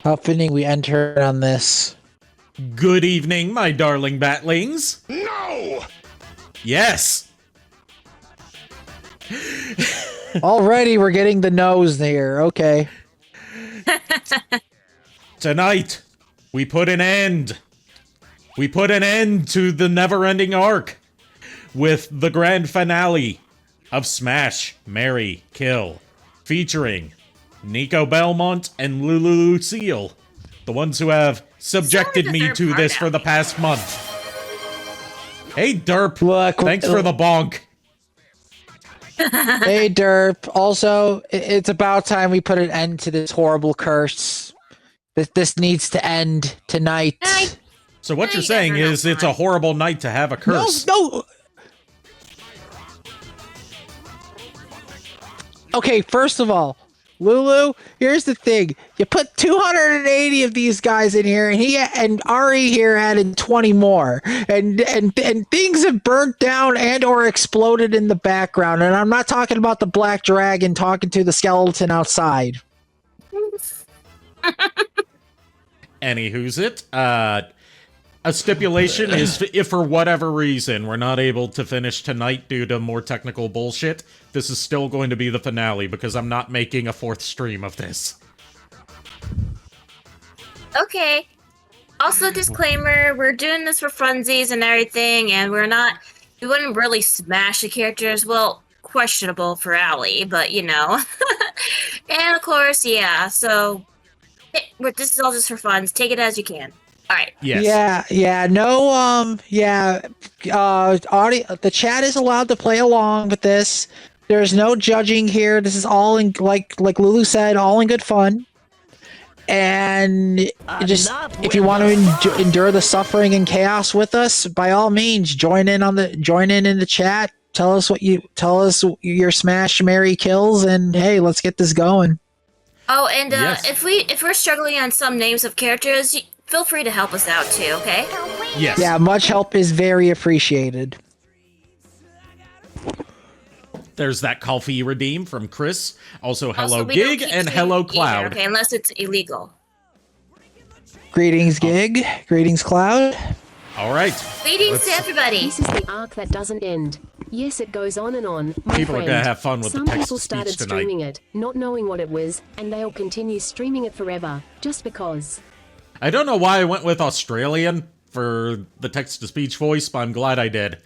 How fitting we enter on this. Good evening, my darling batlings. No! Yes! Already we're getting the nose here. Okay. Tonight, we put an end. We put an end to the never-ending arc with the grand finale of Smash, Marry, Kill, featuring Niko Belmont and Lulu Lucille, the ones who have subjected me to this for the past month. Hey, Derp. Look, Thanks for the bonk. Hey, Derp. Also, it's about time we put an end to this horrible curse. This needs to end tonight. So what you're saying is it's a horrible night to have a curse. No. Okay, first of all, Lulu, here's the thing. You put 280 of these guys in here, and Ari here added 20 more. And things have burnt down and or exploded in the background. And I'm not talking about the black dragon talking to the skeleton outside. Anywho's it? A stipulation is if for whatever reason we're not able to finish tonight due to more technical bullshit, this is still going to be the finale because I'm not making a fourth stream of this. Okay. Also, disclaimer, we're doing this for funsies and everything, and we wouldn't really smash the characters. Well, questionable for Allie, but you know. And of course, yeah, so this is all just for fun. Take it as you can. All right. Yes. Yeah. No. The chat is allowed to play along with this. There's no judging here. This is all in like Lulu said, all in good fun. And just if you want to endure the suffering and chaos with us, by all means, join in in the chat. Tell us your smash, marry, kills, and hey, let's get this going. Oh, and Yes. if we're struggling on some names of characters, feel free to help us out too. Okay. Yes. Yeah, much help is very appreciated. There's that coffee redeem from Chris. Also, hello Also, we don't Gig keep and streaming hello either, Cloud. okay, unless it's illegal. Greetings, Gig. Greetings, Cloud. All right. Greetings to everybody. This is the arc that doesn't end. Yes, it goes on and on. My People are friend. gonna have fun with the Some text people to started speech tonight. streaming it, not knowing what it was, and they'll continue streaming it forever, just because. I don't know why I went with Australian for the text-to-speech voice, but I'm glad I did.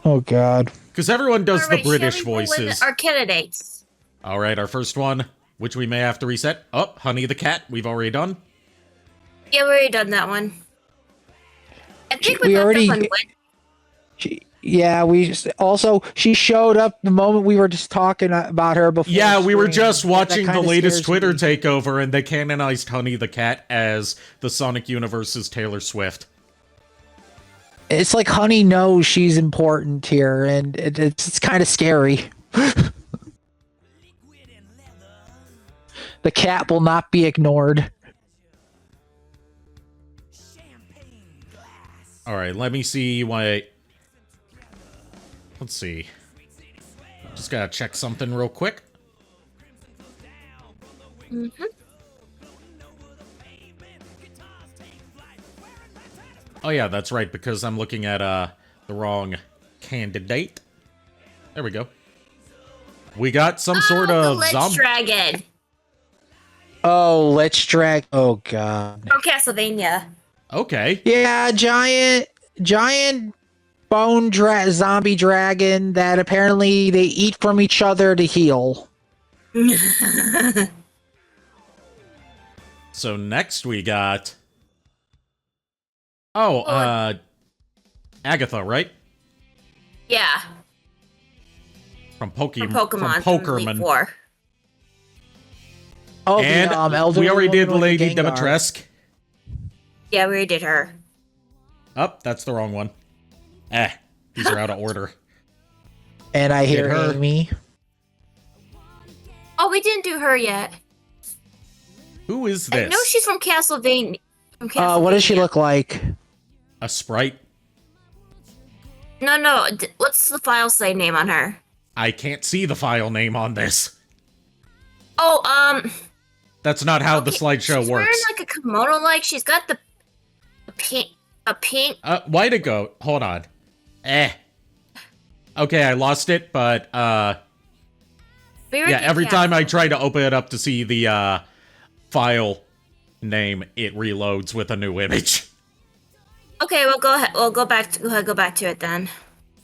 Oh God. Because everyone does the Alright, British shall we roll with voices. our candidates. All right, our first one, which we may have to reset. Oh, Honey the Cat, we've already done. Yeah, we already done that one. I think We we already- already. She showed up the moment we were just talking about her before. Yeah, we were stream. just That watching the kinda latest scares Twitter me. takeover, and they canonized Honey the Cat as the Sonic Universe's Taylor Swift. It's like Honey knows she's important here, and it's kind of scary. The cat will not be ignored. All right, let me see why. Let's see. Just gotta check something real quick. Oh yeah, that's right, because I'm looking at the wrong candidate. There we go. We got some sort the of Lich zombie. Dragon Oh, let's drag. Oh God. from Castlevania. Okay. Yeah, giant bone zombie dragon that apparently they eat from each other to heal. So next we got. Oh, Agatha, right? Yeah, From from Pokemon. Pokemon. From From Elite Pokerman. Four. Oh, And the elderly we already did woman with the Lady Gengar. Dimitrescu. Yeah, we already did her. Oh, that's the wrong one. These are out of order. And I hear her. Amy. Oh, we didn't do her yet. Who is I this? know she's from Castlevania. What does she look like? A sprite? No. What's the file say name on her? I can't see the file name on this. Oh, That's not how the Okay, slideshow she's works. wearing like a kimono, like she's got the pink. Why'd it go? Hold on. Okay, I lost it, but yeah, every time I try to open it up to see the file name, it reloads with a new image. Okay, well go ahead. We'll go back to it then.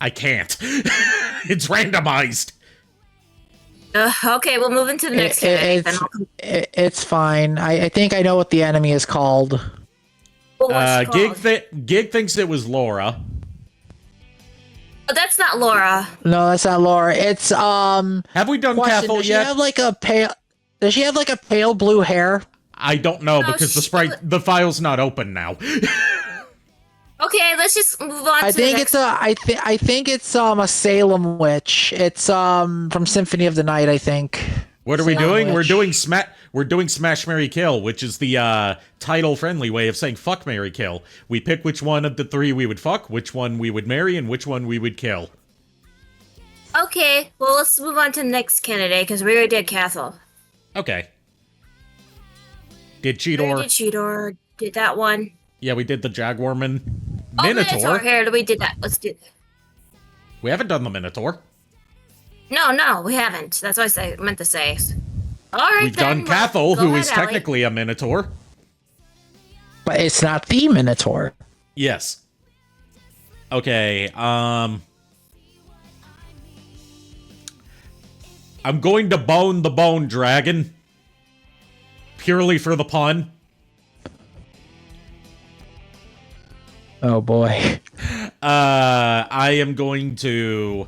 I can't. It's randomized. Okay, we'll move into the next candidate. It's fine. I think I know what the enemy is called. Well, what's it called? Gig thinks it was Laura. Oh, that's not Laura. No, that's not Laura. It's Have we done question, Cathal does she yet? have like a pale? Does she have like a pale blue hair? I don't know No, because the file's not open now. Okay, let's just move on. I think it's a Salem witch. It's from Symphony of the Night, I think. What are we Salem doing? witch. We're doing Smash Marry Kill, which is the title friendly way of saying fuck Marry Kill. We pick which one of the three we would fuck, which one we would marry, and which one we would kill. Okay, well let's move on to the next candidate because we already did Cathal. Okay. Did We Cheetor? already did Cheetor. Did that one. Yeah, we did the Jaguarman. Oh, Minotaur. Here, we did that. Let's do. We haven't done the Minotaur. No, we haven't. That's what I meant to say. All right, We've done Cathal, who is technically a Minotaur. But it's not the Minotaur. Yes. Okay, I'm going to bone the bone dragon. Purely for the pun. Oh boy. I am going to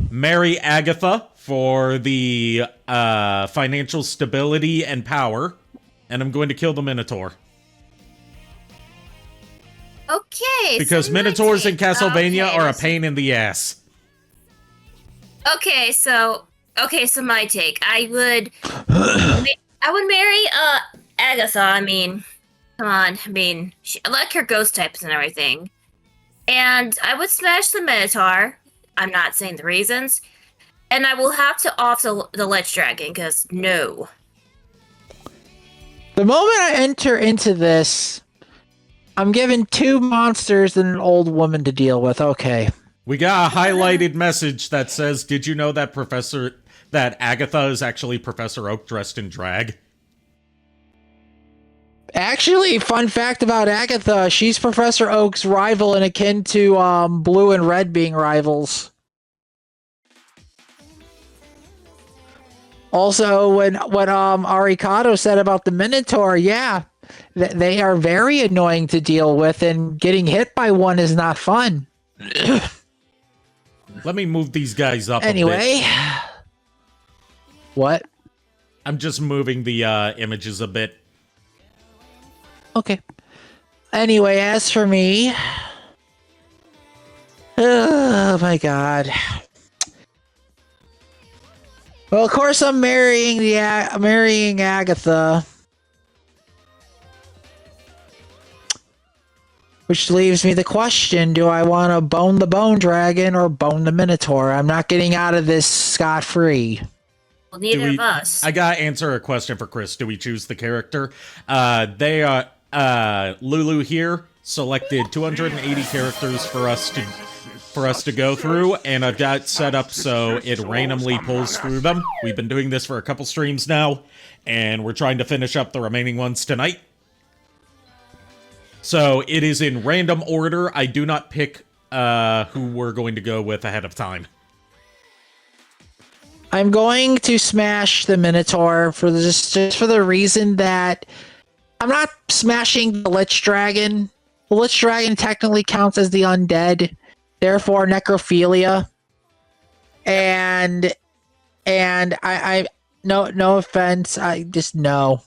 marry Agatha for the financial stability and power, and I'm going to kill the Minotaur. Okay. Because so Minotaurs in Castlevania are a okay, pain in the ass. so my take. I would marry Agatha. I mean, come on. I mean, I like her ghost types and everything. And I would smash the Minotaur. I'm not saying the reasons. And I will have to off the Lich Dragon, because no. The moment I enter into this, I'm given two monsters and an old woman to deal with. Okay. We got a highlighted message that says, "Did you know that Agatha is actually Professor Oak dressed in drag?" Actually, fun fact about Agatha, she's Professor Oak's rival and akin to Blue and Red being rivals. Also, when Arikado said about the Minotaur, yeah, they are very annoying to deal with, and getting hit by one is not fun. Let me move these guys up Anyway. a bit. What? I'm just moving the images a bit. Okay. Anyway, as for me... Oh my god. Well, of course I'm marrying Agatha. Which leaves me the question, do I want to bone the bone dragon or bone the Minotaur? I'm not getting out of this scot-free. Well, neither of us. I gotta answer a question for Chris. Do we choose the character? They are Lulu here selected 280 characters for us to go through, and I've got it set up so it randomly pulls through them. We've been doing this for a couple streams now, and we're trying to finish up the remaining ones tonight. So it is in random order. I do not pick who we're going to go with ahead of time. I'm going to smash the Minotaur for just for the reason that I'm not smashing the Lich Dragon. The Lich Dragon technically counts as the undead, therefore necrophilia. And I no offense, I just no.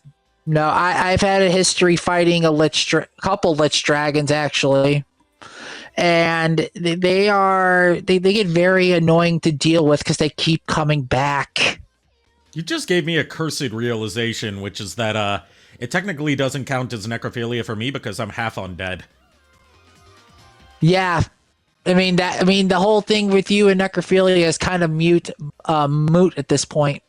No, I've had a history fighting a couple Lich Dragons actually. And they get very annoying to deal with because they keep coming back. You just gave me a cursed realization, which is that it technically doesn't count as necrophilia for me because I'm half undead. Yeah. I mean the whole thing with you and necrophilia is kind of moot at this point.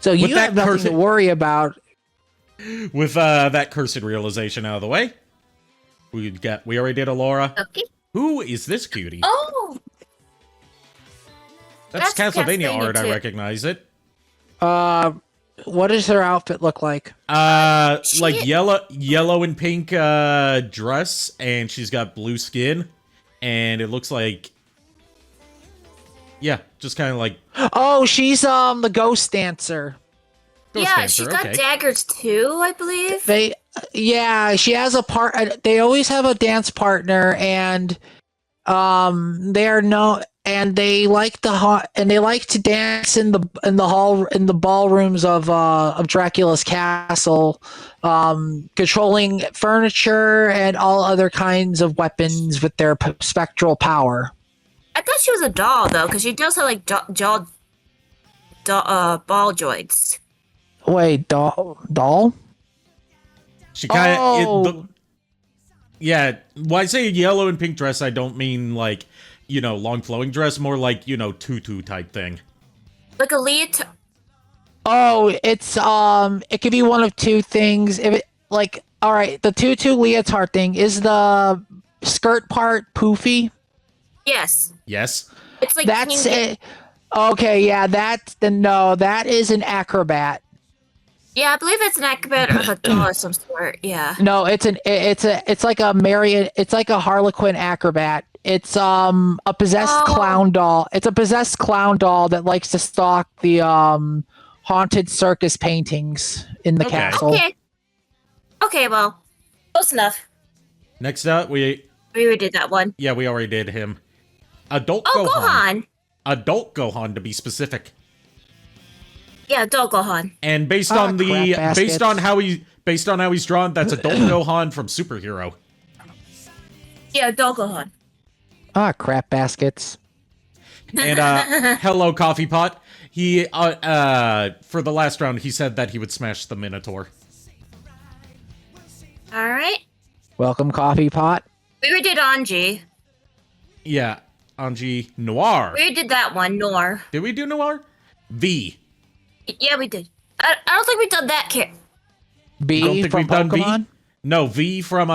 So you that have nothing cursed- to worry about. With that cursed realization out of the way, we already did Alora. Okay. Who is this cutie? Oh, That's Castlevania Castlevania art. I too. recognize it. What does her outfit look like? Like yellow and pink dress, and she's got blue skin, and it looks like, yeah, just kind of like Oh, she's the ghost dancer. Ghost yeah, Dancer, she's got okay. daggers too, I believe. She has a part. They always have a dance partner, and they like to dance in the ballrooms of Dracula's castle, controlling furniture and all other kinds of weapons with their spectral power. I thought she was a doll though, because she does have like ball joints. Wait, doll? she kind of. Oh. Yeah, when I say yellow and pink dress, I don't mean like, long flowing dress, more like, tutu type thing. Like a leotard. Oh, it's it could be one of two things. If it all right, the tutu leotard thing, is the skirt part poofy? Yes. Yes. It's like That's pink- it. Okay, yeah, that is an acrobat. Yeah, I believe it's an acrobat or a doll of some sort. Yeah. No, it's like a Harlequin acrobat. It's a possessed Oh. clown doll. It's a possessed clown doll that likes to stalk the haunted circus paintings in the Okay. castle. Okay. Okay, well, close enough. Next up, We already did that one. we already did him. Adult Oh, Gohan. Gohan. Adult Gohan, to be specific. Yeah, adult Gohan. And based Ah, on the crap baskets. based on how he's drawn, that's Adult Gohan from Superhero. Yeah, adult Gohan. Ah, crap baskets. And hello, Coffee Pot. He for the last round, he said that he would smash the Minotaur. All right. Welcome, Coffee Pot. We already did Anji. Yeah, Anji Noir. We already did that one, Nor. Did we do Noir? V. Yeah, we did. I don't think we've done that kid. B Don't think from we've done Pokemon? V. No, V from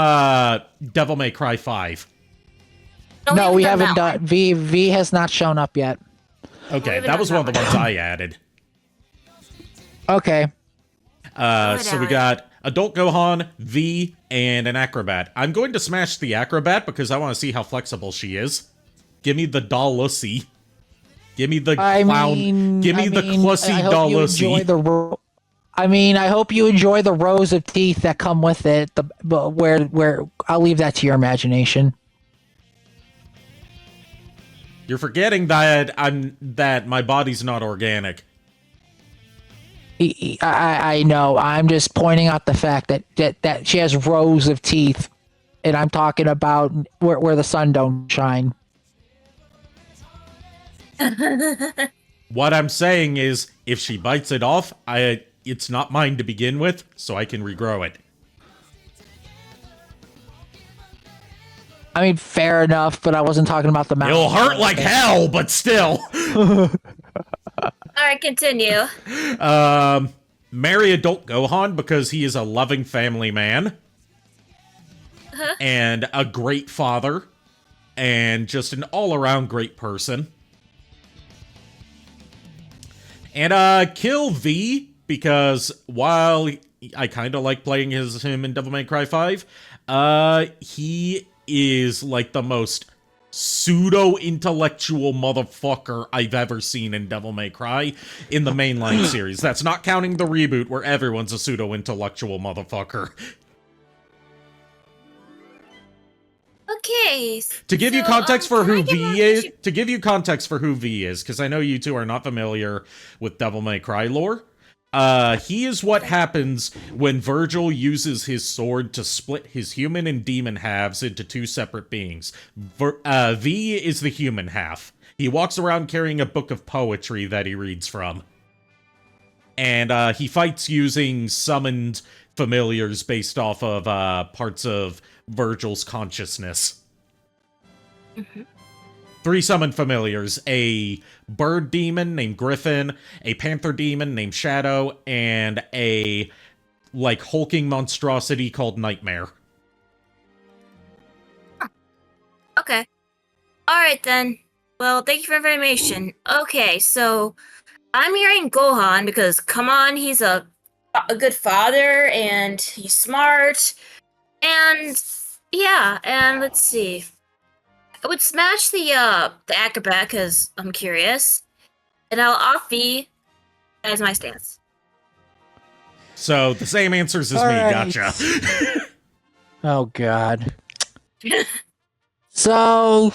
Devil May Cry 5. No, we haven't haven't done V has not shown up yet. Okay, haven't that was done one of the ones I added. Okay. So we got Adult Gohan, V, and an Acrobat. I'm going to smash the Acrobat because I want to see how flexible she is. Give me the doll Lucy. Give me the clown. Give me the Clussy doll Lucy. I hope you enjoy the rows of teeth that come with it. Where I'll leave that to your imagination. You're forgetting that my body's not organic. I know. I'm just pointing out the fact that she has rows of teeth, and I'm talking about where the sun don't shine. What I'm saying is, if she bites it off, it's not mine to begin with, so I can regrow it. I mean, fair enough, but I wasn't talking about the mouth. It'll hurt like hell, but still. All right, continue. Marry Adult Gohan because he is a loving family man. And a great father. And just an all-around great person. And kill V, because while I kind of like playing him in Devil May Cry 5, he is like the most pseudo-intellectual motherfucker I've ever seen in Devil May Cry in the mainline series. That's not counting the reboot where everyone's a pseudo-intellectual motherfucker. Okay. To give you so, context for can I who give V is, because I know you two are not familiar with Devil May Cry lore. He is what happens when Virgil uses his sword to split his human and demon halves into two separate beings. V is the human half. He walks around carrying a book of poetry that he reads from. And he fights using summoned familiars based off of parts of Virgil's consciousness. 3 summoned familiars: a bird demon named Griffin, a panther demon named Shadow, and a like hulking monstrosity called Nightmare. Okay. Alright then. Well, thank you for information. Okay, so I'm hearing Gohan because, come on, he's a good father and he's smart. And yeah, and let's see. I would smash the acrobat because I'm curious. And I'll Offie as my stance. So the same answers as All me. right. Gotcha. Oh God. So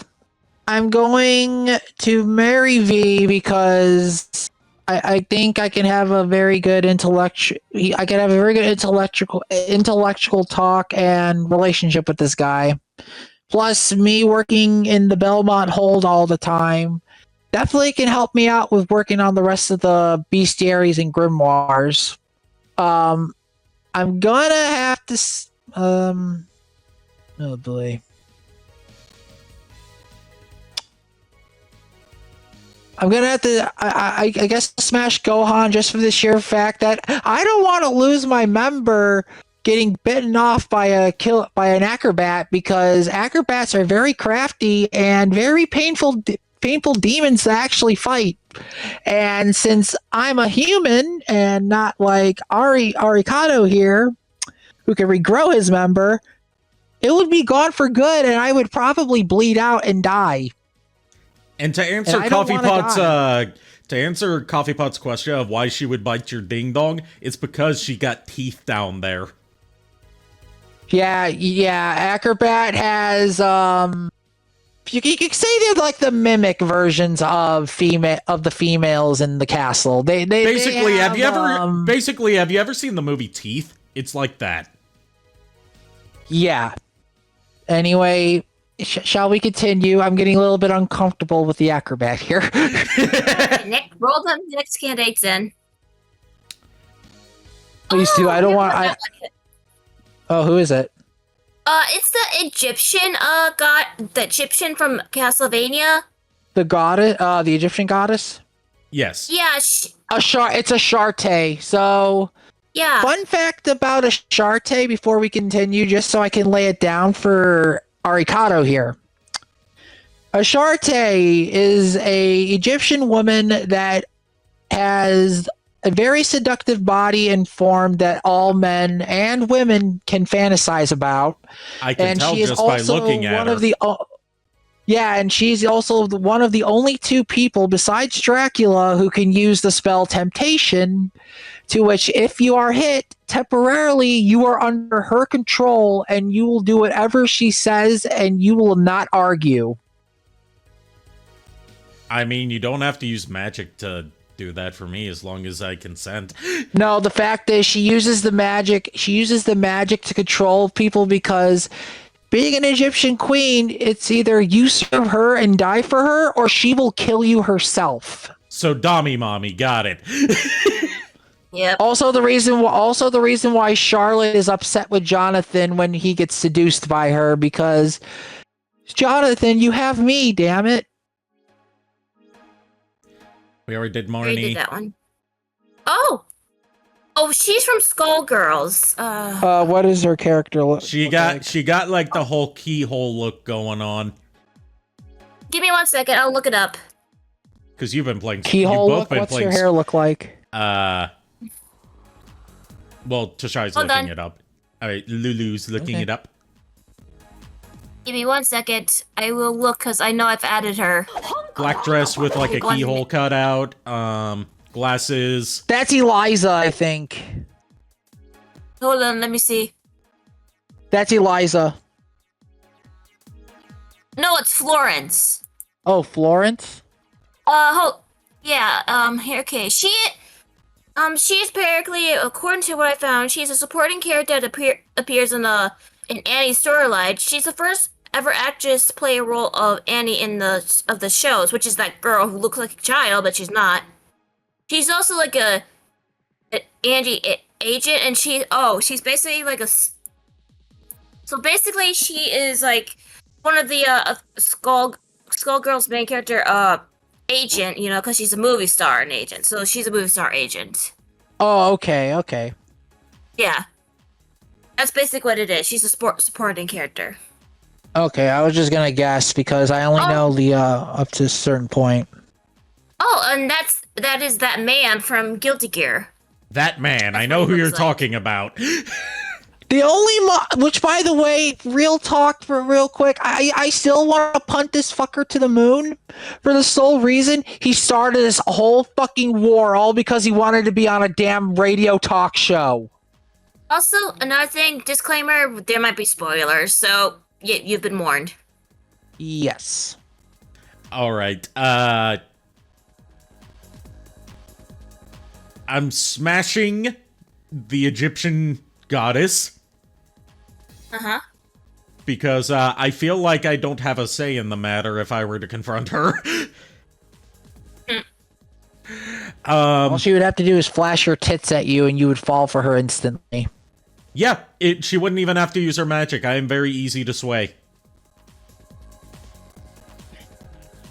I'm going to marry V because I think I can have a very good intellectual talk and relationship with this guy. Plus, me working in the Belmont hold all the time definitely can help me out with working on the rest of the bestiaries and grimoires. I'm gonna have to. Oh boy. I'm gonna have to. I guess smash Gohan just for the sheer fact that I don't want to lose my member getting bitten off by an acrobat, because acrobats are very crafty and very painful demons to actually fight. And since I'm a human and not like Arikado here, who can regrow his member, it would be gone for good, and I would probably bleed out and die. And to answer Coffee Pot's question of why she would bite your ding dong, it's because she got teeth down there. Yeah. Acrobat has you could say they're like the mimic versions of the females in the castle. They Basically, have have you ever seen the movie Teeth? It's like that. Yeah. Anyway, shall we continue? I'm getting a little bit uncomfortable with the acrobat here. Nick, roll the next candidates in. Please do. I don't want. Oh, who is it? It's the Egyptian the Egyptian from Castlevania. The goddess, the Egyptian goddess. Yes. Yeah. It's a Shartay. So, yeah. Fun fact about a Shartay before we continue, just so I can lay it down for Arikado here. A Shartay is a Egyptian woman that has a very seductive body and form that all men and women can fantasize about. I can tell just by looking at her. And she's also one of the only 2 people besides Dracula who can use the spell Temptation, to which if you are hit temporarily, you are under her control and you will do whatever she says and you will not argue. I mean, you don't have to use magic to do that for me, as long as I consent. No, the fact is she uses the magic to control people, because being an Egyptian queen, it's either you serve her and die for her, or she will kill you herself. So Dami Mommy, got it. Yep. Also the reason why Charlotte is upset with Jonathan when he gets seduced by her, because Jonathan, you have me, damn it. We already did We Marnie. did that one. Oh, she's from Skullgirls. What is her character look? She got like the whole keyhole look going on. Give me 1 second. I'll look it up. Because you've been playing Keyhole look. What's your hair look like? Well, Tashai's looking it up. All right, Lulu's looking it up. Give me 1 second. I will look because I know I've added her. Black dress with like a keyhole cutout. Glasses. That's Eliza, I think. Hold on, let me see. That's Eliza. No, it's Florence. Oh, Florence? Here, okay. She's apparently, according to what I found, she's a supporting character that appears in Annie's storyline. She's the first ever actress to play a role of Annie in the shows, which is that girl who looks like a child, but she's not. She's also like an Angie agent, and she's basically like so basically she is like one of the Skullgirl's main character, agent, you know, because she's a movie star and agent. So she's a movie star agent. Oh, okay. Yeah. That's basically what it is. She's a supporting character. Okay, I was just gonna guess because I only know the up to a certain point. Oh, and that is that man from Guilty Gear. That man, That's I know what he who you're looks like. talking about. The only which, by the way, real talk for real quick, I still want to punt this fucker to the moon for the sole reason he started this whole fucking war all because he wanted to be on a damn radio talk show. Also, another thing, disclaimer, there might be spoilers, so you've been warned. Yes. All right. I'm smashing the Egyptian goddess Uh-huh. because I feel like I don't have a say in the matter if I were to confront her. All she would have to do is flash her tits at you and you would fall for her instantly. Yeah, she wouldn't even have to use her magic. I am very easy to sway.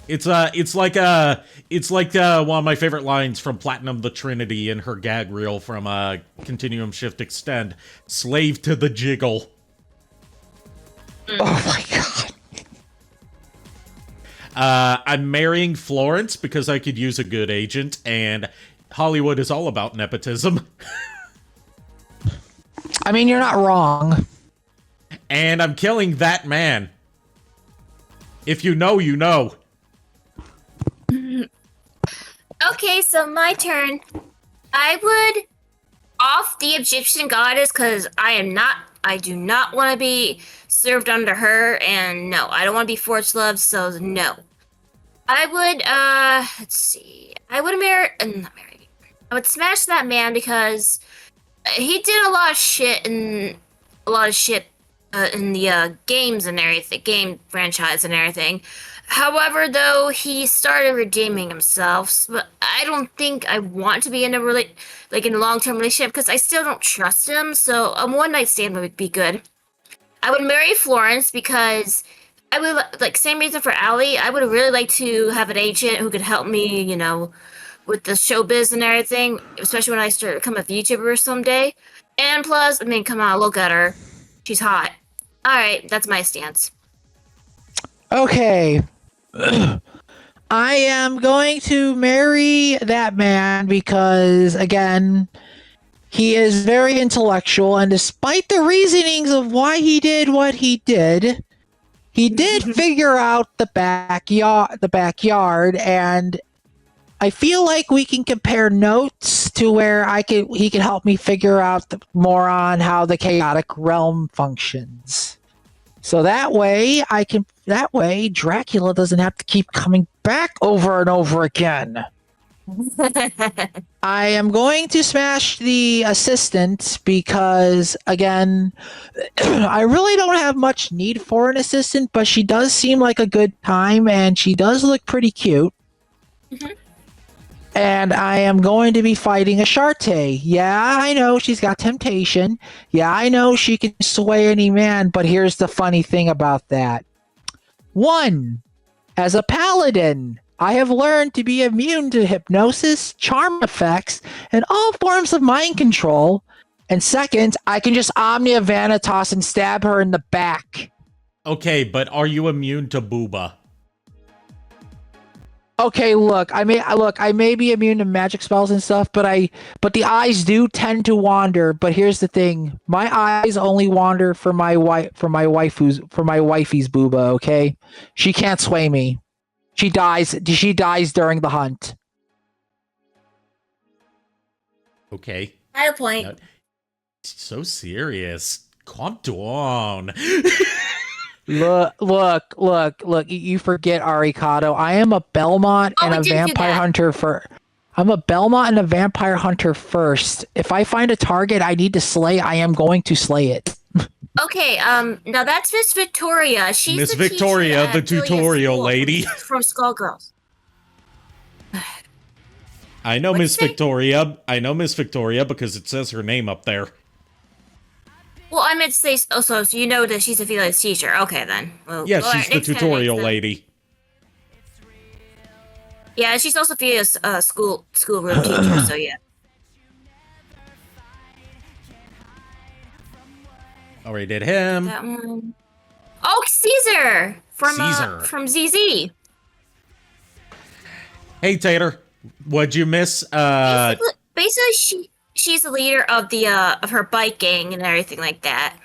It's like one of my favorite lines from Platinum the Trinity in her gag reel from Continuum Shift Extend. Slave to the jiggle. Oh my god. I'm marrying Florence because I could use a good agent, and Hollywood is all about nepotism. I mean, you're not wrong. And I'm killing that man. If you know, you know. Okay, so my turn. I would off the Egyptian goddess because I do not want to be served under her, and no, I don't want to be forced love, so no. I would, let's see. I would not marry. I would smash that man because he did a lot of shit in the games and everything, game franchise and everything. However, though, he started redeeming himself, but I don't think I want to be in a long-term relationship because I still don't trust him. So a one-night stand would be good. I would marry Florence because I would same reason for Allie. I would really like to have an agent who could help me, you know, with the showbiz and everything, especially when I start to become a VTuber someday. And plus, I mean, come on, look at her. She's hot. All right, that's my stance. Okay. I am going to marry that man because, again, he is very intellectual, and despite the reasonings of why he did what he did figure out the backyard, and I feel like we can compare notes to where he can help me figure out more on how the chaotic realm functions. So that way Dracula doesn't have to keep coming back over and over again. I am going to smash the assistant because, again, I really don't have much need for an assistant, but she does seem like a good time and she does look pretty cute. Mm-hmm. And I am going to be fighting Asharte. Yeah, I know she's got temptation. Yeah, I know she can sway any man, but here's the funny thing about that. 1. As a paladin, I have learned to be immune to hypnosis, charm effects, and all forms of mind control. And 2nd, I can just Omnia Vanitas and stab her in the back. Okay, but are you immune to booba? Okay, look, I may be immune to magic spells and stuff, but the eyes do tend to wander. But here's the thing: my eyes only wander for my wifey's booba. Okay, she can't sway me. She dies during the hunt. Okay. I have a point. Not so serious. Calm down. Look, you forget, Arikado. I am a Belmont and a vampire hunter I'm a Belmont and a vampire hunter first. If I find a target I need to slay, I am going to slay it. Okay, now that's Miss Victoria. She's Miss the Victoria, teacher the tutorial lady. From Skullgirls. I know What'd Miss you say? Victoria. I know Miss Victoria because it says her name up there. Well, I meant to say, so you know that she's a Felix teacher. Okay, then. Well, Yes, all she's right, the next time, tutorial next time. lady. Yeah, she's also Fia's schoolroom teacher, so yeah. Already did him. That one. Oh, Caesar! Caesar. From ZZ. Hey, Tater. What'd you miss? Basically, she's the leader of the of her bike gang and everything like that.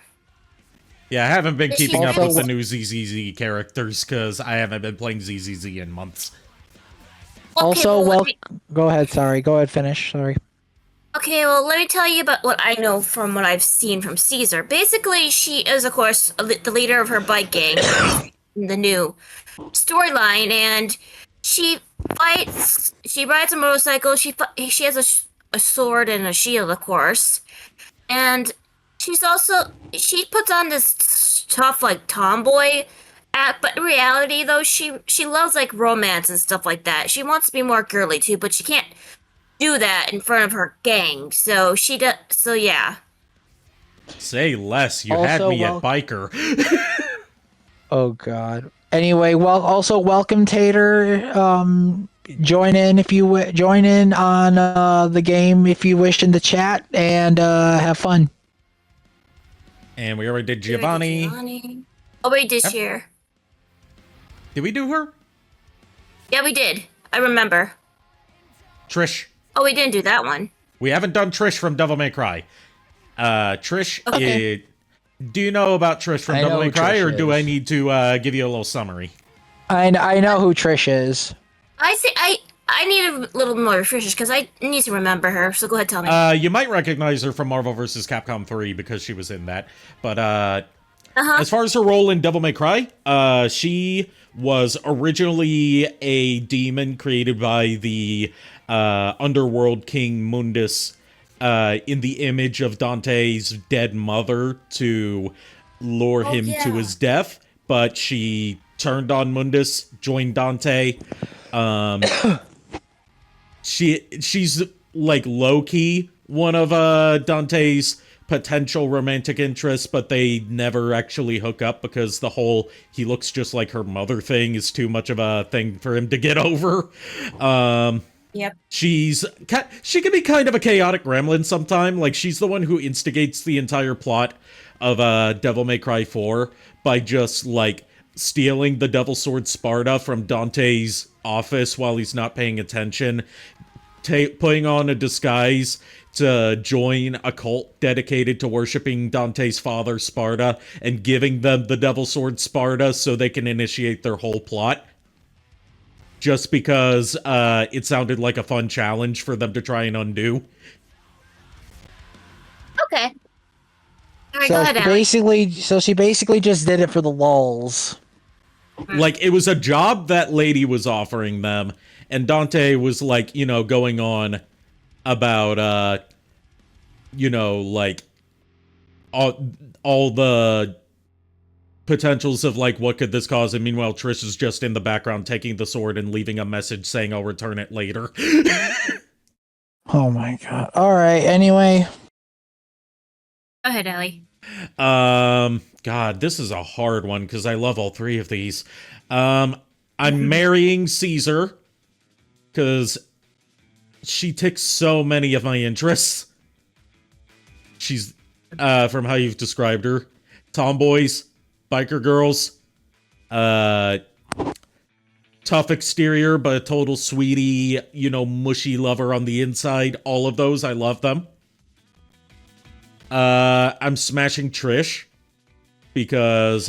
Yeah, I haven't been She's keeping up also- with the new ZZZ characters because I haven't been playing ZZZ in months. Okay, Also, let me- go ahead. Sorry, go ahead. Finish. Sorry. Okay, well, let me tell you about what I know from what I've seen from Caesar. Basically, she is, of course, the leader of her bike gang in the new storyline, and she fights. She rides a motorcycle. She has a sword and a shield, of course, and she puts on this tough like tomboy. But in reality, though, she loves like romance and stuff like that. She wants to be more girly too, but she can't do that in front of her gang. So she does. So yeah. Say less. You had Also, me at biker. Oh God. Anyway, also welcome Tater. Join in if you join in on the game if you wish in the chat and have fun. And we already did Giovanni. Oh, we did share. Did we do her? Yeah, we did. I remember. Trish. Oh, we didn't do that one. We haven't done Trish from Devil May Cry. Trish, Okay. do you know about Trish from I Devil know May who Cry, Trish or do I is. need to give you a little summary? I know who Trish is. I need a little more refreshers because I need to remember her. So go ahead, tell me. You might recognize her from Marvel vs. Capcom 3 because she was in that. But as far as her role in Devil May Cry, she was originally a demon created by the underworld king Mundus in the image of Dante's dead mother to lure him to his death. But she turned on Mundus, joined Dante. She's like low-key one of Dante's potential romantic interests, but they never actually hook up because the whole he looks just like her mother thing is too much of a thing for him to get over. Yep. She can be kind of a chaotic gremlin sometime. Like, she's the one who instigates the entire plot of Devil May Cry 4 by just like stealing the Devil Sword Sparta from Dante's office while he's not paying attention, putting on a disguise to join a cult dedicated to worshiping Dante's father, Sparta, and giving them the Devil Sword Sparta so they can initiate their whole plot. Just because it sounded like a fun challenge for them to try and undo. Okay. All right, So go ahead, she basically just did it for the lulz. Like, it was a job that lady was offering them, and Dante was like, going on about, like, all the potentials of, like, what could this cause, and meanwhile, Trish is just in the background taking the sword and leaving a message saying, I'll return it later. Oh my God. All right. Anyway. Go ahead, Ellie. God, this is a hard one because I love all three of these. I'm marrying Caesar because she ticks so many of my interests. She's, from how you've described her, tomboys, biker girls, tough exterior, but a total sweetie, mushy lover on the inside. All of those, I love them. I'm smashing Trish because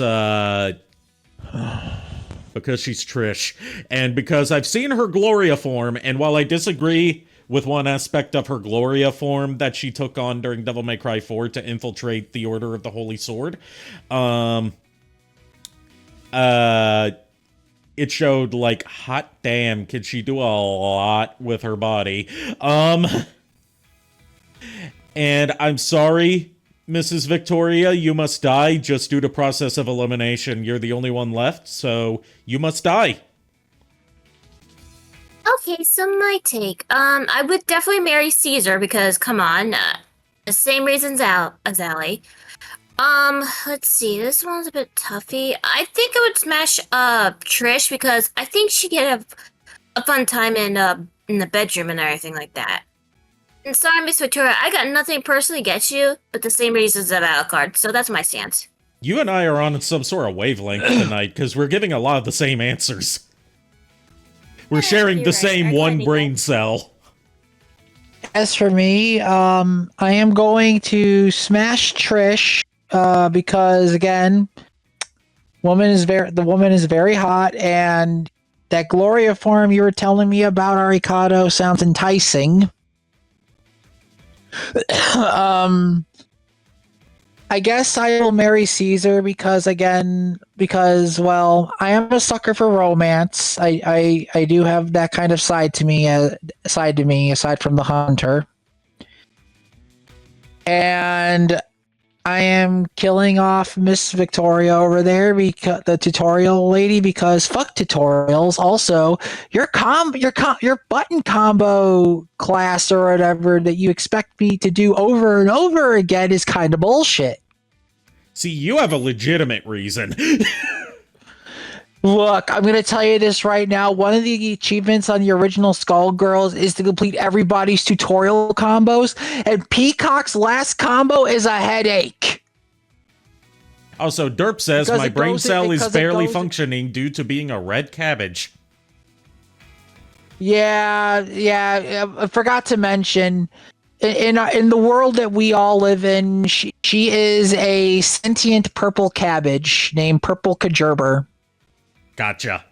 she's Trish, and because I've seen her Gloria form, and while I disagree with one aspect of her Gloria form that she took on during Devil May Cry 4 to infiltrate the Order of the Holy Sword, it showed, like, hot damn, can she do a lot with her body. And I'm sorry, Mrs. Victoria, you must die just due to process of elimination. You're the only one left, so you must die. Okay, so my take. I would definitely marry Caesar because, come on, the same reasons as Allie. Let's see. This one's a bit toughy. I think I would smash Trish because I think she could have a fun time in the bedroom and everything like that. And sorry, Miss Victoria, I got nothing personally against you, but the same reasons about Alucard, so that's my stance. You and I are on some sort of wavelength tonight because we're giving a lot of the same answers. We're sharing the you're right. same one brain cell. As for me, I am going to smash Trish because again, the woman is very hot, and that Gloria form you were telling me about Arikado sounds enticing. I guess I will marry Caesar because well, I am a sucker for romance. I do have that kind of side to me aside from the hunter. And I am killing off Miss Victoria over there, because the tutorial lady, because fuck tutorials. Also, your button combo class or whatever that you expect me to do over and over again is kind of bullshit. See, you have a legitimate reason. Look, I'm going to tell you this right now. One of the achievements on the original Skullgirls is to complete everybody's tutorial combos, and Peacock's last combo is a headache. Also, Derp says Because my it brain goes- cell is because it barely goes- functioning due to being a red cabbage. Yeah, I forgot to mention, in the world that we all live in, she is a sentient purple cabbage named Purple Kajerber. Gotcha.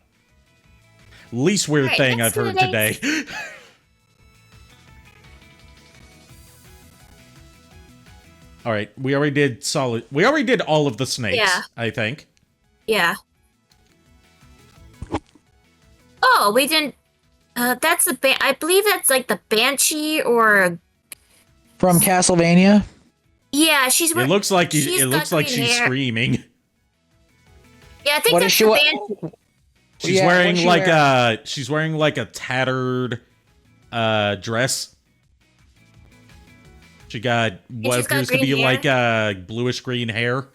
Least weird Alright, thing next I've to heard the today. Alright, we already did all of the snakes, Yeah. I think. Yeah. Oh, we didn't. That's the I believe that's like the Banshee or. From Castlevania. Yeah, she's. It looks like she's it got looks like green she's hair. screaming. Yeah, I think What that's is she? the What, Banshee. She's Yeah, wearing what's she like wearing? she's wearing like a tattered dress. She got what she's got appears to green be hair? like bluish green hair.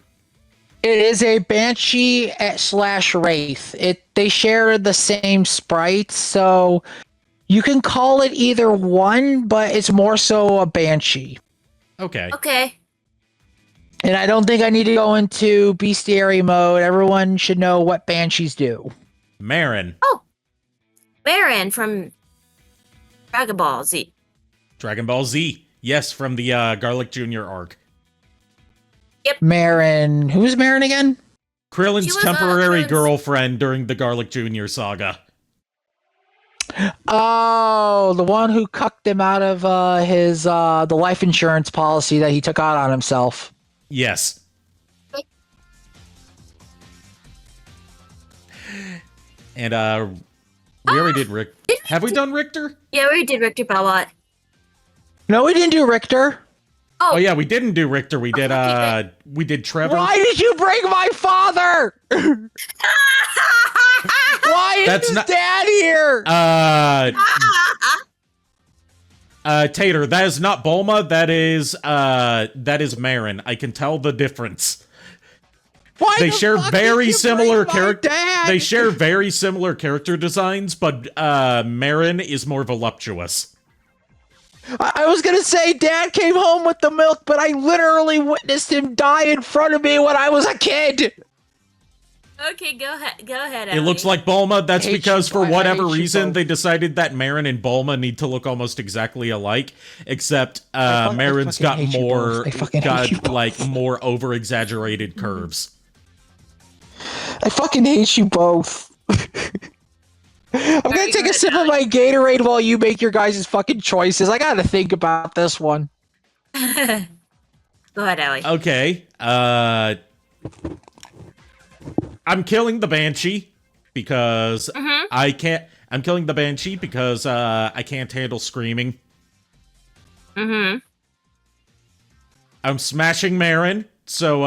It is a Banshee / Wraith. They share the same sprites, so you can call it either one, but it's more so a Banshee. Okay. Okay. And I don't think I need to go into bestiary mode. Everyone should know what Banshees do. Marin. Baron from Dragon Ball Z. Dragon Ball Z. Yes, from the Garlic Jr. arc. Marin. Who's Marin again? She Krillin's was, temporary Krillin's- girlfriend during the Garlic Jr. saga. Oh, the one who cucked him out of his the life insurance policy that he took out on himself. Yes. And we already did Rick. Have we done Richter? Yeah, we did Richter Balbot. No, we didn't do Richter. Oh yeah, we didn't do Richter. We did Okay. we did Trevor. Why did you bring my father? Why is That's his not- dad here? Tater, that is not Bulma, that is Marin. I can tell the difference. Why They the share fuck very did you similar bring my character. dad? They share very similar character designs, but Marin is more voluptuous. I was gonna say Dad came home with the milk, but I literally witnessed him die in front of me when I was a kid. Okay, go ahead. It looks like Bulma. That's Hate because you, for I whatever hate you reason both. they decided that Marin and Bulma need to look almost exactly alike, except I Marin's fucking got hate you more both. I fucking hate you both. like more over exaggerated curves. I fucking hate you both. I'm gonna Alright, take go a sip ahead, of my Gatorade while you make your guys' fucking choices. I gotta think about this one. Go ahead, Allie. Okay, I'm killing the Banshee because I can't. I'm killing the Banshee because I can't handle screaming. Mm-hmm. I'm smashing Marin, so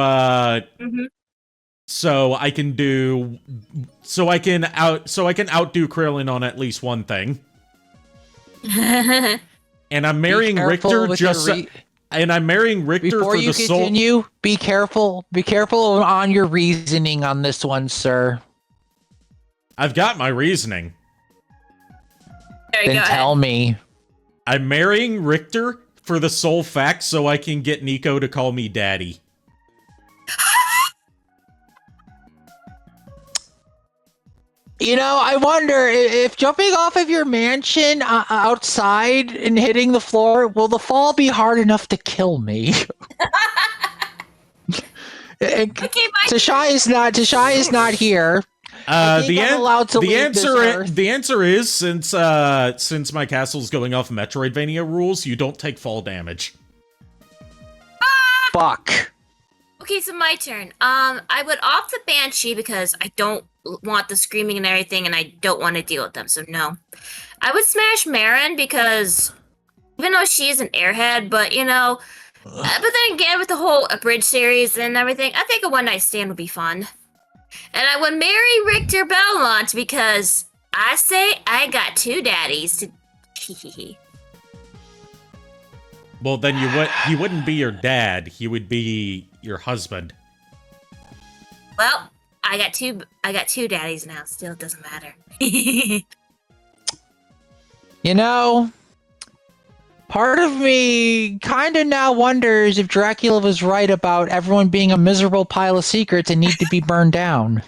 so I can outdo Krillin on at least one thing. And I'm marrying careful Richter with your just and I'm marrying Richter Before for you the soul. continue, be careful. Be careful on your reasoning on this one, sir. I've got my reasoning. There you Then go. tell me. I'm marrying Richter for the sole fact so I can get Niko to call me daddy. You know, I wonder if jumping off of your mansion outside and hitting the floor, will the fall be hard enough to kill me? Okay, bye. Tashai is not here. I think I'm allowed to leave this earth. The answer is since my castle's going off Metroidvania rules, you don't take fall damage. Fuck. Okay, so my turn. I would off the Banshee because I don't want the screaming and everything, and I don't want to deal with them, so no. I would smash Marin because even though she is an airhead, but you know, but then again, with the whole Abridged series and everything, I think a one-night stand would be fun. And I would marry Richter Belmont because I say I got two daddies. Well, then he wouldn't be your dad. He would be your husband. Well, I got two daddies now. Still, it doesn't matter. You know, part of me kind of now wonders if Dracula was right about everyone being a miserable pile of secrets and need to be burned down.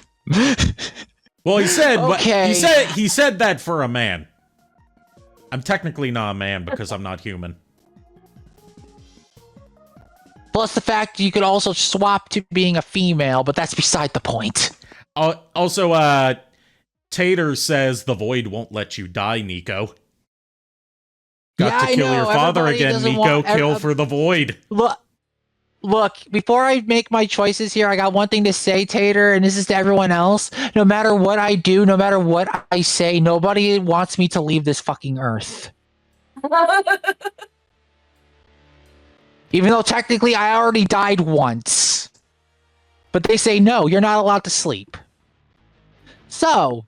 Well, he said Okay. he said that for a man. I'm technically not a man because I'm not human. Plus the fact you could also swap to being a female, but that's beside the point. Also, Tater says the void won't let you die, Niko. Got to kill your father again, Niko. Kill for the void. Look, before I make my choices here, I got one thing to say, Tater, and this is to everyone else. No matter what I do, no matter what I say, nobody wants me to leave this fucking earth. Even though technically I already died once. But they say, no, you're not allowed to sleep. So,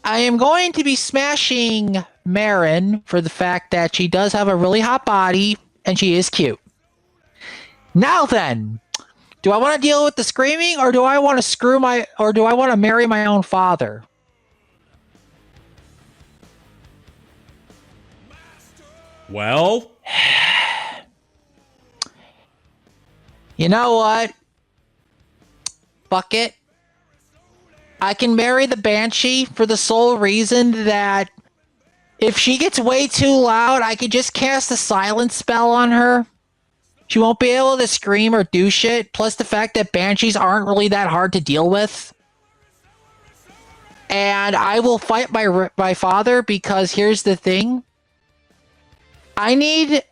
I am going to be smashing Marin for the fact that she does have a really hot body and she is cute. Now then, do I want to deal with the screaming or do I want to marry my own father? Well, you know what? Fuck it. I can marry the Banshee for the sole reason that if she gets way too loud, I could just cast a silence spell on her. She won't be able to scream or do shit. Plus the fact that Banshees aren't really that hard to deal with. And I will fight my father because here's the thing. I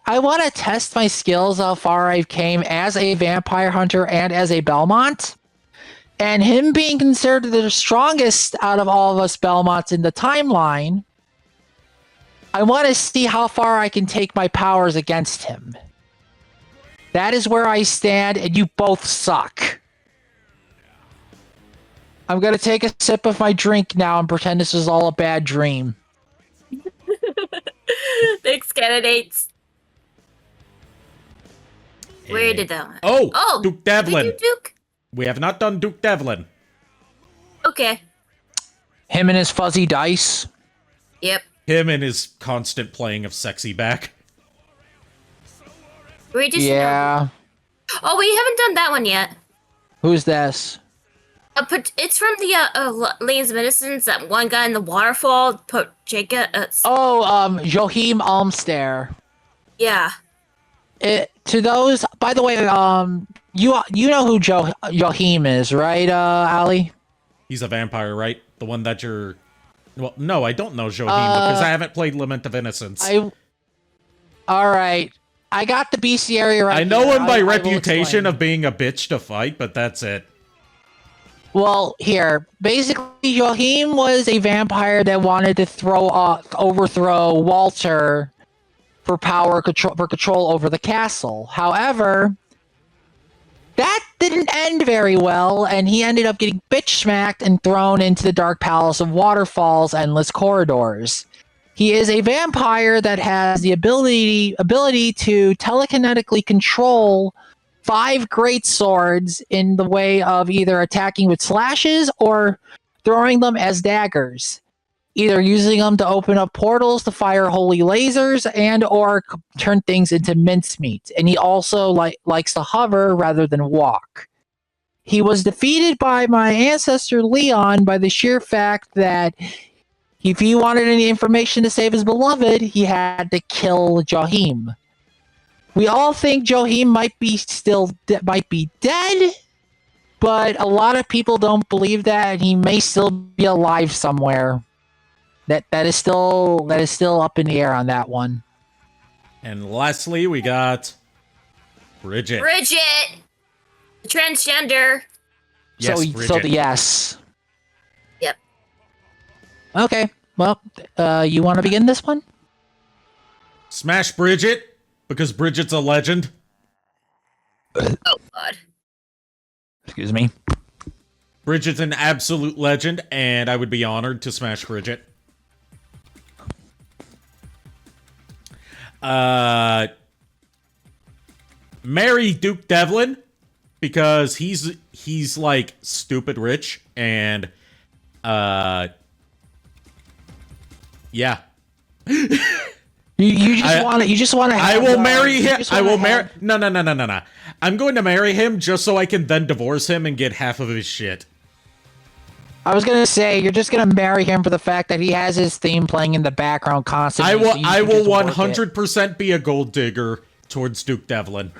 want to test my skills, how far I came as a vampire hunter and as a Belmont. And him being considered the strongest out of all of us Belmonts in the timeline, I want to see how far I can take my powers against him. That is where I stand, and you both suck. I'm going to take a sip of my drink now and pretend this is all a bad dream. Thanks, candidates. Where did that one? Oh, Duke Devlin. Did you, Duke? We have not done Duke Devlin. Okay. Him and his fuzzy dice. Yep. Him and his constant playing of sexy back. We just Yeah. Oh, we haven't done that one yet. Who's this? But it's from the Lane's Medicines. That one guy in the waterfall. Put Jacob. Joachim Almster. Yeah. To those, by the way, you know who Joachim is, right, Ali? He's a vampire, right? The one that you're... Well, no, I don't know Joachim because I haven't played Lament of Innocence. Alright. I got the bestiary right I know here. him by I will reputation explain. of being a bitch to fight, but that's it. Well, here, basically, Joachim was a vampire that wanted to overthrow Walter for control over the castle. However, that didn't end very well, and he ended up getting bitch smacked and thrown into the Dark Palace of Waterfall's endless corridors. He is a vampire that has the ability to telekinetically control 5 great swords in the way of either attacking with slashes or throwing them as daggers. either using them to open up portals to fire holy lasers and or turn things into mincemeat. And he also likes to hover rather than walk. He was defeated by my ancestor Leon by the sheer fact that if he wanted any information to save his beloved, he had to kill Jahim. We all think Jahim might be dead, but a lot of people don't believe that, and he may still be alive somewhere. That is still up in the air on that one. And lastly, we got Bridget. Bridget, the transgender. Yes, Bridget. Yes. Yep. Okay. Well, you want to begin this one? Smash Bridget, because Bridget's a legend. Oh God. Excuse me. Bridget's an absolute legend, and I would be honored to smash Bridget. Marry Duke Devlin, because he's like stupid rich, and yeah. You just want to. I will marry him. I will marry. No. I'm going to marry him just so I can then divorce him and get half of his shit. I was gonna say you're just gonna marry him for the fact that he has his theme playing in the background constantly. I will 100% be a gold digger towards Duke Devlin.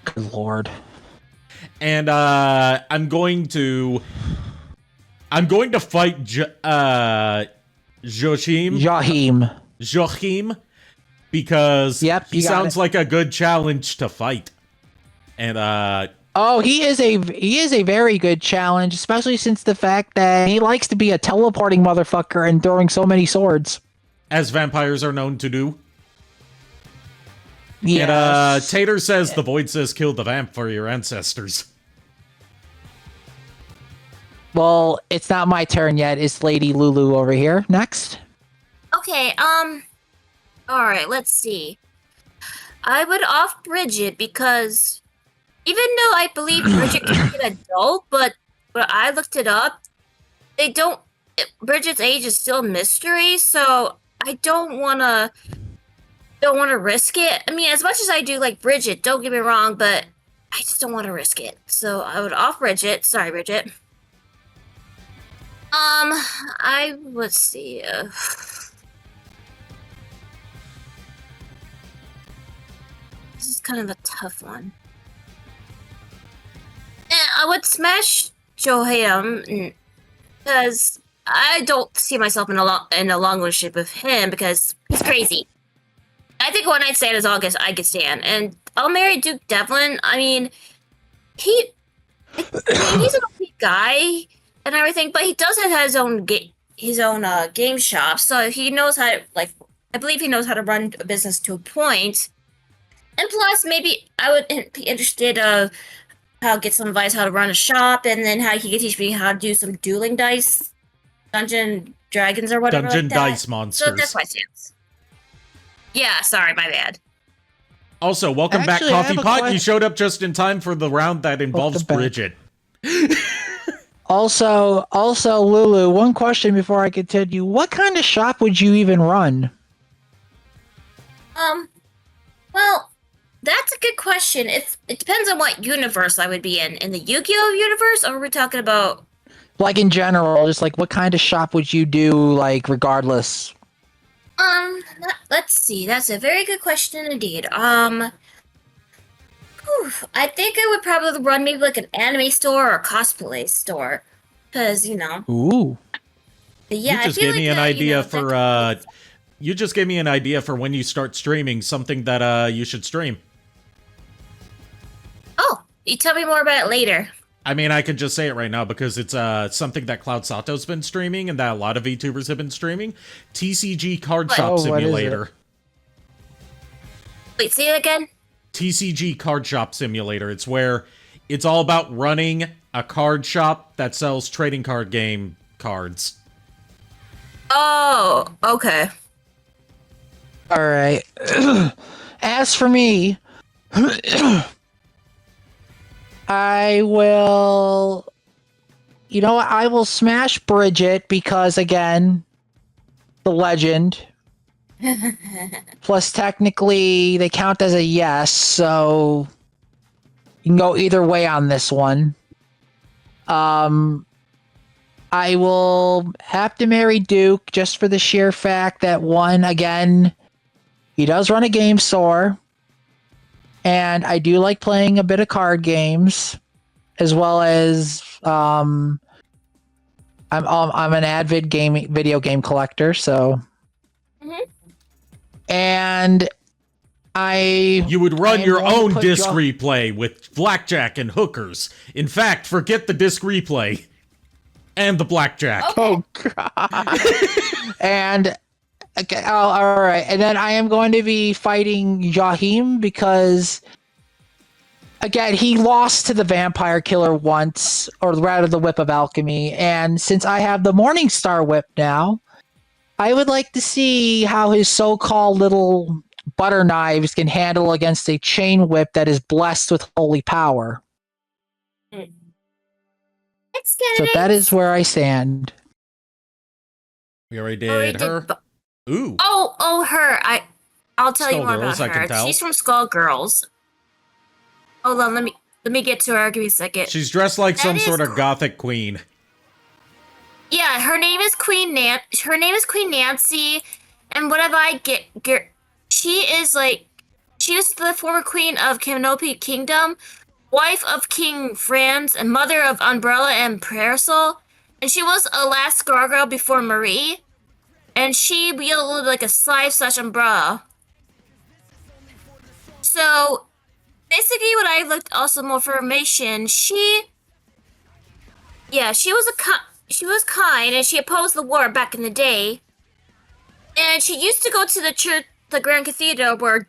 Good lord. And I'm going to fight Jahim because he sounds like a good challenge to fight. And he is a very good challenge, especially since the fact that he likes to be a teleporting motherfucker and throwing so many swords, as vampires are known to do. Yes. And Tater says the Void says kill the vamp for your ancestors. Well, it's not my turn yet. It's Lady Lulu over here. Next. Okay, alright, let's see. I would off Bridget because even though I believe Bridget can be an adult, but when I looked it up, Bridget's age is still a mystery, so I don't wanna risk it. I mean, as much as I do like Bridget, don't get me wrong, but I just don't want to risk it. So I would off Bridget. Sorry, Bridget. Let's see. This is kind of a tough one. I would smash Joham because I don't see myself in a long relationship with him because he's crazy. I think one night stand is all I can stand, and I'll marry Duke Devlin. I mean, he's an okay guy and everything, but he does have his own game shop, so he knows how to, I believe he knows how to run a business to a point. And plus, maybe I would be interested how get some advice how to run a shop, and then how he could teach me how to do some dueling dice, Dungeon Dragons or whatever. Dungeon like that. Dice Monsters. So that's my stance. Yeah, sorry, my bad. Also, welcome back, Coffee Pot. You showed up just in time for the round that involves Bridget. Also, Lulu, one question before I continue. What kind of shop would you even run? Well, that's a good question. It depends on what universe I would be in. In the Yu-Gi-Oh universe, or are we talking about... Like in general, just like what kind of shop would you do, like, regardless? Let's see. That's a very good question indeed. I think I would probably run maybe like an anime store or a cosplay store, because Ooh. But yeah, You just gave me an idea for you just gave me an idea for when you start streaming something that you should stream. Oh, you tell me more about it later. I mean, I could just say it right now because it's something that Cloud Sato's been streaming and that a lot of VTubers have been streaming. TCG Card Shop Simulator. Wait, say it again? TCG Card Shop Simulator. It's where it's all about running a card shop that sells trading card game cards. Oh, okay. All right. As for me, I will you know what? I will smash Bridget because, again, the legend. Plus, technically, they count as a yes, so you can go either way on this one. I will have to marry Duke just for the sheer fact that, one, again, he does run a game store, and I do like playing a bit of card games, as well as I'm an avid video game collector, so. And You would run am your going to own put disc replay with blackjack and hookers. In fact, forget the disc replay and the blackjack. Oh god. And okay, all right, and then I am going to be fighting Jahim because, again, he lost to the vampire killer once, or rather the Whip of Alchemy, and since I have the Morningstar Whip now, I would like to see how his so-called little butter knives can handle against a chain whip that is blessed with holy power. So that is where I stand. We already did her. Ooh. Oh, her. I'll tell you more Skullgirls, about I can her. tell. She's from Skullgirls. Hold on, let me get to her. Give me a second. She's dressed like some That sort is of gothic queen. Yeah, her name is Queen Nancy, and what have I get? She is the former queen of Canopi Kingdom, wife of King Franz, and mother of Umbrella and Parasol, and she was a last gargoyle before Marie, and she wielded like a scythe/umbrella. So, basically, what I looked also more for information, she was kind, and she opposed the war back in the day. And she used to go to the church, the Grand Cathedral, where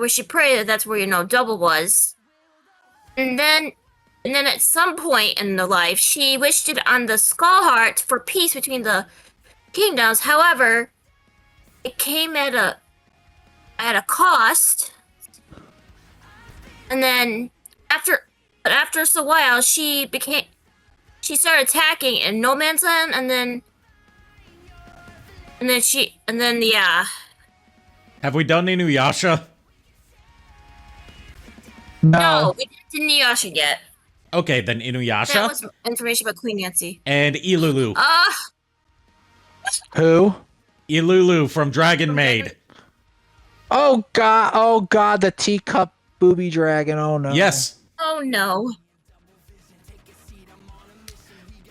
she prayed. That's where Double was. And then at some point in her life, she wished it on the Skull Heart for peace between the kingdoms. However, it came at a cost. And then after a while, she started attacking in No Man's Land, and then yeah. Have we done Inuyasha? No, we didn't do Inuyasha yet. Okay, then Inuyasha. That was information about Queen Nancy. And Ilulu. Who? Ilulu from Dragon Maid. Oh god, the teacup booby dragon. Oh no. Yes. Oh no.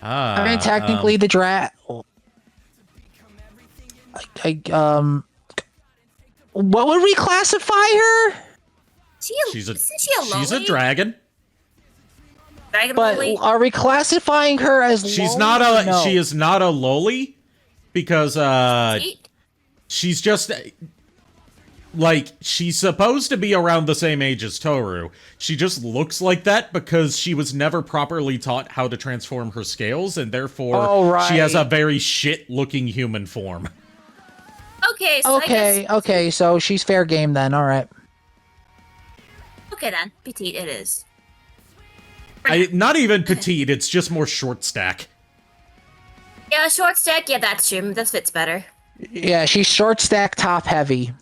I mean, technically, the what would we classify her? She's a a dragon. Dragon But lily? are we classifying her as? She's lowly not or a. no? She is not a loli, because she's just like, she's supposed to be around the same age as Toru. She just looks like that because she was never properly taught how to transform her scales, and therefore she has a very shit-looking human form. Okay, so Okay, so she's fair game then. All right. Okay then, petite it is. Not even petite, it's just more short stack. Yeah, short stack. Yeah, that's true. That fits better. Yeah, she's short stack, top heavy.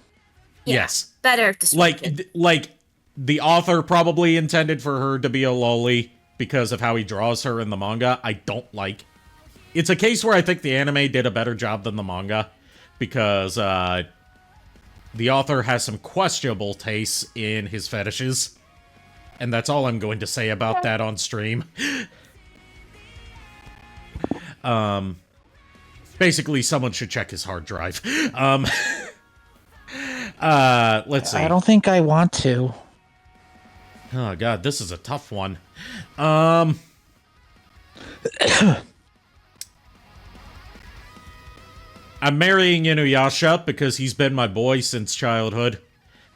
Yeah, Yes. better description. Like the author probably intended for her to be a loli because of how he draws her in the manga. I don't like. It's a case where I think the anime did a better job than the manga, because the author has some questionable tastes in his fetishes. And that's all I'm going to say about that on stream. Basically, someone should check his hard drive. Let's see. I don't think I want to. Oh god, this is a tough one. I'm marrying Inuyasha because he's been my boy since childhood.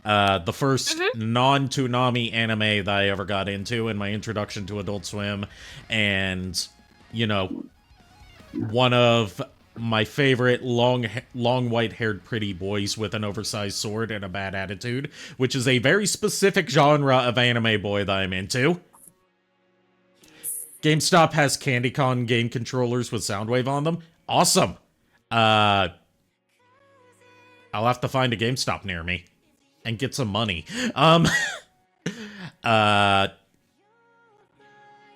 The first non-Toonami anime that I ever got into in my introduction to Adult Swim. And, one of my favorite long white-haired pretty boys with an oversized sword and a bad attitude, which is a very specific genre of anime boy that I'm into. GameStop has CandyCon game controllers with Soundwave on them. Awesome. I'll have to find a GameStop near me and get some money.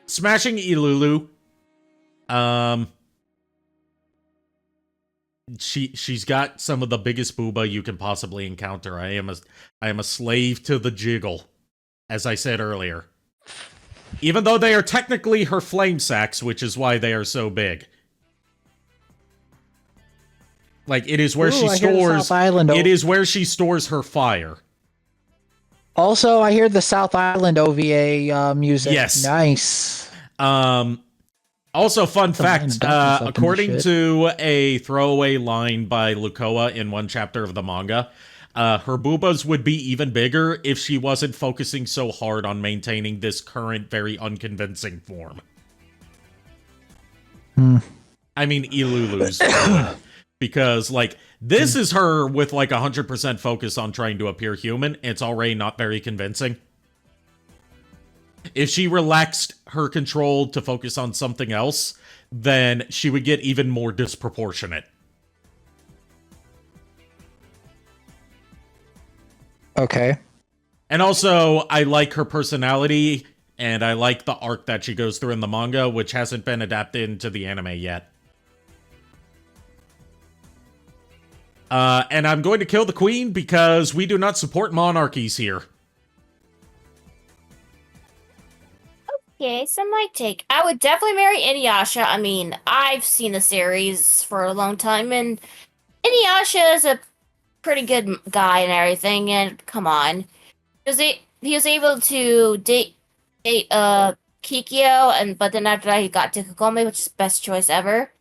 Smashing Ilulu. She's got some of the biggest booba you can possibly encounter. I am a slave to the jiggle, as I said earlier. Even though they are technically her flame sacks, which is why they are so big. Like, it is where she stores... It is where she stores her fire. Also, I hear the South Island OVA music. Yes. Nice. Also, fun fact, according to a throwaway line by Lukoa in one chapter of the manga, her boobas would be even bigger if she wasn't focusing so hard on maintaining this current, very unconvincing form. I mean, Ilulu's. Because, like, this is her with, like, 100% focus on trying to appear human. It's already not very convincing. If she relaxed her control to focus on something else, then she would get even more disproportionate. Okay. And also, I like her personality, and I like the arc that she goes through in the manga, which hasn't been adapted into the anime yet. And I'm going to kill the queen because we do not support monarchies here. Okay, so my take. I would definitely marry Inuyasha. I mean, I've seen the series for a long time, and Inuyasha is a pretty good guy and everything, and come on. He was able to date Kikyo, but then after that he got to Kagome, which is the best choice ever.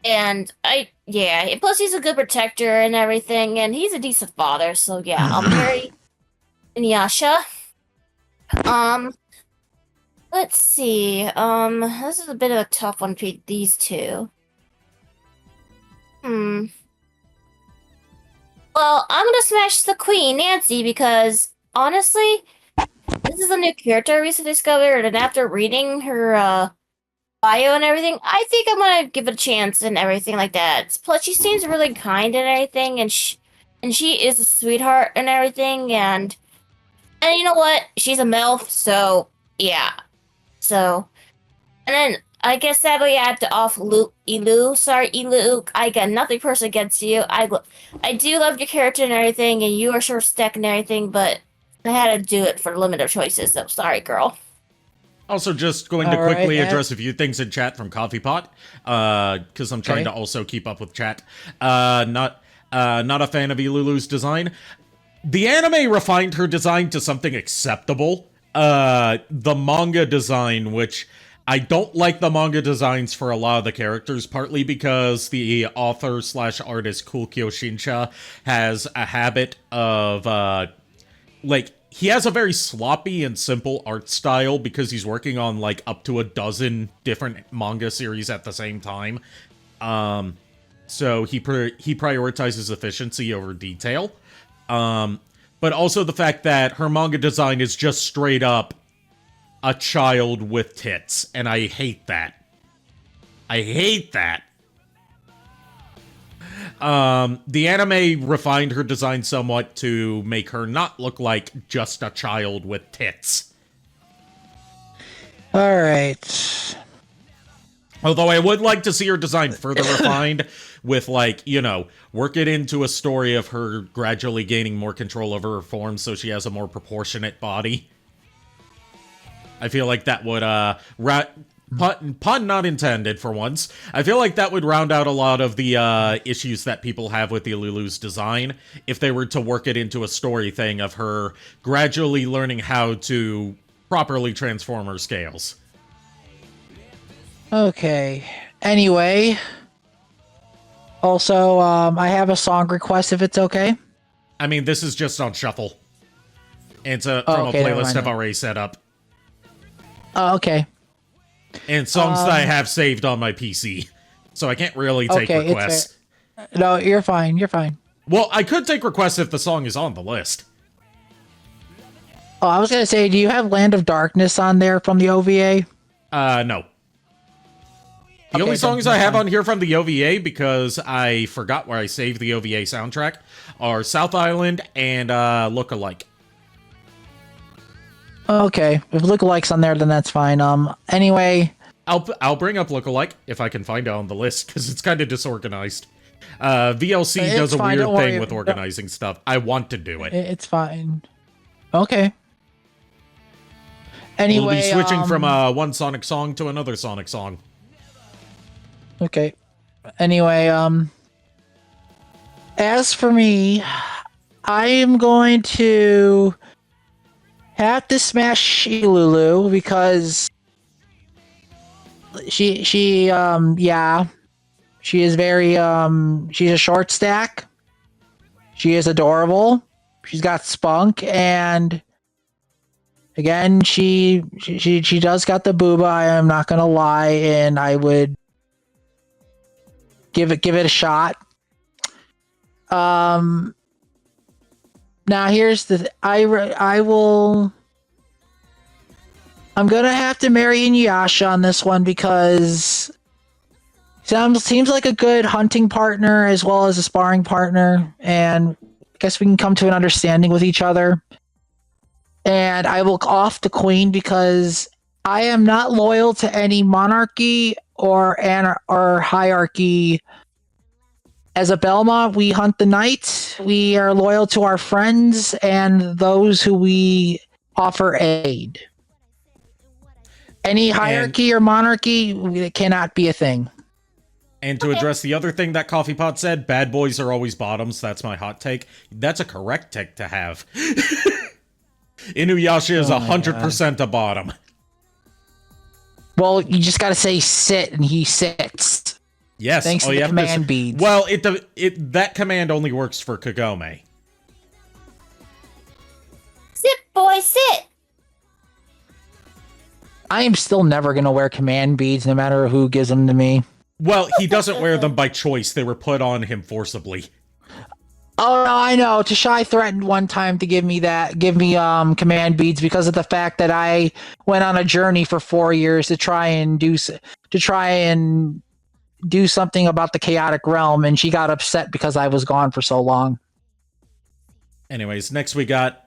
And plus he's a good protector and everything, and he's a decent father, so yeah, I'll marry Inuyasha. Let's see, this is a bit of a tough one between these two. Well, I'm gonna smash the queen, Nancy, because, honestly, this is a new character I recently discovered, and after reading her, bio and everything, I think I'm gonna give it a chance and everything like that. Plus, she seems really kind and everything, and she is a sweetheart and everything, and you know what? She's a MILF, so yeah. So, and then I guess sadly I have to off Ilu. Sorry, Ilu. I got nothing personal against you. I do love your character and everything, and you are sure stacked and everything, but I had to do it for limited choices. So sorry, girl. Also, just going to quickly address a few things in chat from Coffee Pot, because I'm trying to also keep up with chat. Not a fan of Ilulu's design. The anime refined her design to something acceptable. The manga design, which I don't like the manga designs for a lot of the characters, partly because the author/artist Kulkyo Shinsha has a habit of, he has a very sloppy and simple art style because he's working on, like, up to a dozen different manga series at the same time. So he prioritizes efficiency over detail. But also the fact that her manga design is just straight up a child with tits, and I hate that. I hate that. The anime refined her design somewhat to make her not look like just a child with tits. Alright. Although I would like to see her design further refined with, like, you know, work it into a story of her gradually gaining more control over her form so she has a more proportionate body. I feel like that would, pun not intended for once. I feel like that would round out a lot of the issues that people have with the Lulu's design if they were to work it into a story thing of her gradually learning how to properly transform her scales. Okay. Anyway. Also, I have a song request if it's okay. I mean, this is just on shuffle. It's from a playlist I've already set up. Oh, okay. And songs that I have saved on my PC. So I can't really take requests. No, you're fine. You're fine. Well, I could take requests if the song is on the list. Oh, I was going to say, do you have Land of Darkness on there from the OVA? No. The Okay, only then songs I that's have fine. on here from the OVA, because I forgot where I saved the OVA soundtrack, are South Island and Look-alike. Okay, if lookalikes on there, then that's fine. Anyway, I'll bring up Look-alike if I can find it on the list, because it's kind of disorganized. VLC It's does a fine, weird don't worry. thing with organizing stuff. I want to do it. it's fine. Okay. Anyway, We'll be switching from one Sonic song to another Sonic song. Okay. Anyway, as for me, I am going to have to smash Lulu because yeah, she is very she's a short stack. She is adorable. She's got spunk, and again, she does got the booba. I am not gonna lie, and I would give it a shot. Now here's the I'm gonna have to marry Inuyasha on this one because seems like a good hunting partner as well as a sparring partner, and I guess we can come to an understanding with each other. And I will off the queen because I am not loyal to any monarchy or hierarchy. As a Belmont, we hunt the night. We are loyal to our friends and those who we offer aid. Any hierarchy or monarchy, it cannot be a thing. And to address the other thing that Coffee Pot said, bad boys are always bottoms. That's my hot take. That's a correct take to have. Inuyasha is 100% a bottom. Well, you just gotta say sit, and he sits. Yes. Thanks to the command beads. Well, that command only works for Kagome. Sit, boy, sit. I am still never gonna wear command beads, no matter who gives them to me. Well, he doesn't wear them by choice. They were put on him forcibly. Oh no, I know. Tashai threatened one time to give me command beads because of the fact that I went on a journey for 4 years to try and do something about the chaotic realm, and she got upset because I was gone for so long. Anyways, next we got...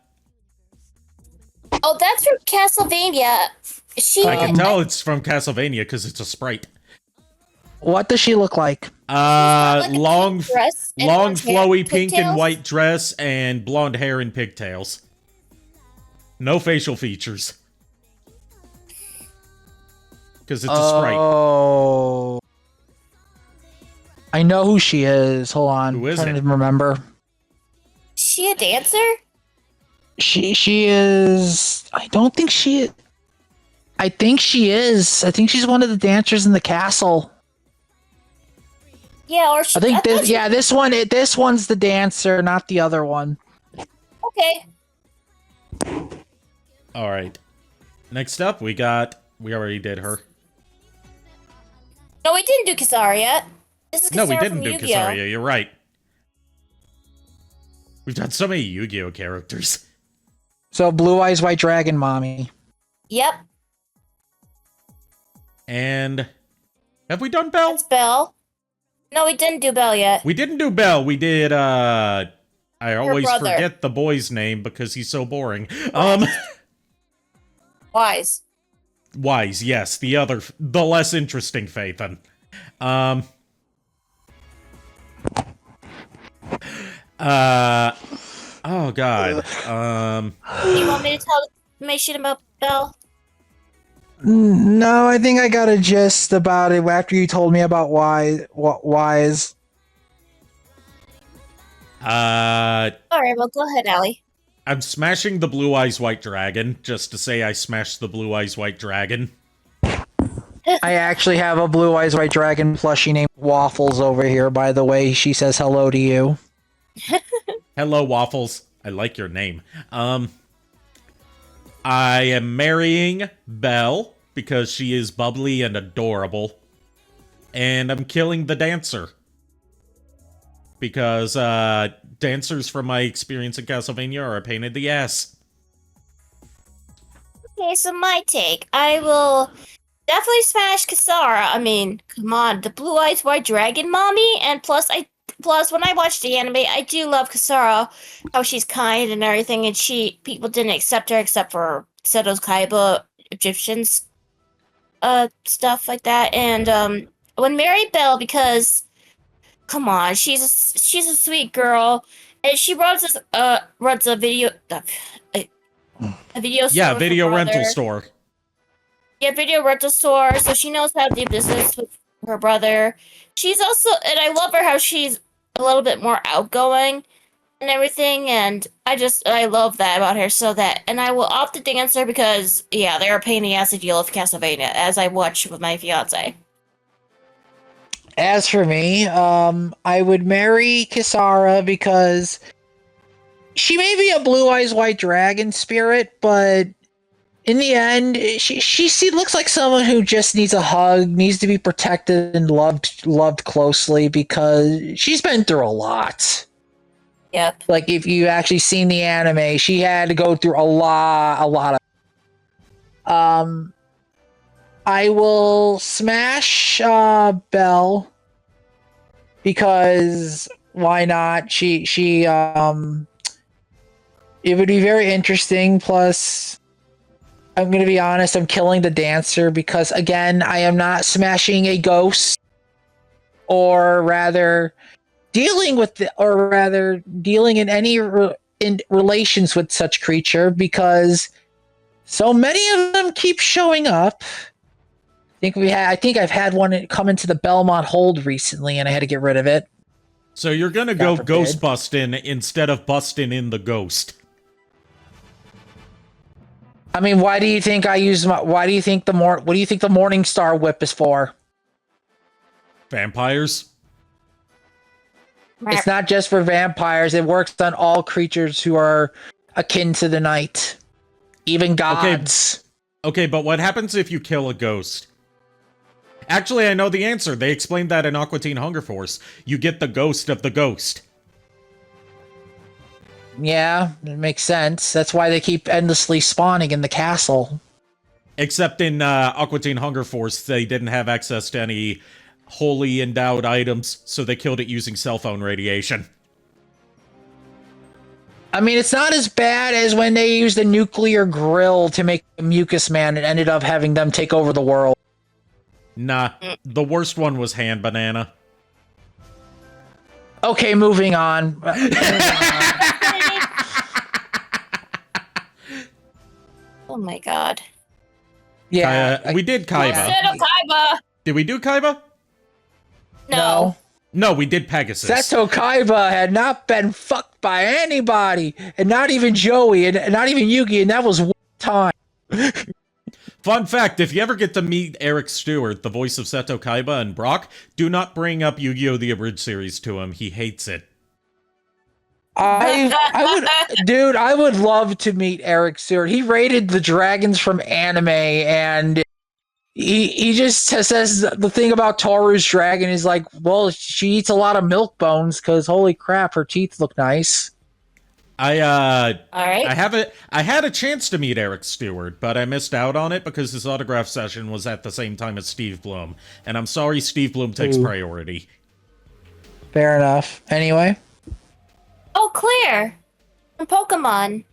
Oh, that's from Castlevania. I can tell it's from Castlevania because it's a sprite. What does she look like? like a Long, pink dress and long, blonde hair, flowy pink and pigtails. white dress and blonde hair and pigtails. No facial features. Because it's a sprite. Oh, I know who she is. Hold on, Who is trying it? to remember. She a dancer? She is. I don't think she. I think she is. I think she's one of the dancers in the castle. Yeah, or she. I think thought she- this one's the dancer, not the other one. Okay. All right. Next up, we already did her. No, we didn't do Kisara yet. This is No, we Kisara didn't from do Yu-Gi-Oh. Kisaria. You're right. We've done so many Yu-Gi-Oh characters. So Blue Eyes White Dragon Mommy. Yep, And have we done Belle? that's Belle. No, we didn't do Belle yet. We didn't do Belle. We did I always brother. forget the boy's name because he's so boring. Wise. Wise, yes, the less interesting Phaethon. Oh god. Do you want me to tell the information about Belle? No, I think I got a gist about it after you told me about Wise. Alright, well, go ahead, Allie. I'm smashing the Blue Eyes White Dragon just to say I smashed the Blue Eyes White Dragon. I actually have a Blue Eyes White Dragon plushie named Waffles over here, by the way. She says hello to you. Hello, Waffles. I like your name. I am marrying Belle because she is bubbly and adorable. And I'm killing the dancer. Because, dancers from my experience in Castlevania are a pain in the ass. Okay, so my take. I will definitely smash Kisara. I mean, come on, the blue eyes white dragon mommy, and plus when I watched the anime, I do love Kisara, how she's kind and everything, and people didn't accept her except for Seto's Kaiba Egyptians, stuff like that. And when Mary Bell, because come on, she's a sweet girl, and she runs a video store. Yeah, with her video rental brother. store. Yeah, video rental store, so she knows how to do business with her brother. She's also, and I love her how she's a little bit more outgoing and everything, and I love that about her. And I will opt to dance her because, yeah, they're a pain in the ass to deal with Castlevania, as I watch with my fiance. As for me, I would marry Kisara because she may be a blue eyes white dragon spirit, but in the end, she looks like someone who just needs a hug, needs to be protected and loved closely because she's been through a lot. Yep. Like if you actually seen the anime, she had to go through a lot of. I will smash Belle because why not? She it would be very interesting. Plus, I'm going to be honest, I'm killing the dancer because, again, I am not smashing a ghost, or rather dealing in any in relations with such creature because so many of them keep showing up. I think I've had one come into the Belmont hold recently and I had to get rid of it. So you're gonna go ghost busting instead of busting in the ghost. I mean, why do you think what do you think the Morning Star whip is for? Vampires? It's not just for vampires. It works on all creatures who are akin to the night. Even gods. Okay, but what happens if you kill a ghost? Actually, I know the answer. They explained that in Aqua Teen Hunger Force. You get the ghost of the ghost. Yeah, it makes sense. That's why they keep endlessly spawning in the castle. Except in Aqua Teen Hunger Force, they didn't have access to any wholly endowed items, so they killed it using cell phone radiation. I mean, it's not as bad as when they used the nuclear grill to make a mucus man and ended up having them take over the world. Nah, the worst one was Hand Banana. Okay, moving on. Oh my god. Yeah. We did Kaiba. Seto Kaiba! Did we do Kaiba? No. No, we did Pegasus. Seto Kaiba had not been fucked by anybody, and not even Joey, and not even Yugi, and that was one time. Fun fact, if you ever get to meet Eric Stewart, the voice of Seto Kaiba and Brock, do not bring up Yu-Gi-Oh! The Abridged series to him. He hates it. I would love to meet Eric Stewart. He rated the dragons from anime, and he just says the thing about Toru's dragon is like, well, she eats a lot of milk bones because holy crap, her teeth look nice. All right. I had a chance to meet Eric Stewart, but I missed out on it because his autograph session was at the same time as Steve Bloom, and I'm sorry, Steve Bloom takes priority. Fair enough. Anyway. Oh, Claire! From Pokemon.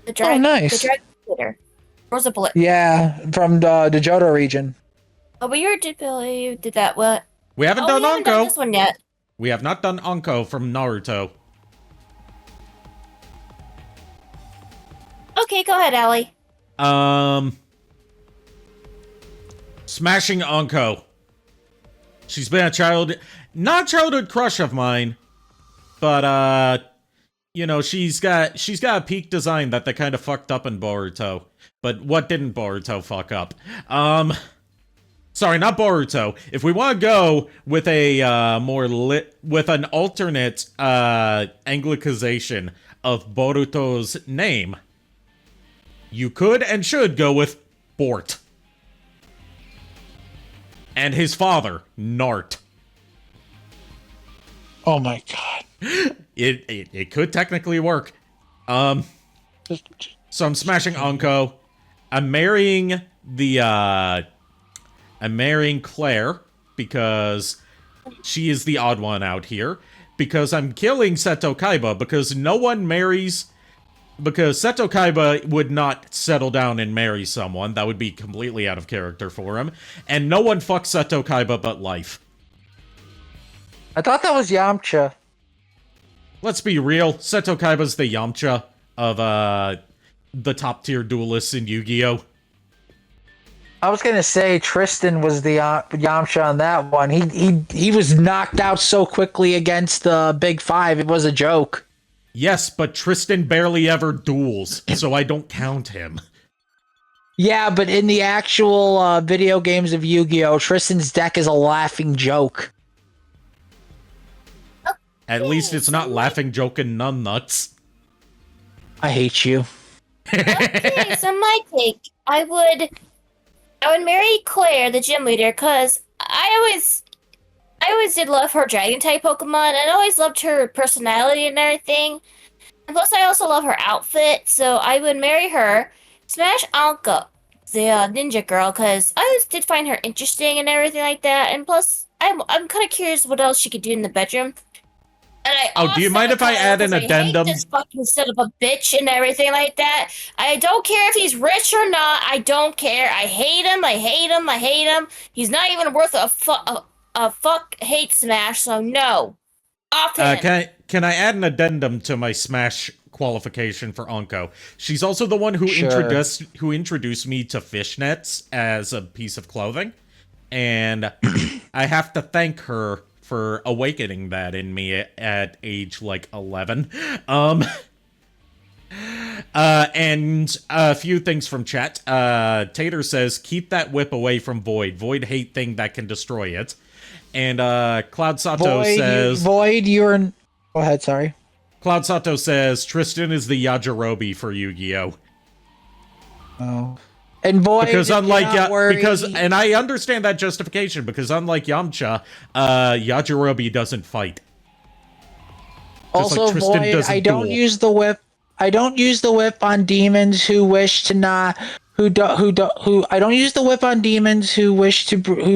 Nice. The Dragon Theater. Rosa Blitz. Yeah, from the Johto region. Oh, but you did that, what? We haven't done we haven't Anko. done this one yet. We have not done Anko from Naruto. Okay, go ahead, Allie. Smashing Anko. She's been a not childhood crush of mine, but you know, she's got a peak design that they kind of fucked up in Boruto. But what didn't Boruto fuck up? Sorry, not Boruto. If we want to go with a with an alternate anglicization of Boruto's name, you could and should go with Bort. And his father, Nart. Oh my god. It could technically work. So I'm smashing Anko. I'm marrying I'm marrying Claire because she is the odd one out here. Because I'm killing Seto Kaiba because no one marries... Because Seto Kaiba would not settle down and marry someone. That would be completely out of character for him. And no one fucks Seto Kaiba but Life. I thought that was Yamcha. Let's be real. Seto Kaiba's the Yamcha of the top tier duelists in Yu-Gi-Oh! I was gonna say Tristan was the Yamcha on that one. He was knocked out so quickly against the Big Five. It was a joke. Yes, but Tristan barely ever duels, so I don't count him. Yeah, but in the actual video games of Yu-Gi-Oh, Tristan's deck is a laughing joke. At least it's not laughing joking none nuts. I hate you. Okay, so my take, I would marry Claire, the gym leader, because I always did love her dragon type Pokemon, and I always loved her personality and everything. And plus, I also love her outfit, so I would marry her. Smash Anko, the ninja girl, because I always did find her interesting and everything like that. And plus, I'm kind of curious what else she could do in the bedroom. And Do you mind if I add an addendum? I hate this fucking son of a bitch and everything like that. I don't care if he's rich or not. I don't care. I hate him. I hate him. I hate him. He's not even worth a fuck hate smash. So no, off him. Can I add an addendum to my Smash qualification for Anko? She's also the one who Sure. introduced me to fishnets as a piece of clothing, and I have to thank her for awakening that in me at age like 11. And a few things from chat. Tater says, keep that whip away from Void. Void hate thing that can destroy it. And Cloud Sato says... Go ahead, sorry. Cloud Sato says, Tristan is the Yajirobe for Yu-Gi-Oh! Oh. And Void, Because unlike worry. and I understand that justification, because unlike Yamcha, Yajirobe doesn't fight. Just Also, like Tristan Void, doesn't I don't duel. use the whip. I don't use the whip on demons who wish to not who I don't use the whip on demons who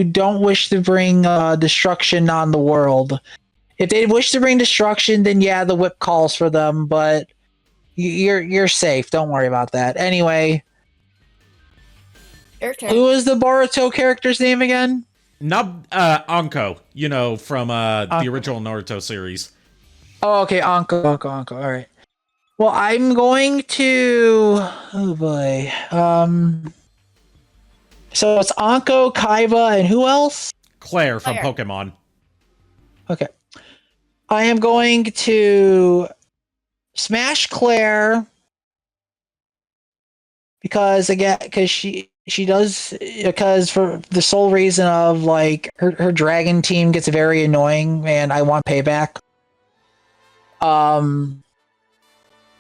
don't wish to bring destruction on the world. If they wish to bring destruction, then yeah, the whip calls for them, but you're safe. Don't worry about that. Anyway, Your turn. who was the Boruto character's name again? Anko, from the original Naruto series. Oh, okay, Anko. All right. Well, I'm going to. Oh boy. So it's Anko, Kaiba, and who else? Claire from Claire. Pokemon. Okay. I am going to smash Claire because for the sole reason of like her dragon team gets very annoying and I want payback.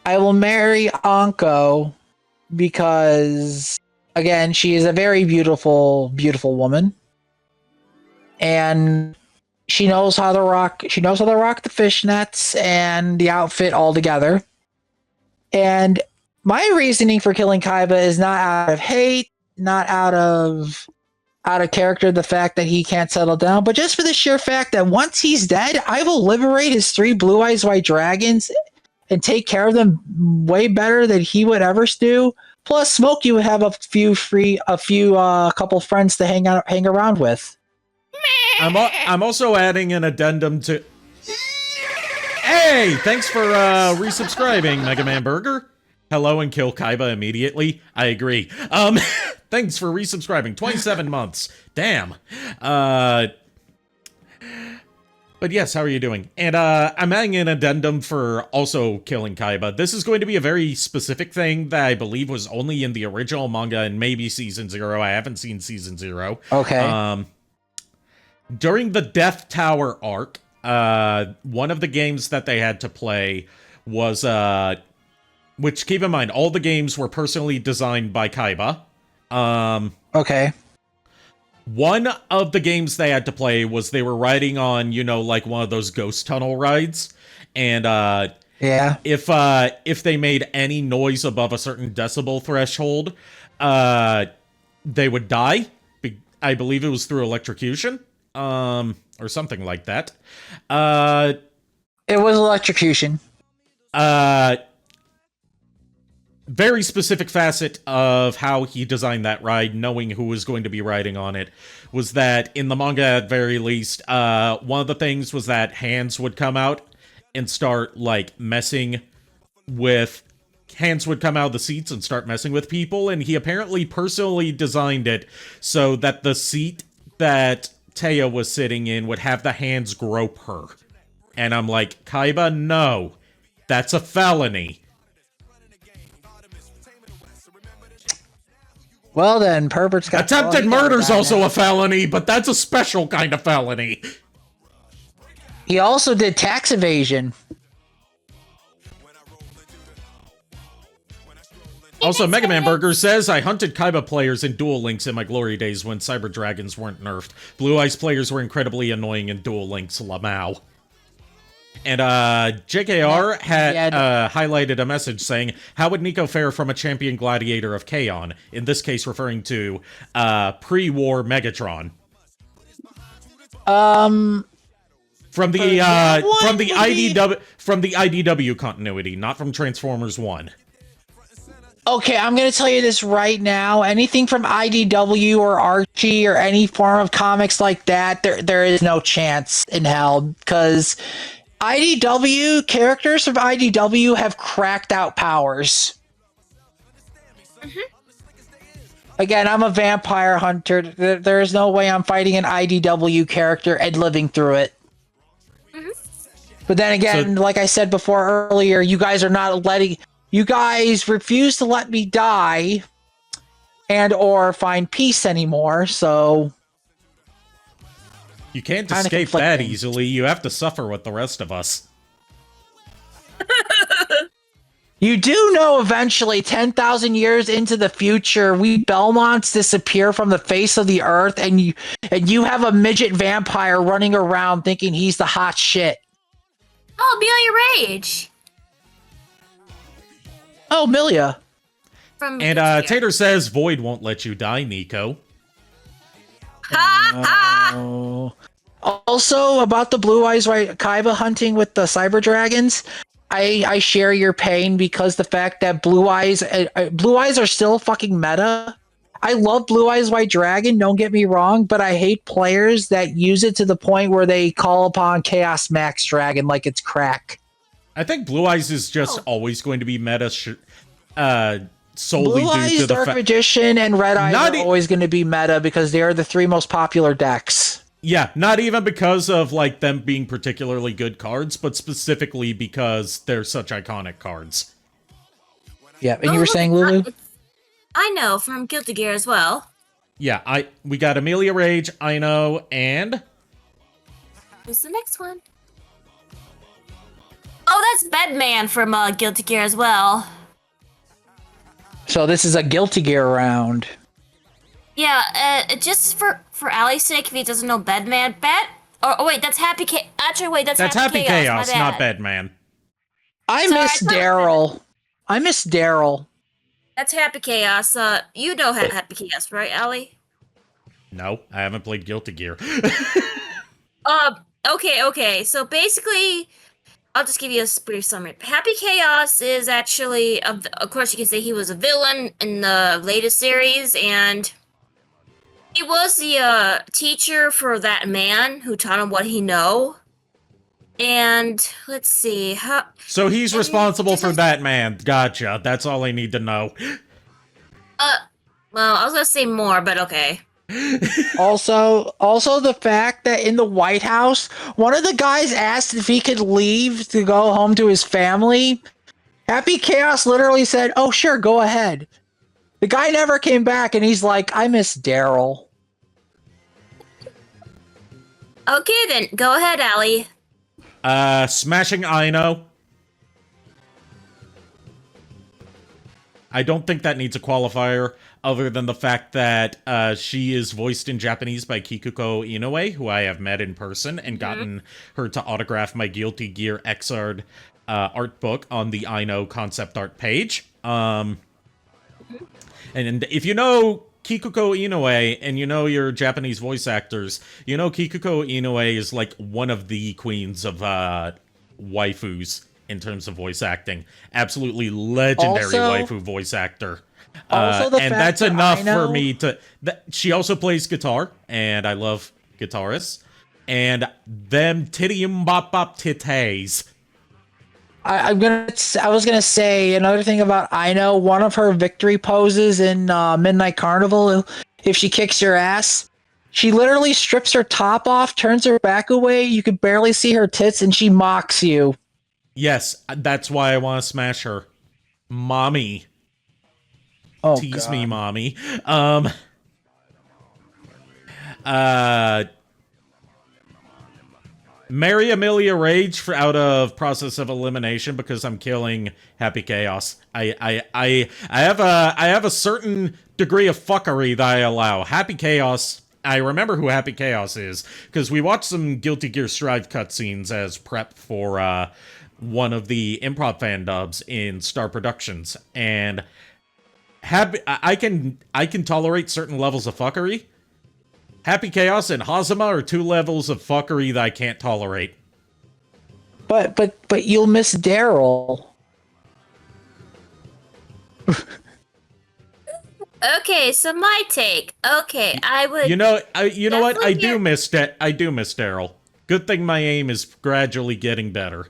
I will marry Anko because again, she is a very beautiful, beautiful woman. And she knows how to rock the fishnets and the outfit all together. And my reasoning for killing Kaiba is not out of hate, not out of character, the fact that he can't settle down, but just for the sheer fact that once he's dead, I will liberate his 3 blue eyes white dragons and take care of them way better than he would ever do. Plus, Smokey would have a couple friends to hang around with. I'm also adding an addendum to... Hey! Thanks for resubscribing, Mega Man Burger. Hello and kill Kaiba immediately. I agree. Thanks for resubscribing. 27 months. Damn. But yes, how are you doing? And I'm adding an addendum for also killing Kaiba. This is going to be a very specific thing that I believe was only in the original manga and maybe Season 0. I haven't seen Season 0. Okay. During the Death Tower arc, one of the games that they had to play was... which, keep in mind, all the games were personally designed by Kaiba. Okay. One of the games they had to play was they were riding on, like one of those ghost tunnel rides. And, Yeah. if they made any noise above a certain decibel threshold, they would die. I believe it was through electrocution, or something like that. It was electrocution. Very specific facet of how he designed that ride, knowing who was going to be riding on it, was that in the manga, at very least, one of the things was that hands would come out and start, like, messing with... Hands would come out of the seats and start messing with people, and he apparently personally designed it so that the seat that Taya was sitting in would have the hands grope her. And I'm like, Kaiba, no. That's a felony. Well then, pervert's got... Attempted murder's also a felony, but that's a special kind of felony. He also did tax evasion. Also, Mega Man Burger says, I hunted Kaiba players in Duel Links in my glory days when Cyber Dragons weren't nerfed. Blue Eyes players were incredibly annoying in Duel Links, Lamau. And JKR had highlighted a message saying, how would Niko fare from a champion gladiator of Kaon? In this case, referring to pre-war Megatron. From the IDW continuity, not from Transformers 1. Okay, I'm going to tell you this right now. Anything from IDW or Archie or any form of comics like that, there is no chance in hell, because IDW, characters from IDW have cracked out powers. Again, I'm a vampire hunter. There is no way I'm fighting an IDW character and living through it. But then again, like I said before earlier, you guys are not letting... You guys refuse to let me die and or find peace anymore, so... You can't escape that easily. You have to suffer with the rest of us. You do know eventually, 10,000 years into the future, we Belmonts disappear from the face of the earth, and you have a midget vampire running around thinking he's the hot shit. Oh, Amelia Rage! Oh, Milia. And Tater says Void won't let you die, Niko. Also, about the Blue Eyes Kaiba hunting with the Cyber Dragons, I share your pain because the fact that Blue Eyes are still fucking meta. I love Blue Eyes White Dragon, don't get me wrong, but I hate players that use it to the point where they call upon Chaos Max Dragon like it's crack. I think Blue Eyes is just always going to be meta solely Blue due Eyes, to the Dark Magician, and Red Eyes are always going to be meta because they are the three most popular decks. Yeah, not even because of like them being particularly good cards, but specifically because they're such iconic cards. Yeah, and you were saying, Lulu? I know, from Guilty Gear as well. Yeah, we got Amelia Rage, Ino, and... Who's the next one? Oh, that's Bedman from Guilty Gear as well. So this is a Guilty Gear round. Yeah, just for Ali's sake, if he doesn't know Bedman, oh wait, that's Happy Chaos. Actually, wait, that's Happy Chaos, not Bedman. I miss Daryl. I miss Daryl. That's Happy Chaos. You know Happy Chaos, right, Ali? No, I haven't played Guilty Gear. Okay. So basically, I'll just give you a brief summary. Happy Chaos is actually, of course, you can say he was a villain in the latest series, and he was the teacher for that man who taught him what he know. And let's see, so he's responsible for that man. Gotcha. That's all I need to know. Well, I was gonna say more, but okay. Also the fact that in the White House, one of the guys asked if he could leave to go home to his family. Happy Chaos literally said, "Oh, sure, go ahead." The guy never came back, and he's like, "I miss Daryl." Okay, then go ahead, Ali. Smashing Ino. I don't think that needs a qualifier, other than the fact that she is voiced in Japanese by Kikuko Inoue, who I have met in person and gotten her to autograph my Guilty Gear Xrd art book on the Ino concept art page. And if you know Kikuko Inoue, and you know your Japanese voice actors, you know Kikuko Inoue is like one of the queens of waifus in terms of voice acting. Absolutely legendary waifu voice actor. Also, the and fact that's that enough Aino- for me to. She also plays guitar, and I love guitarists. And them titty bop bop titties. I was gonna say another thing about Aino. One of her victory poses in Midnight Carnival, if she kicks your ass, she literally strips her top off, turns her back away. You could barely see her tits, and she mocks you. Yes, that's why I want to smash her, mommy. Oh, Tease God. me, mommy. Marry Amelia Rage out of process of elimination because I'm killing Happy Chaos. I have a certain degree of fuckery that I allow. Happy Chaos. I remember who Happy Chaos is because we watched some Guilty Gear Strive cutscenes as prep for one of the improv fan dubs in Star Productions, and I can tolerate certain levels of fuckery. Happy Chaos and Hazama are two levels of fuckery that I can't tolerate. But you'll miss Daryl. Okay, so my take. Okay, I would. You know what? I Definitely do miss Daryl. Good thing my aim is gradually getting better.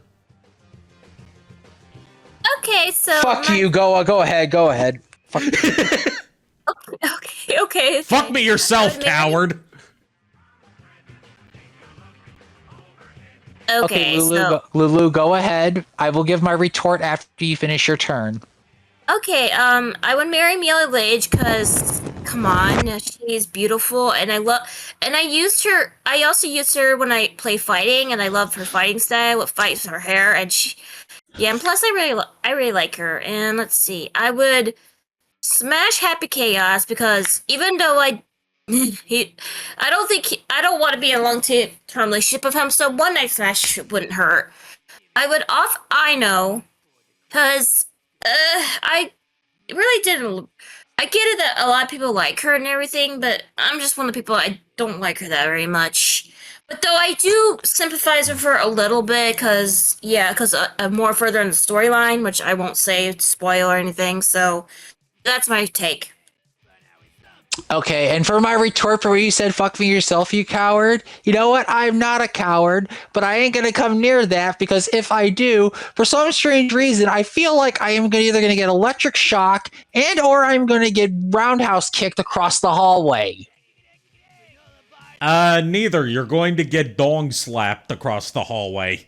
Okay, so. Fuck you. Go ahead. Fuck. Okay. Fuck me yourself, Maybe- coward. Okay, Lulu, go ahead. I will give my retort after you finish your turn. Okay, I would marry Amelia Lage because, come on, she's beautiful, and I also used her when I play fighting, and I love her fighting style with fights with her hair, and and plus I really like her, and let's see, I would smash Happy Chaos because even though I don't want to be in a long-term relationship with him, so one night smash wouldn't hurt. I would off Aino, because I really didn't. I get it that a lot of people like her and everything, but I'm just one of the people I don't like her that very much. But though I do sympathize with her a little bit, because I'm more further in the storyline, which I won't say to spoil or anything. So that's my take. Okay, and for my retort for where you said "fuck me yourself, you coward," you know what? I'm not a coward, but I ain't gonna come near that because if I do, for some strange reason, I feel like I am either gonna get electric shock or I'm gonna get roundhouse kicked across the hallway. Neither. You're going to get dong slapped across the hallway.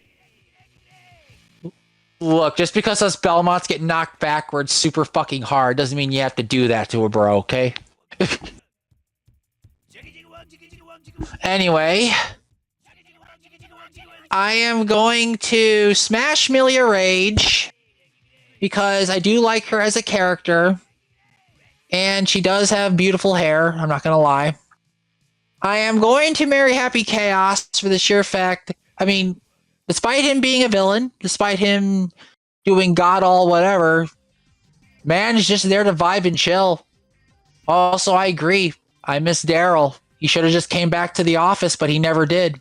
Look, just because us Belmonts get knocked backwards super fucking hard doesn't mean you have to do that to a bro, okay? Anyway, I am going to smash Milia Rage because I do like her as a character, and she does have beautiful hair, I'm not gonna lie. I am going to marry Happy Chaos for the sheer fact, I mean, despite him being a villain, despite him doing god all whatever, man is just there to vibe and chill. Also, I agree. I miss Daryl. He should have just came back to the office, but he never did.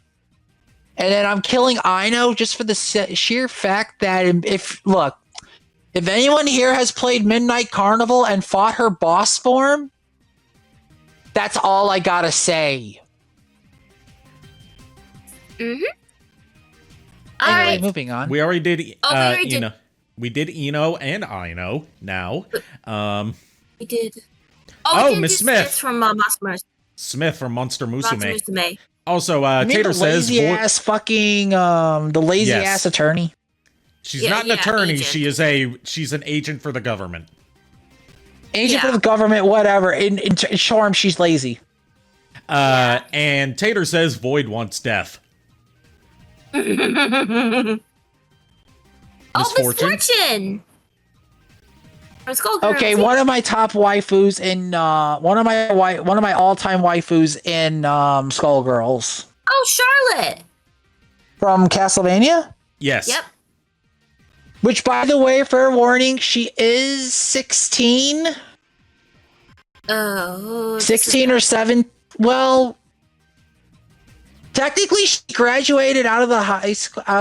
And then I'm killing Aino just for the sheer fact that if anyone here has played Midnight Carnival and fought her boss form, that's all I gotta say. Mm-hmm. Anyway, moving on. We already did. We already did. Ino. We did Ino and Aino. Now, We did. Oh, Miss Smith from Monster Smith from Monster Musume. Musume. Also, You mean Tater the says lazy ass fucking the lazy Yes. ass attorney. she's not an attorney. agent. She's an agent for the government. Agent for the government, whatever. In charm, she's lazy. And Tater says Void wants death. Oh, Misfortune? Misfortune! Okay, one of my top waifus in one of my all-time waifus in Skullgirls Oh, Charlotte! from Castlevania. Yes. Yep. Which, by the way, fair warning, she is 16. Oh, 16 or 7. Well, technically, she graduated out of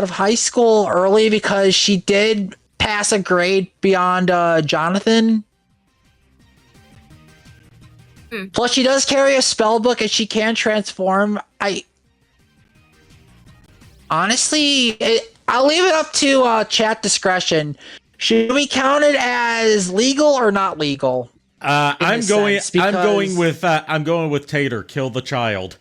high school early because she did pass a grade beyond Jonathan. Plus, she does carry a spell book and she can transform. I'll leave it up to chat discretion. Should we count it as legal or not legal? I'm going with Tater. Kill the child.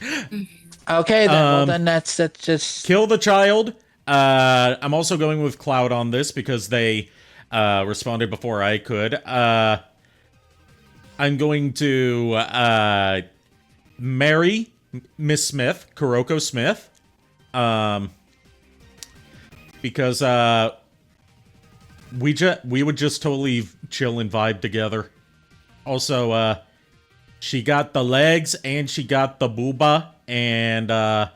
Okay, then. Well, then that's just kill the child. I'm also going with Cloud on this because they responded before I could. I'm going to marry Miss Smith, Kuroko Smith, because we would just totally chill and vibe together. Also, she got the legs and she got the booba, and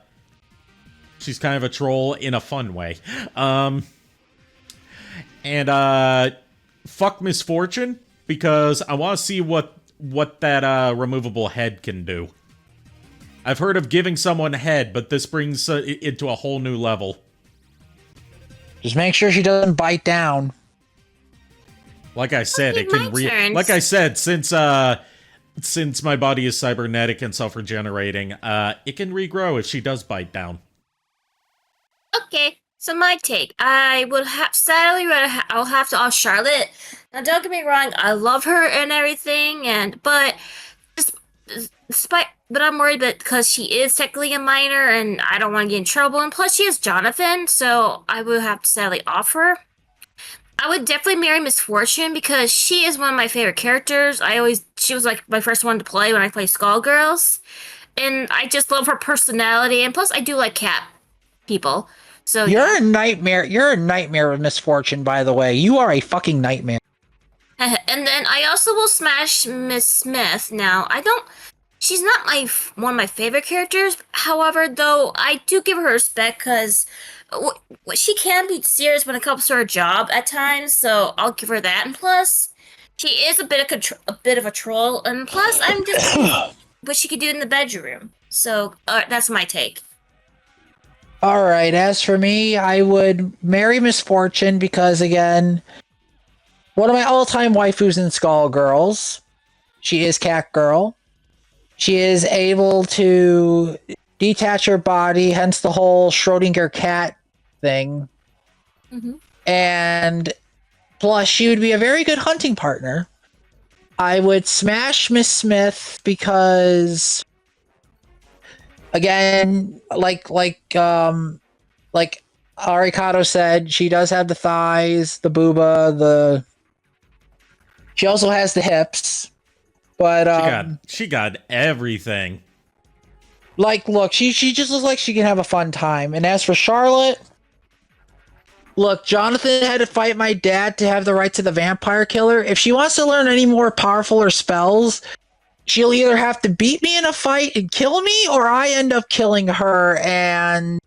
she's kind of a troll in a fun way. And fuck Misfortune, because I want to see what that removable head can do. I've heard of giving someone head, but this brings it into a whole new level. just make sure she doesn't bite down. Like I said, it can like I said, since my body is cybernetic and self-regenerating, it can regrow if she does bite down. Okay, so my take. I would I'll have to off Charlotte. Now, don't get me wrong, I love her and everything, but I'm worried that because she is technically a minor and I don't want to get in trouble, and plus she is Jonathan, so I would have to sadly off her. I would definitely marry Misfortune because she is one of my favorite characters. She was like my first one to play when I play Skullgirls, and I just love her personality, and plus I do like cat people. So you're a nightmare. You're a nightmare of Misfortune, by the way. You are a fucking nightmare. And then I also will smash Miss Smith. Now, she's not one of my favorite characters. However, though, I do give her respect because she can be serious when it comes to her job at times. So I'll give her that. And plus, she is a bit of a troll. And plus, I'm just what she could do in the bedroom. So that's my take. All right. As for me, I would marry Misfortune because, again, one of my all-time waifus in Skullgirls. She is Catgirl. She is able to detach her body, hence the whole Schrodinger cat thing. Mm-hmm. And plus, she would be a very good hunting partner. I would smash Miss Smith because, again, like Arikado said, she does have the thighs, the booba, she also has the hips, but she got everything. Like, look, she just looks like she can have a fun time. And as for Charlotte, look, Jonathan had to fight my dad to have the right to the vampire killer. If she wants to learn any more powerful spells, she'll either have to beat me in a fight and kill me, or I end up killing her. And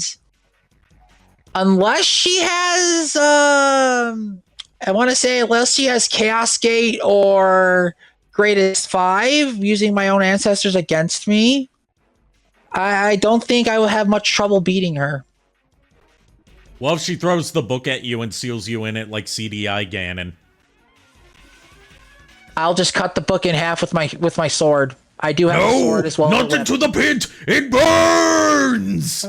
unless she has, I want to say, unless she has Chaos Gate or Greatest 5 using my own ancestors against me, I don't think I will have much trouble beating her. Well, if she throws the book at you and seals you in it like CDI Ganon. I'll just cut the book in half with my sword. I do have a sword as well. Not into the pit! It burns!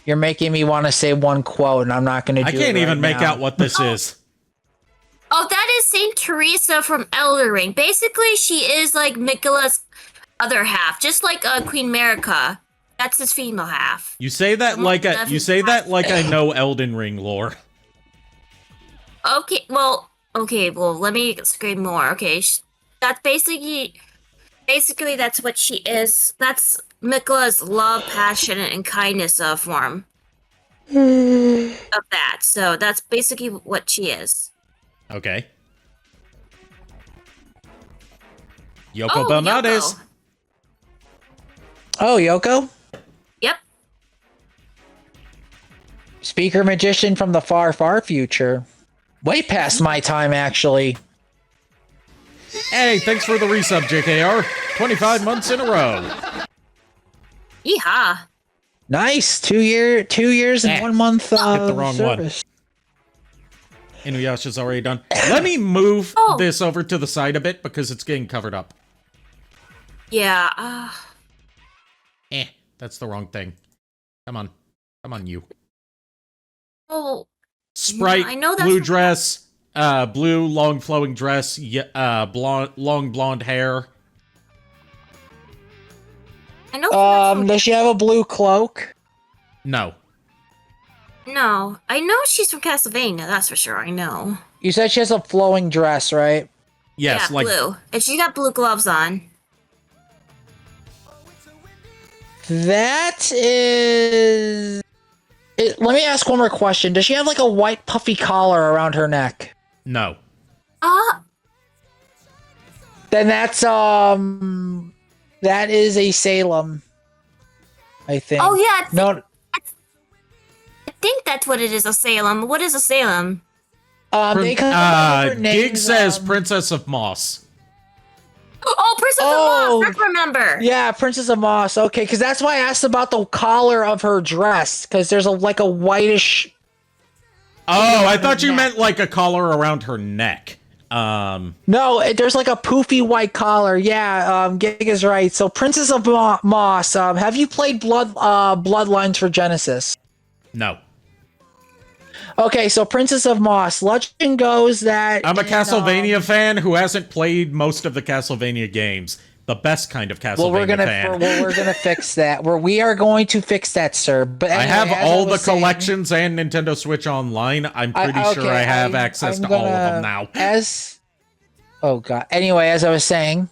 You're making me want to say one quote, and I'm not going to do it. I can't even right make now. out what this is. Oh, that is Saint Teresa from Elden Ring. Basically, she is like Mikola's other half, just like Queen Marika. That's his female half. You say that like I know Elden Ring lore. Okay, well, let me explain more. Okay, that's basically that's what she is. That's Mikola's love, passion, and kindness form of that. So that's basically what she is. Okay. Yoko Belnades. Oh, Yoko? Yep. Speaker magician from the far, far future. way past my time, actually. Hey, thanks for the resub, JKR. 25 months in a row. Yeehaw. Nice. 2 years and 1 month hit the wrong service. one. Inuyasha's already done. Let me move this over to the side a bit because it's getting covered up. Yeah. That's the wrong thing. Come on. Come on, you. Oh. Sprite, I know that's blue dress, blue long flowing dress, long blonde hair. I know. Does she have a blue cloak? No. No, I know she's from Castlevania. That's for sure. I know. You said she has a flowing dress, right? Yes, yeah, like blue, and she got blue gloves on. That is. Let me ask one more question. Does she have like a white puffy collar around her neck? no. Then that's that is a Salem. I think. Oh yeah. No. I think that's what it is. A Salem. What is a Salem? They come up with different Gig names, says Princess of Moss. Oh, Princess of Moss. I remember. Yeah, Princess of Moss. Okay, because that's why I asked about the collar of her dress. Because there's like a whitish. Oh, I thought you meant like a collar around her neck. No, there's like a poofy white collar. Yeah, Gig is right. So Princess of Moss. Have you played Bloodlines for Genesis? No. Okay, so Princess of Moss. Legend goes that I'm a Castlevania fan who hasn't played most of the Castlevania games. The best kind of Castlevania fan. We're gonna fix that. We are going to fix that, sir. But anyway, I have all the saying, collections and Nintendo Switch Online. I'm pretty sure I have access to all of them now. Oh god. Anyway, as I was saying,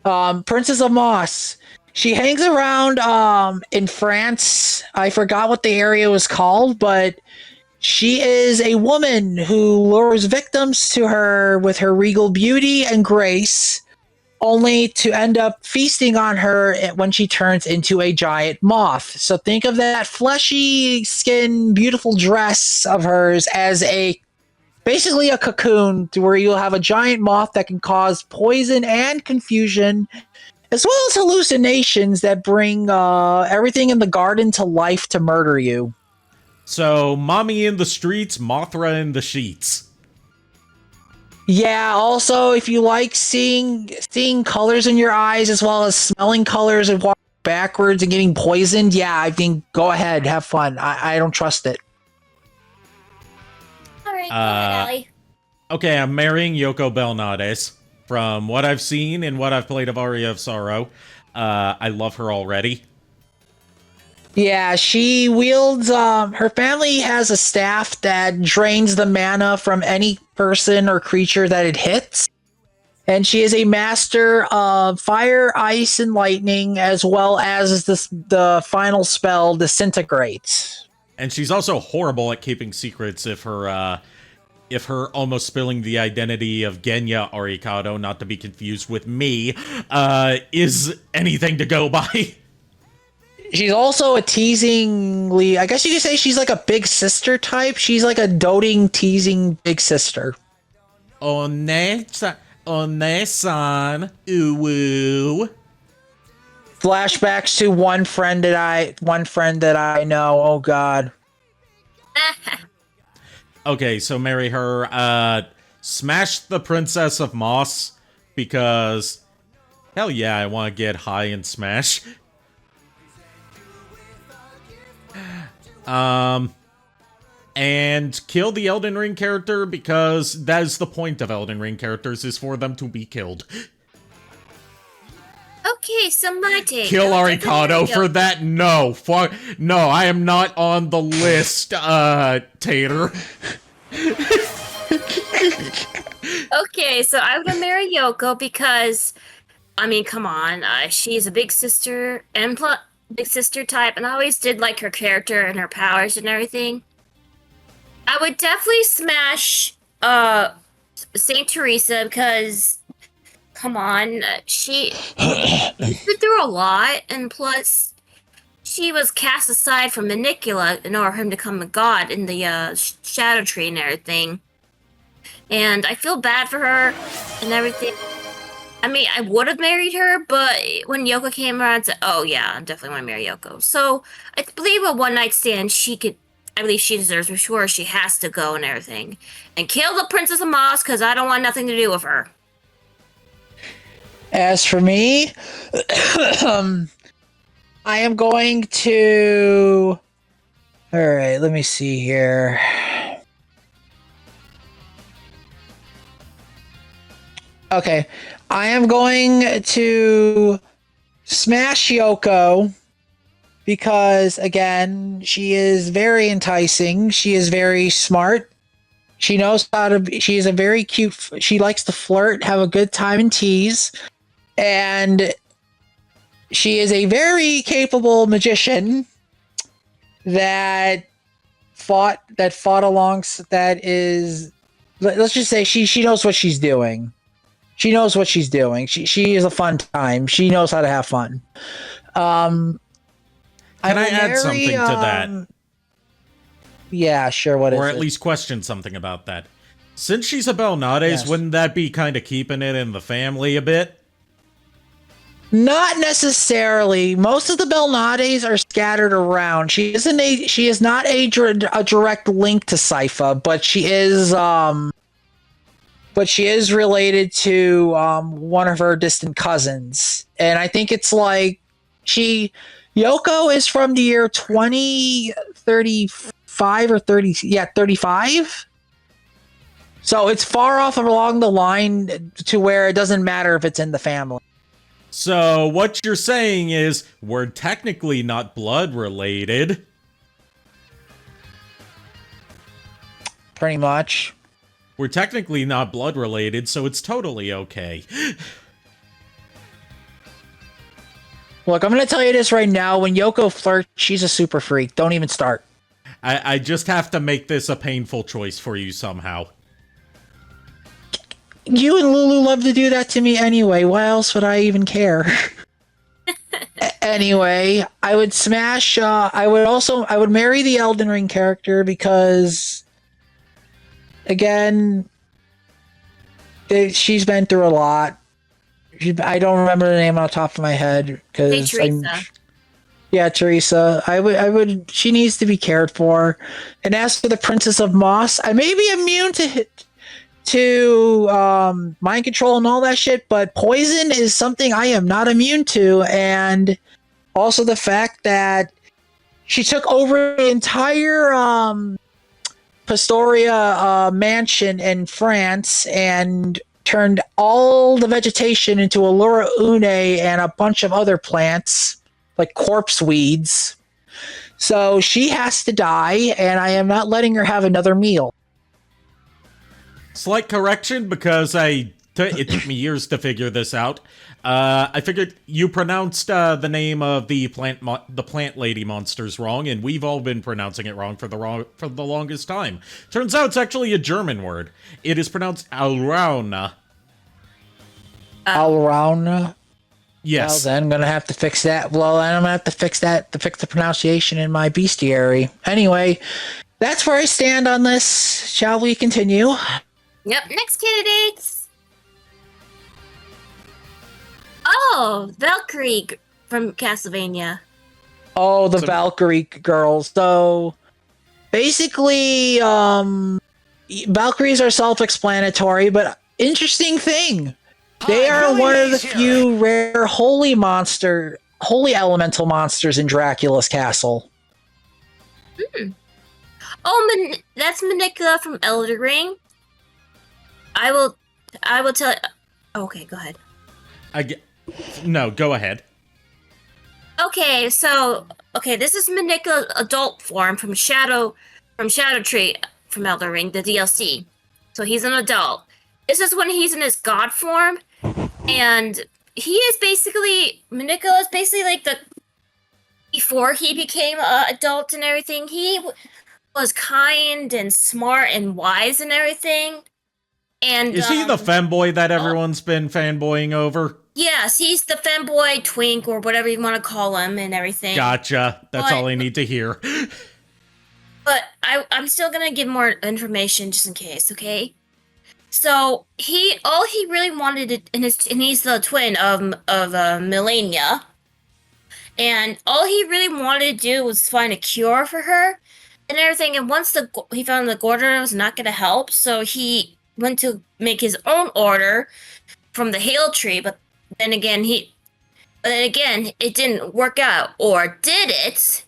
Princess of Moss. She hangs around in France. I forgot what the area was called, but she is a woman who lures victims to her with her regal beauty and grace, only to end up feasting on her when she turns into a giant moth. So think of that fleshy skin, beautiful dress of hers as basically a cocoon to where you'll have a giant moth that can cause poison and confusion, as well as hallucinations that bring everything in the garden to life to murder you. So, mommy in the streets, Mothra in the sheets. Yeah, also, if you like seeing colors in your eyes as well as smelling colors and walking backwards and getting poisoned, yeah, I think go ahead, have fun. I don't trust it. Alright, go ahead, Allie. Okay, I'm marrying Yoko Belnades. From what I've seen and what I've played of Aria of Sorrow, I love her already. Yeah, she wields, her family has a staff that drains the mana from any person or creature that it hits. And she is a master of fire, ice, and lightning, as well as the final spell, Disintegrate. And she's also horrible at keeping secrets if her almost spilling the identity of Genya Arikado, not to be confused with me, is anything to go by. She's also a teasingly, I guess you could say she's like a big sister type. She's like a doting, teasing big sister. One-san, ooh. Flashbacks to one friend that I know. Oh god. Okay, so marry her. Smash the Princess of Moss, because hell yeah, I want to get high and smash. And kill the Elden Ring character, because that is the point of Elden Ring characters, is for them to be killed. Okay, so my take. Kill Arikado for that? No. Fuck. No, I am not on the list, Tater. Okay, so I'm gonna marry Yoko because, I mean, come on, she's a big sister and big sister type, and I always did like her character and her powers and everything. I would definitely smash Saint Teresa because, come on, she's been through a lot, and plus she was cast aside from Manicula in order for him to become a god in the Shadow Tree and everything. And I feel bad for her and everything. I mean, I would have married her, but when Yoko came around, I said, "Oh yeah, I definitely want to marry Yoko." So I believe a one night stand, I believe she deserves. For sure, she has to go and everything, and kill the Princess of Moss because I don't want nothing to do with her. As for me, I am going to. All right, let me see here. Okay, I am going to smash Yoko because, again, she is very enticing. She is very smart. She knows how to. She is a very cute. She likes to flirt, have a good time, and tease. And she is a very capable magician that fought along. That is, let's just say she knows what she's doing. She knows what she's doing. She is a fun time. She knows how to have fun. Can I add something to that? Yeah, sure. What is it? Or at least question something about that. Since she's a Belnades, Yes. wouldn't that be kind of keeping it in the family a bit? Not necessarily. Most of the Belnades are scattered around. She is not a direct link to Sypha, but she is related to one of her distant cousins. And I think it's like Yoko is from the year 2035 or 30, yeah, 35. So it's far off along the line to where it doesn't matter if it's in the family. So what you're saying is we're technically not blood related. Pretty much. We're technically not blood related, so it's totally okay. Look, I'm going to tell you this right now. When Yoko flirts, she's a super freak. Don't even start. I just have to make this a painful choice for you somehow. You and Lulu love to do that to me anyway. Why else would I even care? Anyway, I would smash. I would marry the Elden Ring character because, again, she's been through a lot. I don't remember the name on the top of my head because Teresa. yeah, Teresa. I would. She needs to be cared for. And as for the Princess of Moss, I may be immune to mind control and all that shit, but poison is something I am not immune to, and also the fact that she took over the entire Pastoria mansion in France and turned all the vegetation into Allura Une and a bunch of other plants like corpse weeds. So she has to die, and I am not letting her have another meal. Slight correction, because it took me years to figure this out. I figured you pronounced the name of the plant lady monsters wrong, and we've all been pronouncing it wrong for the longest time. Turns out it's actually a German word. It is pronounced Alrauna. Alrauna. Yes. Well, then I'm gonna have to fix that. Well, then I'm gonna have to fix the pronunciation in my bestiary. Anyway, that's where I stand on this. Shall we continue? Yep, next candidates. Oh, Valkyrie from Castlevania. Oh, the Valkyrie girls. So basically, Valkyries are self-explanatory, but interesting thing. They are one of the few rare holy elemental monsters in Dracula's castle. Oh, that's Manicula from Elder Ring. I will tell. Okay, go ahead. No, go ahead. Okay, this is Manicula's adult form from Shadow Tree from Elder Ring, the DLC. So he's an adult. This is when he's in his god form, and Manicula is basically like before he became an adult and everything. He was kind and smart and wise and everything. And is he the femboy that everyone's been fanboying over? Yes, he's the femboy twink or whatever you want to call him and everything. Gotcha. That's all I need to hear. But I'm still gonna give more information just in case, okay? So all he really wanted and he's the twin of Melania, and all he really wanted to do was find a cure for her and everything. And once he found the order was not going to help, so he went to make his own order from the Hail Tree. But then again, it didn't work out, or did it?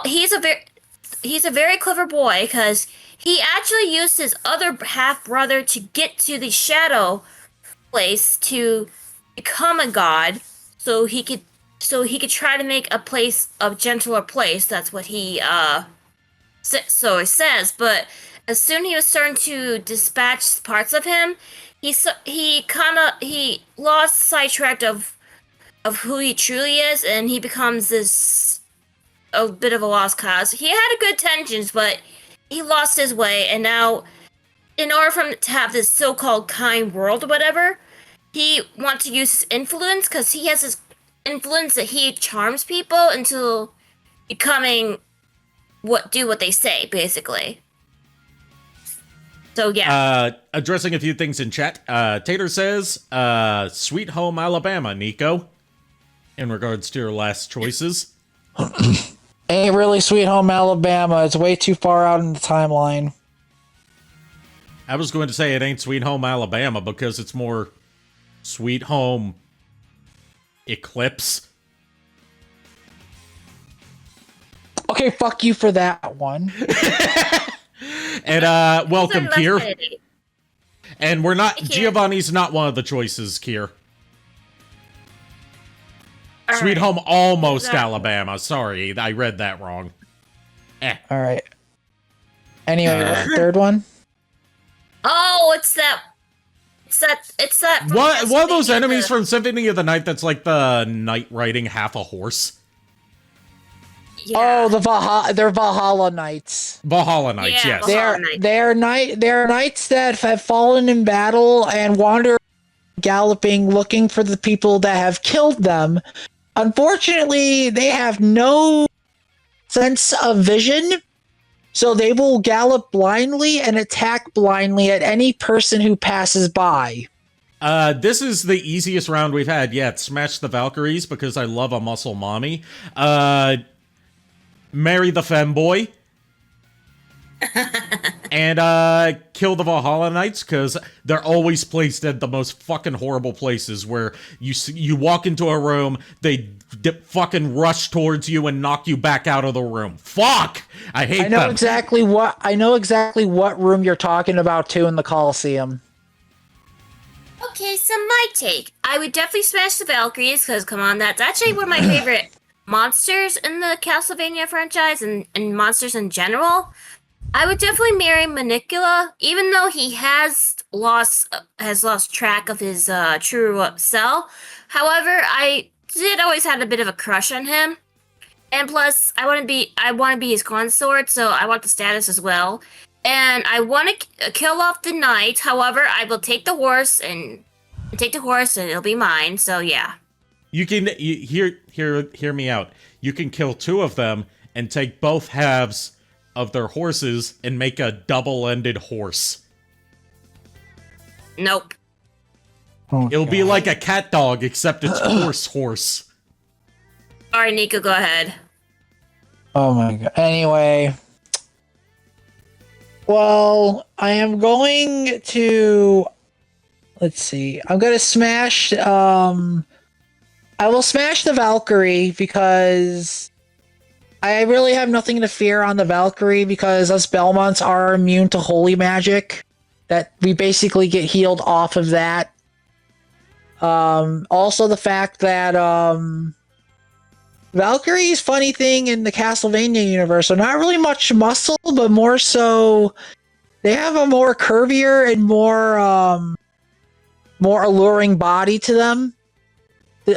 He's a very clever boy because he actually used his other half brother to get to the Shadow place to become a god, so he could try to make a gentler place. That's what he so he says. But as soon he was starting to dispatch parts of him, he lost sidetracked of who he truly is, and he becomes a bit of a lost cause. He had good intentions, but he lost his way, and now, in order for him to have this so-called kind world or whatever, he wants to use his influence, because he has this influence that he charms people into becoming what they say, basically. So yeah. Addressing a few things in chat. Tater says, Sweet Home Alabama, Nico. In regards to your last choices. Ain't really Sweet Home Alabama. It's way too far out in the timeline. I was going to say it ain't Sweet Home Alabama because it's more Sweet Home Eclipse. Okay, fuck you for that one. And welcome, Kier. And we're not... Giovanni's not one of the choices, Kier. Sweet Home Almost Alabama. Sorry, I read that wrong. Alright. Anyway, the third one? Oh, it's that. What? One of those enemies from Symphony of the Night that's like the knight riding half a horse? Yeah. Oh, they're Valhalla Knights. Valhalla Knights, yes. They're knights that have fallen in battle and wander galloping looking for the people that have killed them. Unfortunately, they have no sense of vision, so they will gallop blindly and attack blindly at any person who passes by. This is the easiest round we've had yet. Smash the Valkyries because I love a muscle mommy. Marry the femboy. And kill the Valhalla Knights because they're always placed at the most fucking horrible places where you walk into a room, they fucking rush towards you and knock you back out of the room. Fuck! I hate them. I know exactly what room you're talking about too in the Coliseum. Okay, so my take. I would definitely smash the Valkyries because, come on, that's actually one of my favorite monsters in the Castlevania franchise and monsters in general. I would definitely marry Manicula, even though he has lost track of his true self. However, I did always had a bit of a crush on him, and plus, I want to be his consort, so I want the status as well. And I want to kill off the knight. However, I will take the horse and it'll be mine. So yeah. You can hear me out. You can kill two of them and take both halves of their horses and make a double-ended horse. Nope. Oh, It'll be like a cat dog, except it's horse. Alright, Nico, go ahead. Oh my god. Anyway. Well, I am going to... Let's see. I'm going to smash... I will smash the Valkyrie because... I really have nothing to fear on the Valkyrie because us Belmonts are immune to holy magic. That we basically get healed off of that. Also the fact that Valkyrie's funny thing in the Castlevania universe are not really much muscle, but more so they have a more curvier and more alluring body to them.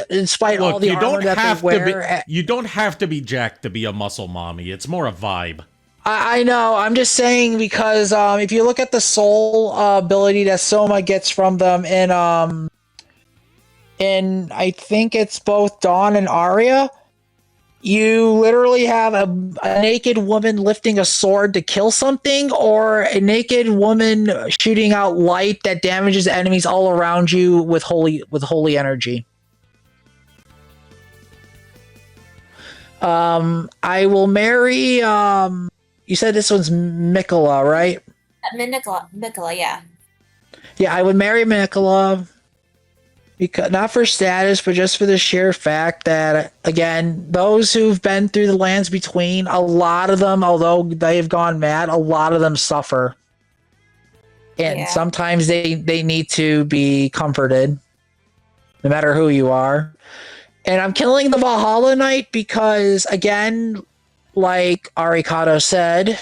Despite all the armor that they wear. You don't have to be jacked to be a muscle mommy. It's more a vibe. I know. I'm just saying because if you look at the soul ability that Soma gets from them in I think it's both Dawn and Arya, you literally have a naked woman lifting a sword to kill something, or a naked woman shooting out light that damages enemies all around you with holy energy. I will marry. You said this one's Mikola, right? Mikola, yeah. Yeah, I would marry Mikola. Because not for status, but just for the sheer fact that, again, those who've been through the lands between, a lot of them, although they've gone mad, a lot of them suffer. And sometimes they need to be comforted, no matter who you are. And I'm killing the Valhalla Knight because, again, like Arikado said,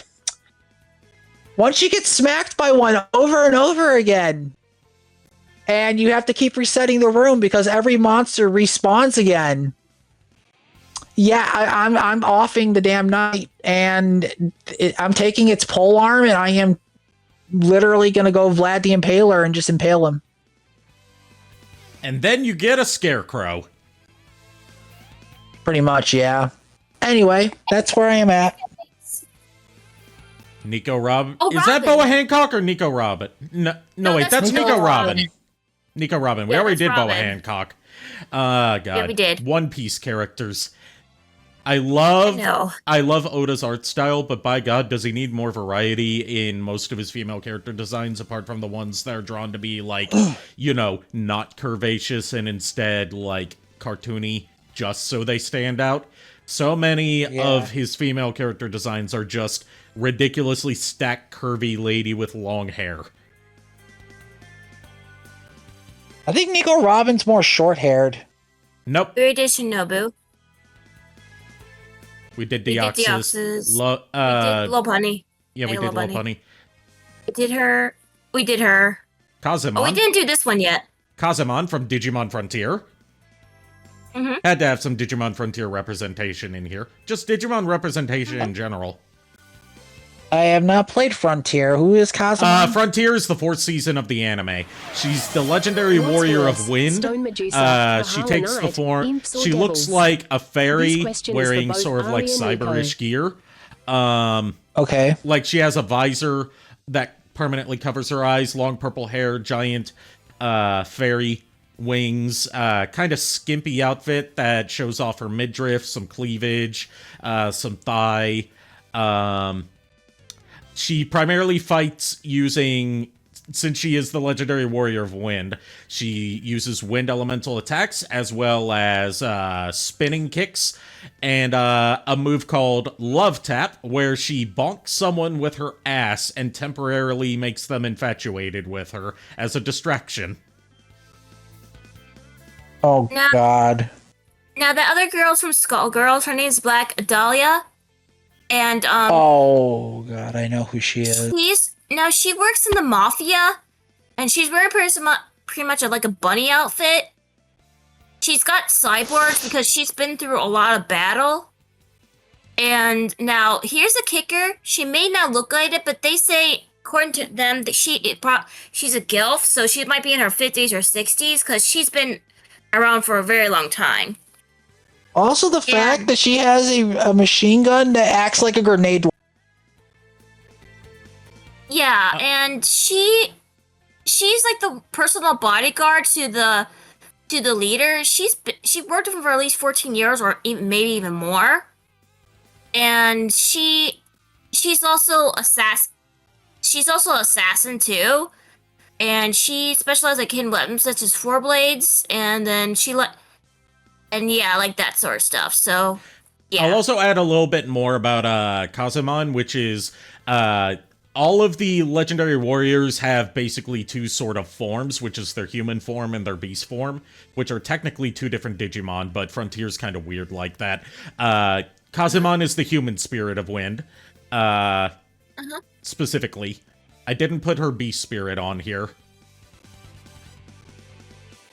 once you get smacked by one over and over again, and you have to keep resetting the room because every monster respawns again. Yeah, I'm offing the damn knight, and I'm taking its pole arm, and I am literally going to go Vlad the Impaler and just impale him. And then you get a scarecrow. Pretty much, yeah. Anyway, that's where I am at. Nico Robin. Oh, Is that Robin. Boa Hancock or Nico Robin? No, wait, that's Nico Robin. Nico Robin. We already did Robin. Boa Hancock. God. Yeah, we did. One Piece characters. I love Oda's art style, but by God, does he need more variety in most of his female character designs, apart from the ones that are drawn to be, like, not curvaceous and instead, like, cartoony, just so they stand out. So many of his female character designs are just ridiculously stacked, curvy lady with long hair. I think Nico Robin's more short-haired. Nope. We did Shinobu. We did We did Deoxys. Deoxys. We did Lopunny. Yeah, we did Lopunny. We did her. We did her. Kazemon. Oh, we didn't do this one yet. Kazemon from Digimon Frontier. Mm-hmm. Had to have some Digimon Frontier representation in here. Just Digimon representation in general. I have not played Frontier. Who is Kazuma? Frontier is the 4th season of the anime. She's the legendary warrior of wind. She takes the form. She looks like a fairy wearing sort of like cyberish gear. Okay. Like she has a visor that permanently covers her eyes, long purple hair, giant fairy wings, kind of skimpy outfit that shows off her midriff, some cleavage, some thigh. She primarily fights using, since she is the legendary warrior of wind, she uses wind elemental attacks as well as spinning kicks and a move called Love Tap, where she bonks someone with her ass and temporarily makes them infatuated with her as a distraction. Oh, God. Now, the other girl's from Skullgirls. Her name's Black Dahlia. And, Oh, God, I know who she is. She works in the Mafia. And she's wearing pretty much like a bunny outfit. She's got cyborgs because she's been through a lot of battle. And now, here's the kicker. She may not look like it, but they say, according to them, that she's a gilf. So she might be in her 50s or 60s because she's been around for a very long time. Also, the fact that she has a machine gun that acts like a grenade. Yeah, and she's like the personal bodyguard to the leader. She worked with him for at least 14 years, or maybe even more. And she's also She's also an assassin too, and she specializes in hidden weapons such as four blades, and then like that sort of stuff. So, yeah. I'll also add a little bit more about Kazemon, which is all of the legendary warriors have basically two sort of forms, which is their human form and their beast form, which are technically two different Digimon, but Frontier's kind of weird like that. Kazemon is the human spirit of wind, specifically. I didn't put her beast spirit on here.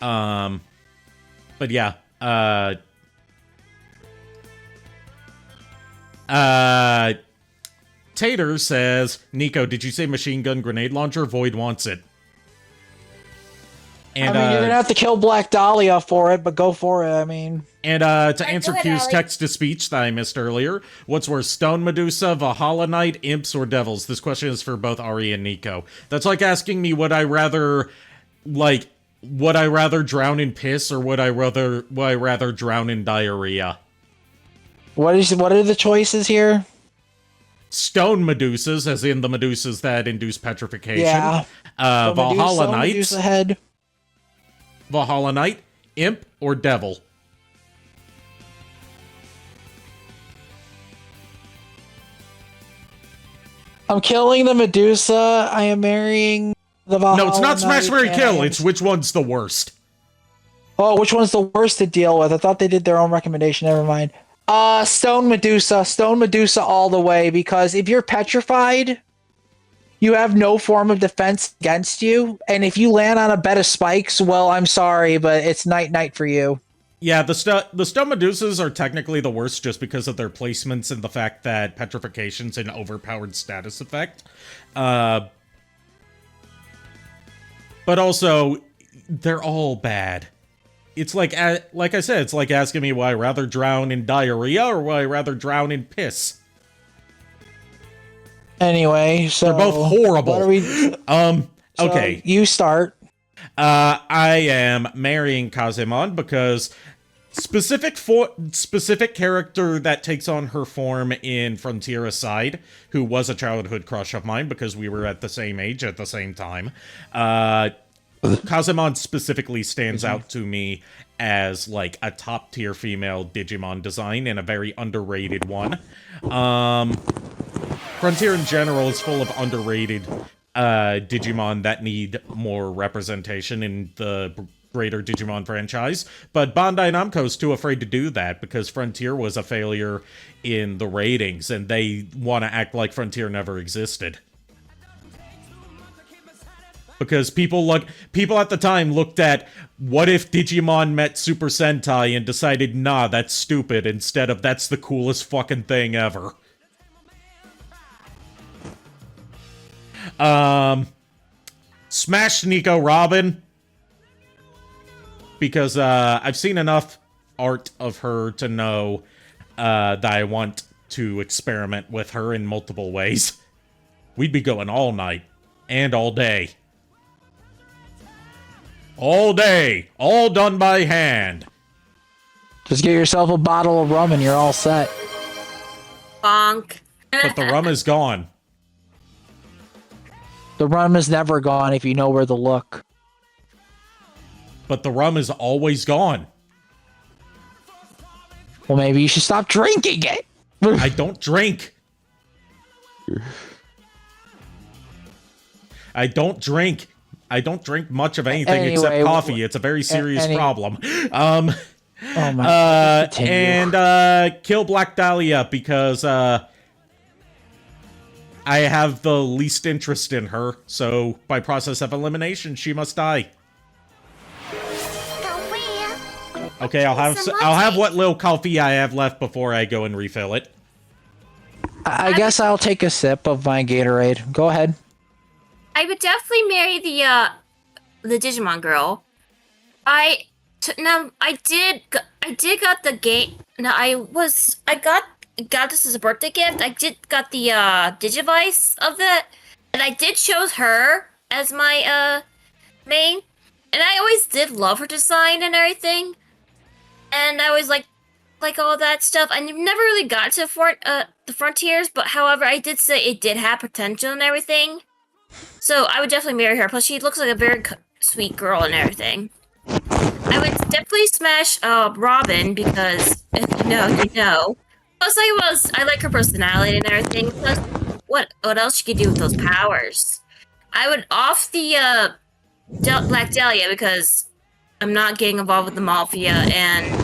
But yeah, Tater says, Nico, did you say machine gun grenade launcher? Void wants it. And, I mean, you're gonna have to kill Black Dahlia for it, but go for it. I mean, And to answer go ahead, Q's Allie. text-to-speech that I missed earlier, what's worse, Stone Medusa, Valhalla Knight, Imps, or Devils? This question is for both Ari and Niko. That's like asking me would I rather drown in piss or would I rather drown in diarrhea? What are the choices here? Stone Medusas, as in the Medusas that induce petrification. Yeah. Valhalla Medusa, Knights, Medusa head. Valhalla Knight, Imp, or Devil? I'm killing the Medusa. I am marrying the Valhalla. No, it's not Smash, Knight, Marry, Kill. and- It's which one's the worst. Oh, which one's the worst to deal with? I thought they did their own recommendation. Never mind. Stone Medusa. Stone Medusa all the way, because if you're petrified, you have no form of defense against you. And if you land on a bed of spikes, well, I'm sorry, but it's night-night for you. Yeah, the Stone Medusas are technically the worst just because of their placements and the fact that petrification's an overpowered status effect. But also, they're all bad. It's like I said, it's like asking me would I rather drown in diarrhea or would I rather drown in piss? Anyway, so... They're both horrible. What are we... Okay. So you start. I am marrying Kazemon because specific character that takes on her form in Frontier aside, who was a childhood crush of mine because we were at the same age at the same time. Kazemon specifically stands out to me as like a top tier female Digimon design and a very underrated one. Frontier in general is full of underrated Digimon that need more representation in the greater Digimon franchise, but Bandai Namco's too afraid to do that because Frontier was a failure in the ratings and they want to act like Frontier never existed. Because people at the time looked at what if Digimon met Super Sentai and decided, nah, that's stupid, instead of that's the coolest fucking thing ever. Smash Nico Robin. Because I've seen enough art of her to know that I want to experiment with her in multiple ways. We'd be going all night and all day. All day. All done by hand. Just get yourself a bottle of rum and you're all set. Bonk. But the rum is gone. The rum is never gone if you know where to look. But the rum is always gone. Well, maybe you should stop drinking it. I don't drink. I don't drink. I don't drink much of anything except coffee. It's a very serious problem. Oh my and kill Black Dahlia because I have the least interest in her. So by process of elimination, she must die. Okay, I'll have what little coffee I have left before I go and refill it. I guess I'll take a sip of my Gatorade. Go ahead. I would definitely marry the Digimon girl. I did got the game. Now I got this as a birthday gift. I got the Digivice of it, and I did chose her as my main. And I always did love her design and everything. And I always like all that stuff. I never really got to the Frontiers, but however, I did say it did have potential and everything. So I would definitely marry her. Plus, she looks like a very sweet girl and everything. I would definitely smash Robin because if you know, you know. Plus, I like her personality and everything. Plus, what else she could do with those powers? I would off the Black Dahlia because I'm not getting involved with the Mafia and...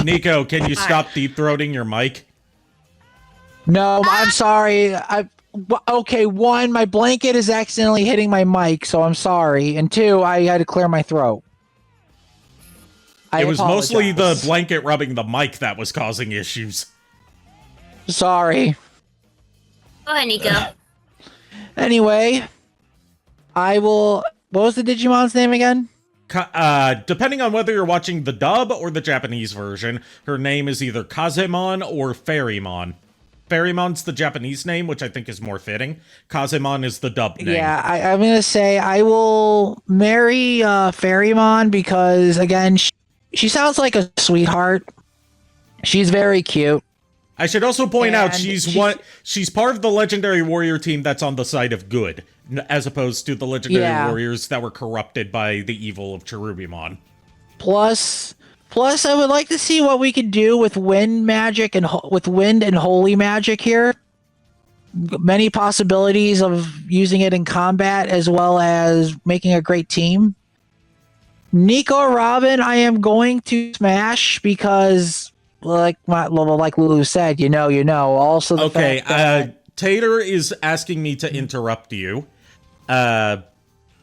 Niko, can you stop deep-throating your mic? No, I'm sorry. Okay, one, my blanket is accidentally hitting my mic, so I'm sorry. And two, I had to clear my throat. It was mostly the blanket rubbing the mic that was causing issues. Sorry. Go ahead, Niko. Anyway, I will... What was the Digimon's name again? Depending on whether you're watching the dub or the Japanese version, her name is either Kazemon or Fairymon. Fairymon's the Japanese name, which I think is more fitting. Kazemon is the dub name. Yeah, I'm gonna say I will marry Fairymon because again, she sounds like a sweetheart. She's very cute. I should also point out And she's part of the legendary warrior team that's on the side of good, as opposed to the legendary warriors that were corrupted by the evil of Cherubimon. Plus, I would like to see what we could do with wind magic and with wind and holy magic here. Many possibilities of using it in combat as well as making a great team. Niko Robin, I am going to smash because, like Lulu said, you know. Also, the fact that Tater is asking me to interrupt you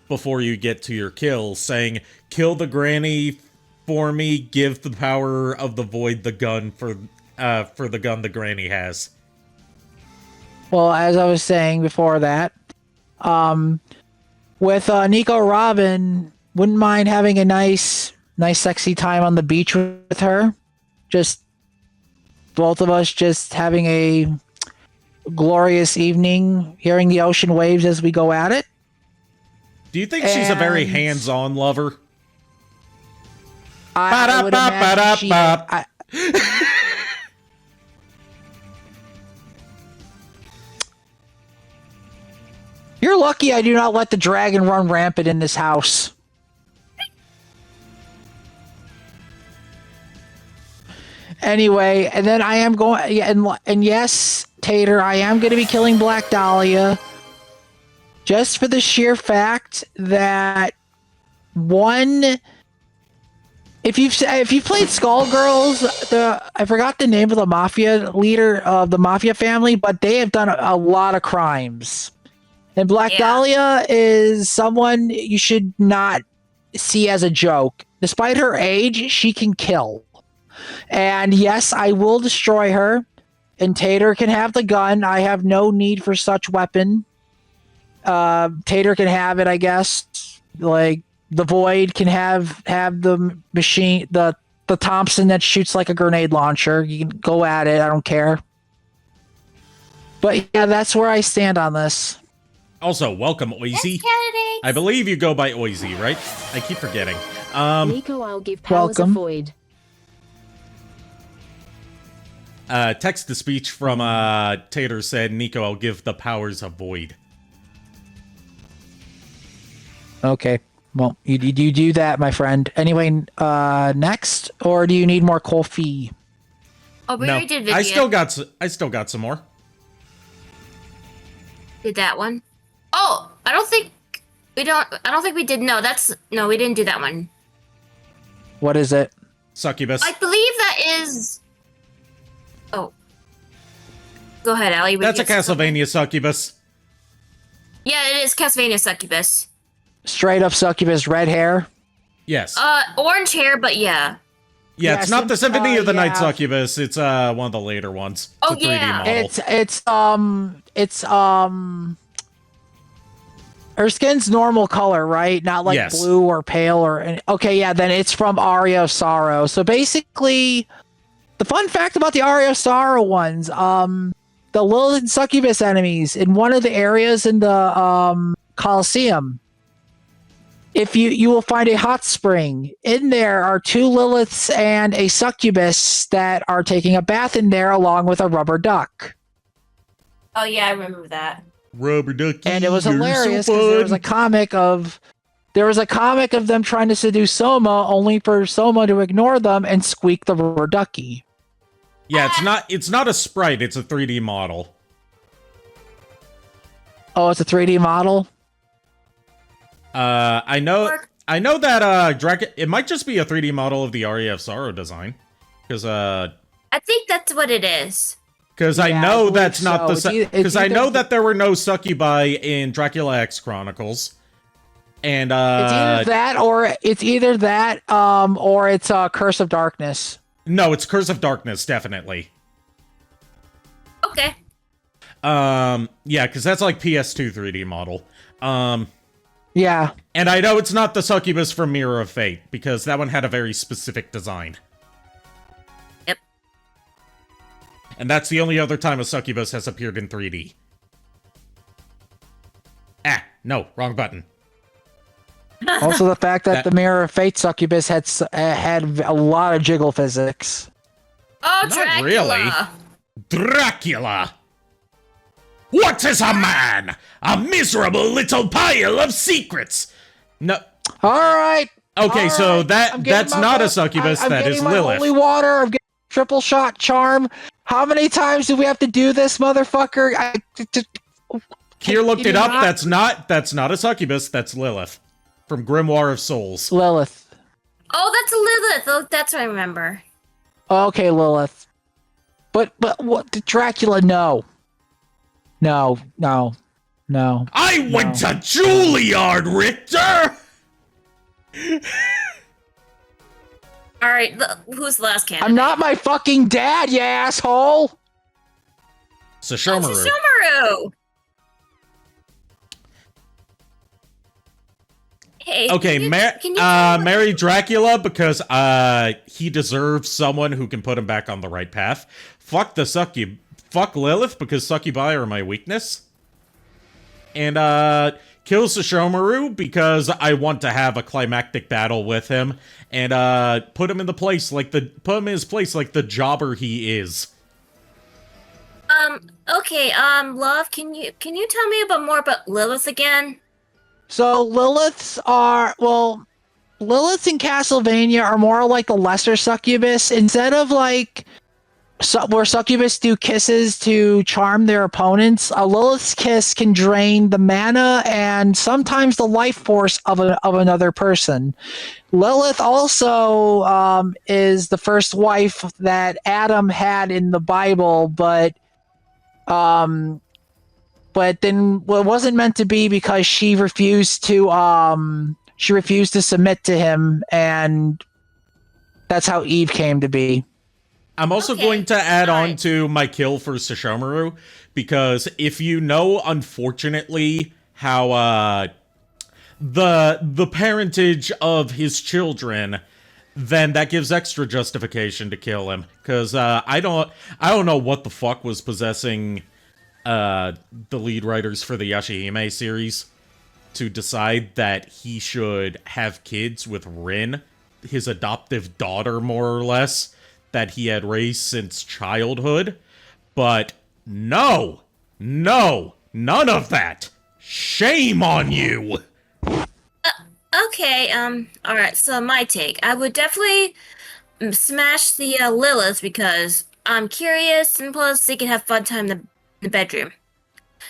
before you get to your kill, saying, "Kill the granny for me. Give the power of the void the gun for the gun the granny has." Well, as I was saying before that, with Niko Robin, wouldn't mind having a nice sexy time on the beach with her. Just both of us just having a glorious evening, hearing the ocean waves as we go at it. Do you think she's a very hands-on lover? I would imagine You're lucky I do not let the dragon run rampant in this house. Anyway, and then I am going, and yes, Tater, I am going to be killing Black Dahlia, just for the sheer fact that if you've played Skullgirls, I forgot the name of the mafia leader of the mafia family, but they have done a lot of crimes. And Black Dahlia is someone you should not see as a joke. Despite her age, she can kill. And yes, I will destroy her. And Tater can have the gun. I have no need for such weapon. Tater can have it, I guess. Like, the Void can have the machine, the Thompson that shoots like a grenade launcher. You can go at it. I don't care. But yeah, that's where I stand on this. Also, welcome, Oizy. I believe you go by Oizy, right? I keep forgetting. Niko, I'll give powers of void. Text-to-speech from Tater said, "Niko, I'll give the powers of void." Okay. Well, you do that, my friend. Anyway, next, or do you need more coffee? Oh, we already did video. I still got some more. Did that one? Oh, I don't think we did. No, we didn't do that one. What is it? Succubus. I believe that is. Oh. Go ahead, Allie. That's a Castlevania succubus. Yeah, it is Castlevania succubus. Straight up succubus, red hair. Yes. Orange hair, but yeah. Yeah, it's not the Symphony of the Night succubus. It's one of the later ones. It's a 3D model. It's her skin's normal color, right? Not like blue or pale or okay, yeah, then it's from Aria of Sorrow. So basically, the fun fact about the Aria of Sorrow ones, the Lilith and Succubus enemies in one of the areas in the Colosseum, if you will find a hot spring. In there are 2 Liliths and a Succubus that are taking a bath in there along with a rubber duck. Oh yeah, I remember that. Rubber ducky. And it was hilarious because there was a comic of them trying to seduce Soma, only for Soma to ignore them and squeak the rubber ducky. Yeah, it's not a sprite, it's a 3D model. Oh, it's a 3D model? I know that it might just be a 3D model of the Aria of Sorrow design. Because I think that's what it is. Because I know that's not the because I know that there were no succubi in Dracula X Chronicles. And it's either that or it's Curse of Darkness. No, it's Curse of Darkness, definitely. Okay. Yeah, because that's like PS2 3D model. Yeah. And I know it's not the succubus from Mirror of Fate, because that one had a very specific design. Yep. And that's the only other time a succubus has appeared in 3D. Ah, no, wrong button. Also, the fact that the Mirror of Fate succubus had a lot of jiggle physics. Oh, Not Dracula! really. Dracula! What is a man? A miserable little pile of secrets! No. All right. Okay, all so right. that's not a succubus, I'm that is getting my Lilith. holy water. I'm getting triple shot charm. How many times do we have to do this, motherfucker? Kier looked Can it you up. not- That's not a succubus, that's Lilith. From Grimoire of Souls. Lilith. Oh, that's Lilith. Oh, that's what I remember. Okay, Lilith. But what? Dracula? No. No. I went to Juilliard, Richter! All right, who's the last candidate? I'm not my fucking dad, you asshole. Sashomaru. Sashomaru! Hey, Okay, can you tell me marry Dracula because he deserves someone who can put him back on the right path. Fuck Lilith because succubi are my weakness. And kill Sashomaru because I want to have a climactic battle with him and put him in his place like the jobber he is. Okay, love, can you tell me more about Lilith again? So Liliths in Castlevania are more like the lesser succubus. Instead of like where succubus do kisses to charm their opponents, a Lilith's kiss can drain the mana and sometimes the life force of another person. Lilith also is the first wife that Adam had in the Bible, but then it wasn't meant to be because she refused to submit to him, and that's how Eve came to be. I'm also going to add on to my kill for Sashomaru, because if you know, unfortunately, how the parentage of his children, then that gives extra justification to kill him. Because I don't know what the fuck was possessing the lead writers for the Yashihime series to decide that he should have kids with Rin, his adoptive daughter, more or less, that he had raised since childhood. But no, none of that. Shame on you. Okay, alright, so my take. I would definitely smash the Lilith because I'm curious, and plus they can have fun time in the bedroom.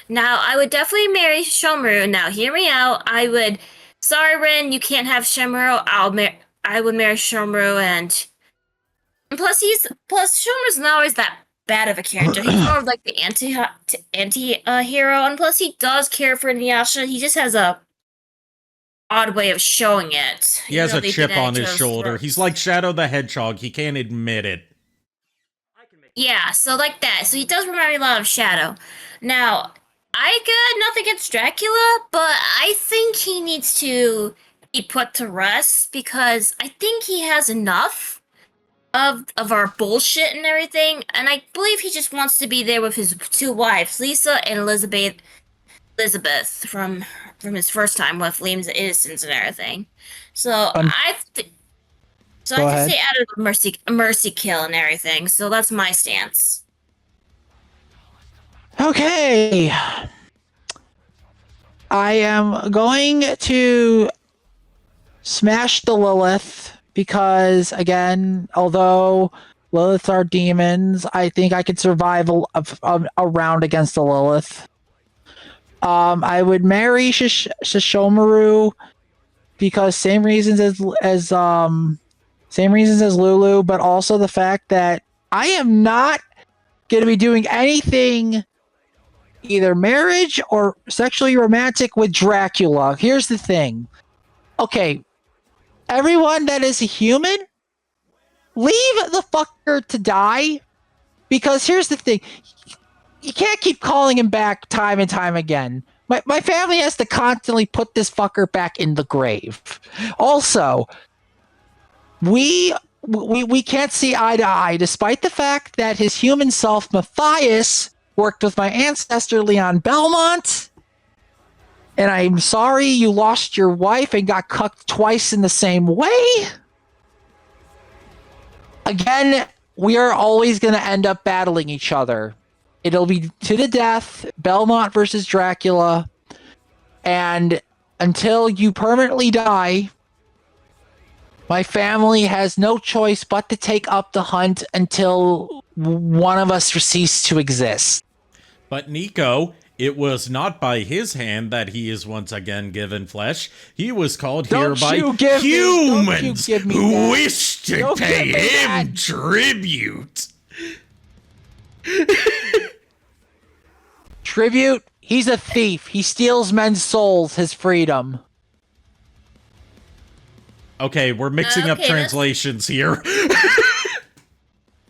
Now, I would definitely marry Shomaru. Now, hear me out. Sorry, Rin, you can't have Shomaru. I would marry Shomaru, and plus Shomaru's not always that bad of a character. He's more of like the anti-hero, and plus he does care for Inuyasha. He just has a odd way of showing it. He has a chip on his shoulder. He's like Shadow the Hedgehog. He can't admit it. Yeah, so like that. So he does remind me a lot of Shadow. Now, I got nothing against Dracula, but I think he needs to be put to rest because I think he has enough of our bullshit and everything, and I believe he just wants to be there with his two wives, Lisa and Elizabeth from his first time with Liam's Innocence and everything. So I just say out of mercy kill and everything. So that's my stance. Okay. I am going to smash the Lilith because, again, although Liliths are demons, I think I could survive a round against the Lilith. I would marry Sashomaru because same reasons as Lulu, but also the fact that I am not going to be doing anything either marriage or sexually romantic with Dracula. Here's the thing. Okay, everyone that is a human, leave the fucker to die, because here's the thing. You can't keep calling him back time and time again. My family has to constantly put this fucker back in the grave. Also, we can't see eye to eye, despite the fact that his human self, Matthias, worked with my ancestor, Leon Belmont. And I'm sorry you lost your wife and got cucked twice in the same way. Again, we are always going to end up battling each other. It'll be to the death, Belmont versus Dracula. And until you permanently die, my family has no choice but to take up the hunt until one of us ceases to exist. But Niko, it was not by his hand that he is once again given flesh. He was called here by humans who wish to pay him tribute. Tribute? He's a thief. He steals men's souls, his freedom. Okay, we're mixing up translations here.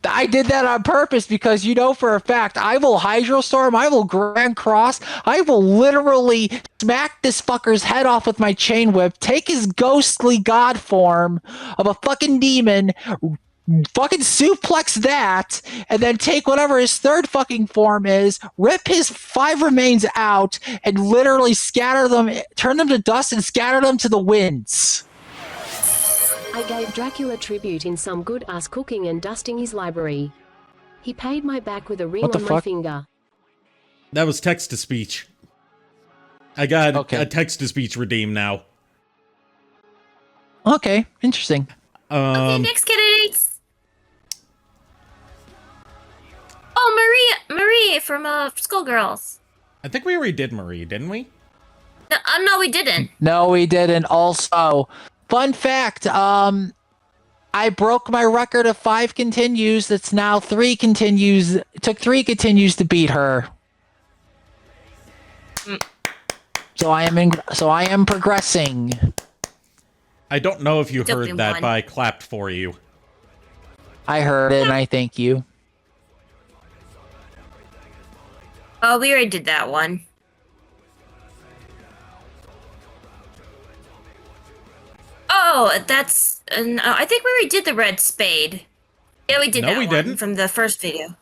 I did that on purpose because you know for a fact I will Hydrostorm, I will Grand Cross, I will literally smack this fucker's head off with my chain whip, take his ghostly god form of a fucking demon, fucking suplex that, and then take whatever his third fucking form is, rip his 5 remains out, and literally scatter them, turn them to dust and scatter them to the winds. I gave Dracula tribute in some good-ass cooking and dusting his library. He paid my back with a ring on my finger. That was text-to-speech. I got a text-to-speech redeem now. Okay, interesting. Okay, next candidates. Oh, Marie from Skullgirls. I think we already did Marie, didn't we? No, we didn't. No, we didn't. Also, fun fact, I broke my record of 5 continues. That's now 3 continues. It took 3 continues to beat her. So I am progressing. I don't know if you heard that, but I clapped for you. I heard it, and I thank you. Oh, we already did that one. Oh, that's... I think we already did the red spade. Yeah, we did that one didn't. From the first video.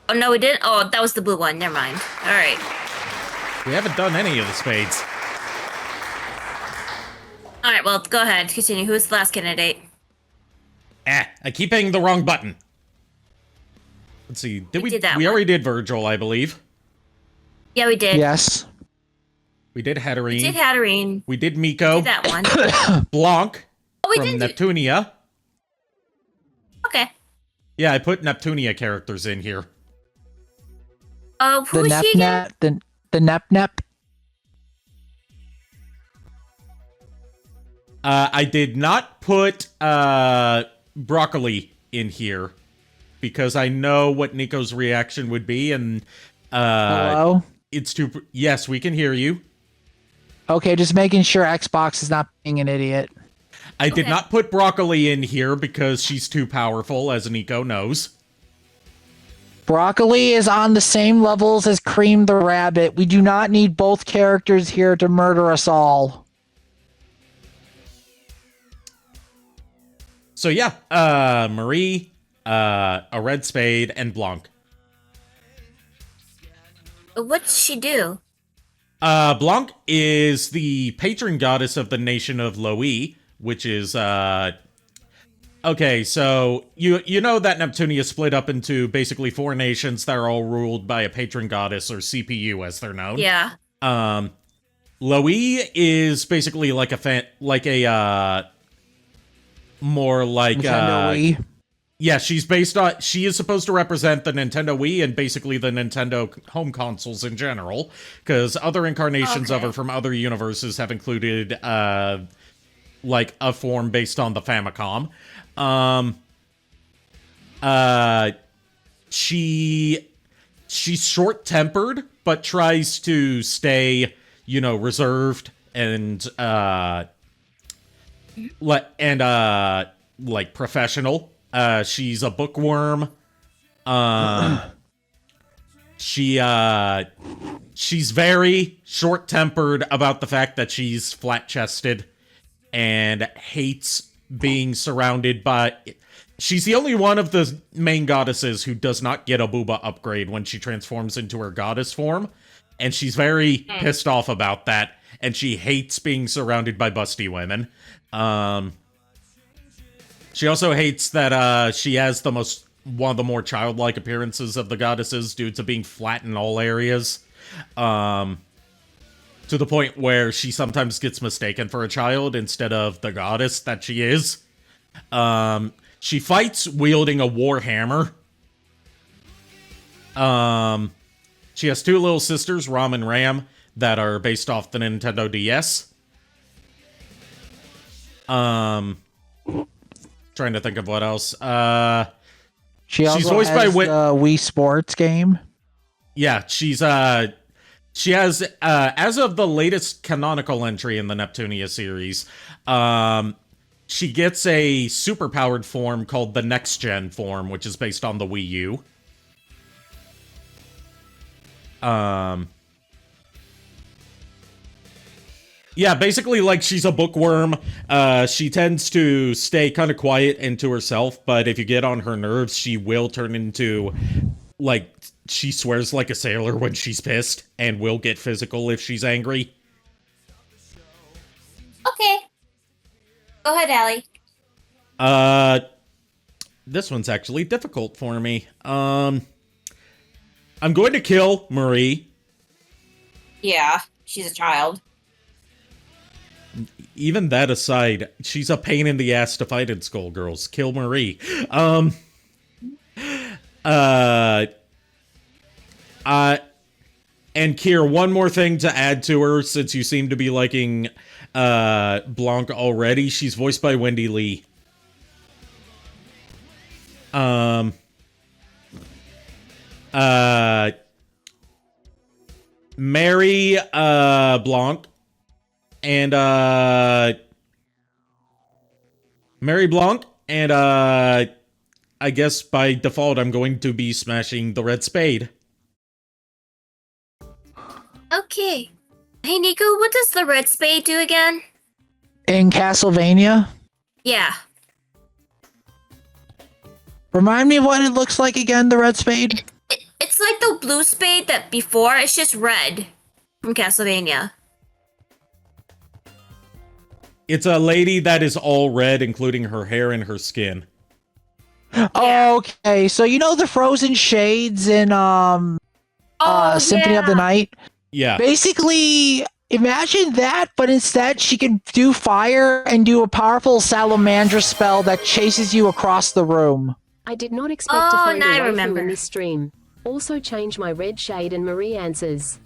Oh, no, we didn't? Oh, that was the blue one. Never mind. All right. We haven't done any of the spades. All right, well, go ahead. Continue. Who's the last candidate? I keep hitting the wrong button. Let's see. Did we? We already did Virgil, I believe. Yeah, we did. Yes. We did Hatterene. We did Hatterene. We did Miko. We did that one. Blanc we from Neptunia. Okay. Yeah, I put Neptunia characters in here. Who is she again? The Nep. I did not put Broccoli in here because I know what Niko's reaction would be, and hello? It's too... Yes, we can hear you. Okay, just making sure Xbox is not being an idiot. I did not put Broccoli in here because she's too powerful, as Niko knows. Broccoli is on the same levels as Cream the Rabbit. We do not need both characters here to murder us all. So yeah, Marie, a red spade, and Blanc. What's she do? Blanc is the patron goddess of the nation of Loe, which is, okay, so you know that Neptunia split up into basically 4 nations that are all ruled by a patron goddess, or CPU as they're known. Yeah. Loe is basically like more like Nintendo Wii. Yeah, she is supposed to represent the Nintendo Wii and basically the Nintendo home consoles in general, because other incarnations of her from other universes have included like a form based on the Famicom. She's short-tempered, but tries to stay, reserved and like professional. She's a bookworm. she's very short-tempered about the fact that she's flat-chested and hates being surrounded by... She's the only one of the main goddesses who does not get a booba upgrade when she transforms into her goddess form, and she's very pissed off about that, and she hates being surrounded by busty women. She also hates that she has one of the more childlike appearances of the goddesses due to being flat in all areas. To the point where she sometimes gets mistaken for a child instead of the goddess that she is. She fights wielding a war hammer. She has two little sisters, Ram and Ram, that are based off the Nintendo DS. Trying to think of what else. She's voiced by the Wii Sports game. Yeah, she has, as of the latest canonical entry in the Neptunia series, she gets a superpowered form called the Next Gen form, which is based on the Wii U. Yeah, basically, like, she's a bookworm. She tends to stay kind of quiet and to herself, but if you get on her nerves, she will turn into, like, she swears like a sailor when she's pissed, and will get physical if she's angry. Okay. Go ahead, Allie. This one's actually difficult for me. I'm going to kill Marie. Yeah, she's a child. Even that aside, she's a pain in the ass to fight in Skullgirls. Kill Marie. And Kier, one more thing to add to her, since you seem to be liking Blanc already. She's voiced by Wendy Lee. Mary Blanc and Mary Blanc and I guess by default I'm going to be smashing the red spade. Okay. Hey, Nico, what does the red spade do again? In Castlevania? Yeah. Remind me of what it looks like again, the red spade? It's like the blue spade that before, it's just red from Castlevania. It's a lady that is all red, including her hair and her skin. Okay, so you know the frozen shades in Symphony of the Night? Yeah. Basically, imagine that, but instead she can do fire and do a powerful salamandra spell that chases you across the room. I did not expect to find now I a waifu remember. in this stream. Also change my red shade and Marie answers.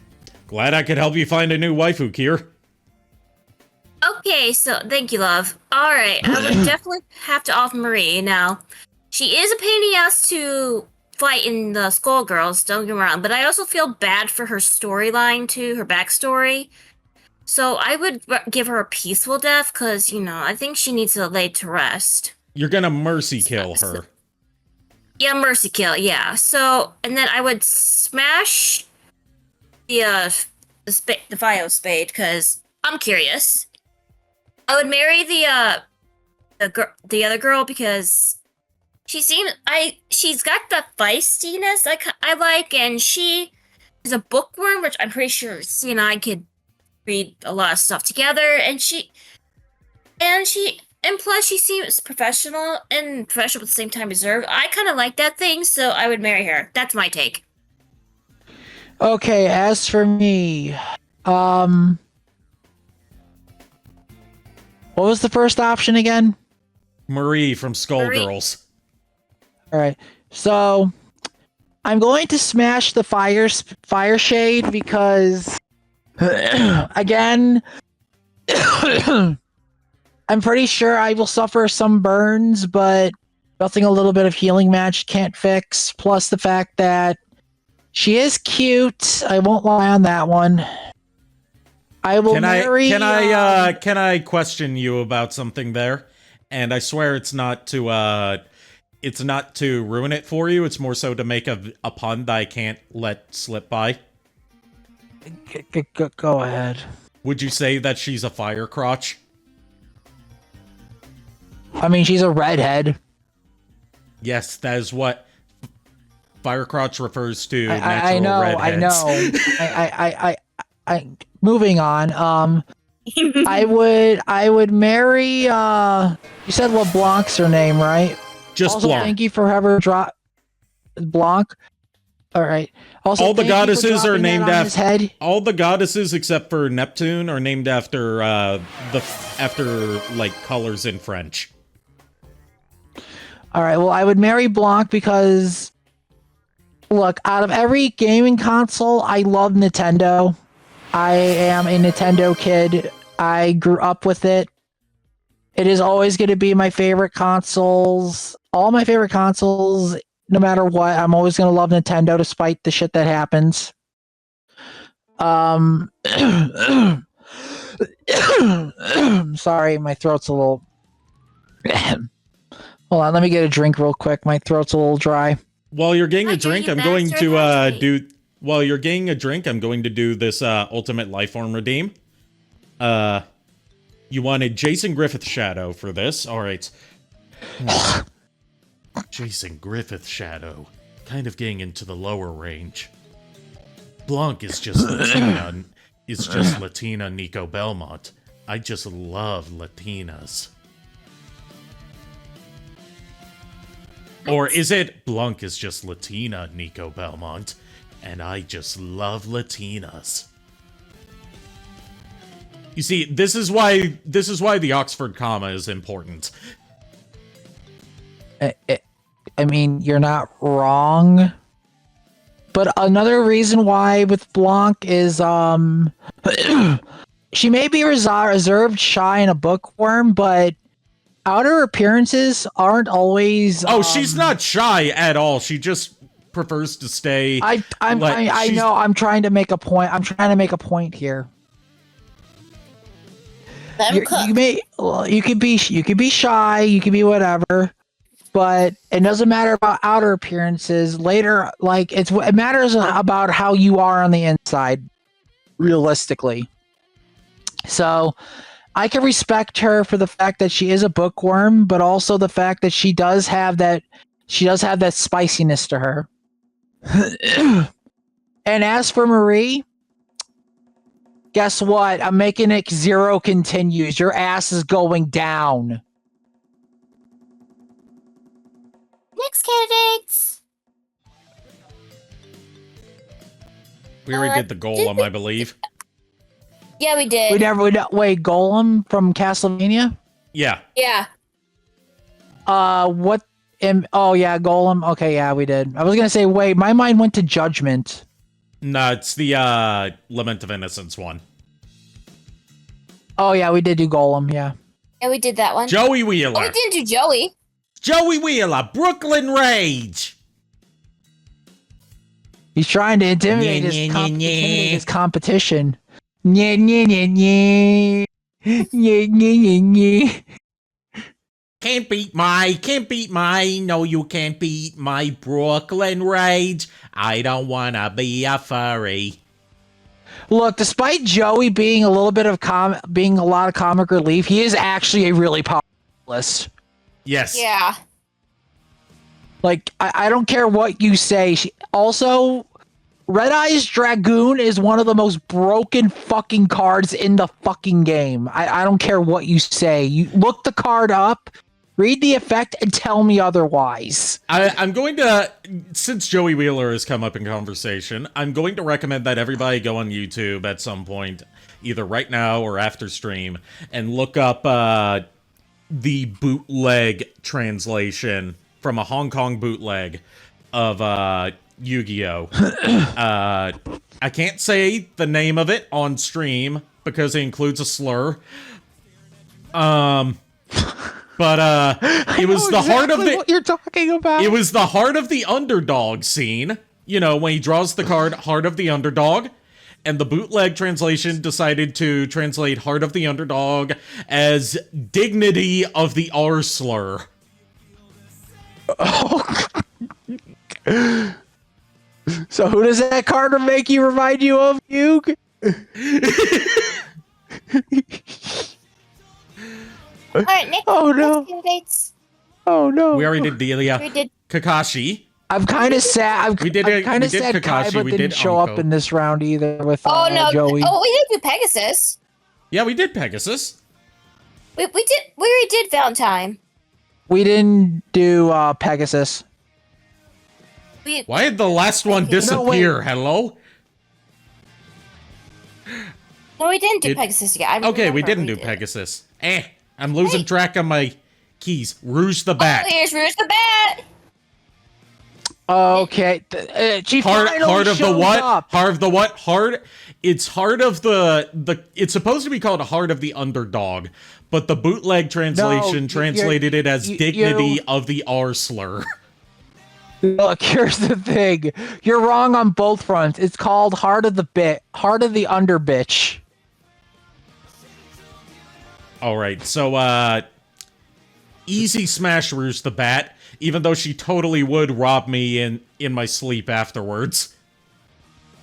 Glad I could help you find a new waifu, Kier. Okay, so thank you, love. Alright, I would definitely have to off Marie. Now, she is a pain in the ass to fight in the Skullgirls, don't get me wrong, but I also feel bad for her storyline too, her backstory. So I would give her a peaceful death, because, you know, I think she needs to lay to rest. You're gonna mercy kill her. Yeah, mercy kill, yeah. So, and then I would smash the Fio spade, because I'm curious. I would marry the other girl, because she's got the feistiness I like, and she is a bookworm, which I'm pretty sure C and I could read a lot of stuff together, and plus she seems professional at the same time reserved. I kind of like that thing, so I would marry her. That's my take. Okay, as for me, what was the first option again? Marie from Skullgirls. All right, so I'm going to smash the fire shade because, again, I'm pretty sure I will suffer some burns, but nothing a little bit of healing match can't fix. Plus the fact that she is cute. I won't lie on that one. I will marry... Can I question you about something there? And I swear it's not to it's not to ruin it for you. It's more so to make a pun that I can't let slip by. Go ahead. Would you say that she's a fire crotch? I mean, she's a redhead. Yes, that is what fire crotch refers to. Natural redheads. I moving on. I would marry. You said LeBlanc's her name, right? Just also, Blanc. thank you for having drop Blanc. All right. Also, all the goddesses are named after. All the goddesses except for Neptune are named after like colors in French. All right. Well, I would marry Blanc because, look, out of every gaming console, I love Nintendo. I am a Nintendo kid. I grew up with it. It is always going to be my favorite consoles. All my favorite consoles, no matter what, I'm always going to love Nintendo despite the shit that happens. Sorry, my throat's a little... Hold on, let me get a drink real quick. My throat's a little dry. While you're getting a drink, I'm going to do... While you're getting a drink, I'm going to do this Ultimate Lifeform redeem. You wanted Jason Griffith Shadow for this. Alright. Jason Griffith Shadow. Kind of getting into the lower range. Blanc is just Latina. Latina Niko Belmont. I just love Latinas. Or is it Blanc is just Latina Niko Belmont, and I just love Latinas? You see, this is why the Oxford comma is important. I mean, you're not wrong. But another reason why with Blanc is she may be reserved, shy, and a bookworm, but outer appearances aren't always. Oh, she's not shy at all. She just prefers to stay. I know. I'm trying to make a point. I'm trying to make a point here. You could be shy. You could be whatever. But it doesn't matter about outer appearances. Later, like it matters about how you are on the inside, realistically. So, I can respect her for the fact that she is a bookworm, but also the fact that she does have that spiciness to her. And as for Marie, guess what? I'm making it 0 continues. Your ass is going down. Next candidates. We already did the golem, I believe. Yeah, we did. Wait, Golem from Castlevania? Yeah. Yeah. Oh yeah, Golem. Okay, yeah, we did. I was gonna say, wait, my mind went to Judgment. No, it's the Lament of Innocence one. Oh yeah, we did do Golem, yeah. Yeah, we did that one. Joey Wheeler. Oh, we didn't do Joey. Joey Wheeler, Brooklyn Rage. He's trying to intimidate his competition. Nye, nye, nye, nye. Nye, nye, nye, nye. Can't beat my, no you can't beat my Brooklyn Rage. I don't wanna be a furry. Look, despite Joey being a little bit of being a lot of comic relief, he is actually a really powerful list. Yes. Yeah. Like, I don't care what you say. Also, Red Eye's Dragoon is one of the most broken fucking cards in the fucking game. I don't care what you say. You look the card up, read the effect, and tell me otherwise. I'm going to, since Joey Wheeler has come up in conversation, I'm going to recommend that everybody go on YouTube at some point, either right now or after stream, and look up the bootleg translation from a Hong Kong bootleg of Yu-Gi-Oh! I can't say the name of it on stream because it includes a slur. But it was the heart of the what you're talking about. It was the heart of the underdog scene. You know, when he draws the card Heart of the Underdog, and the bootleg translation decided to translate Heart of the Underdog as Dignity of the R slur. So who does that card remind you of, Hugh? All right, Nick. Oh, no. Next dates. Oh no. We already did Delia. We did. Kakashi. I'm kind of sad. We did I'm kind of sad Kakashi, Kaiba we didn't did show up Anko. in this round either with Oh no! Joey. Oh, we did do Pegasus. Yeah, we did Pegasus. We did. We already did Valentine. We didn't do Pegasus. Why did the last one disappear? Hello? No, we didn't do Pegasus yet. Okay, we didn't do Pegasus. I'm losing track of my keys. Rouge the Bat. Oh, here's Rouge the Bat. Okay. She Heart of the shows what? up. Heart of the what? Heart. It's Heart of the. It's supposed to be called Heart of the Underdog, but the bootleg translation translated it as Dignity of the R slur. Look, here's the thing. You're wrong on both fronts. It's called Heart of the Under Bitch. All right, so easy smash Rouge the Bat, even though she totally would rob me in my sleep afterwards.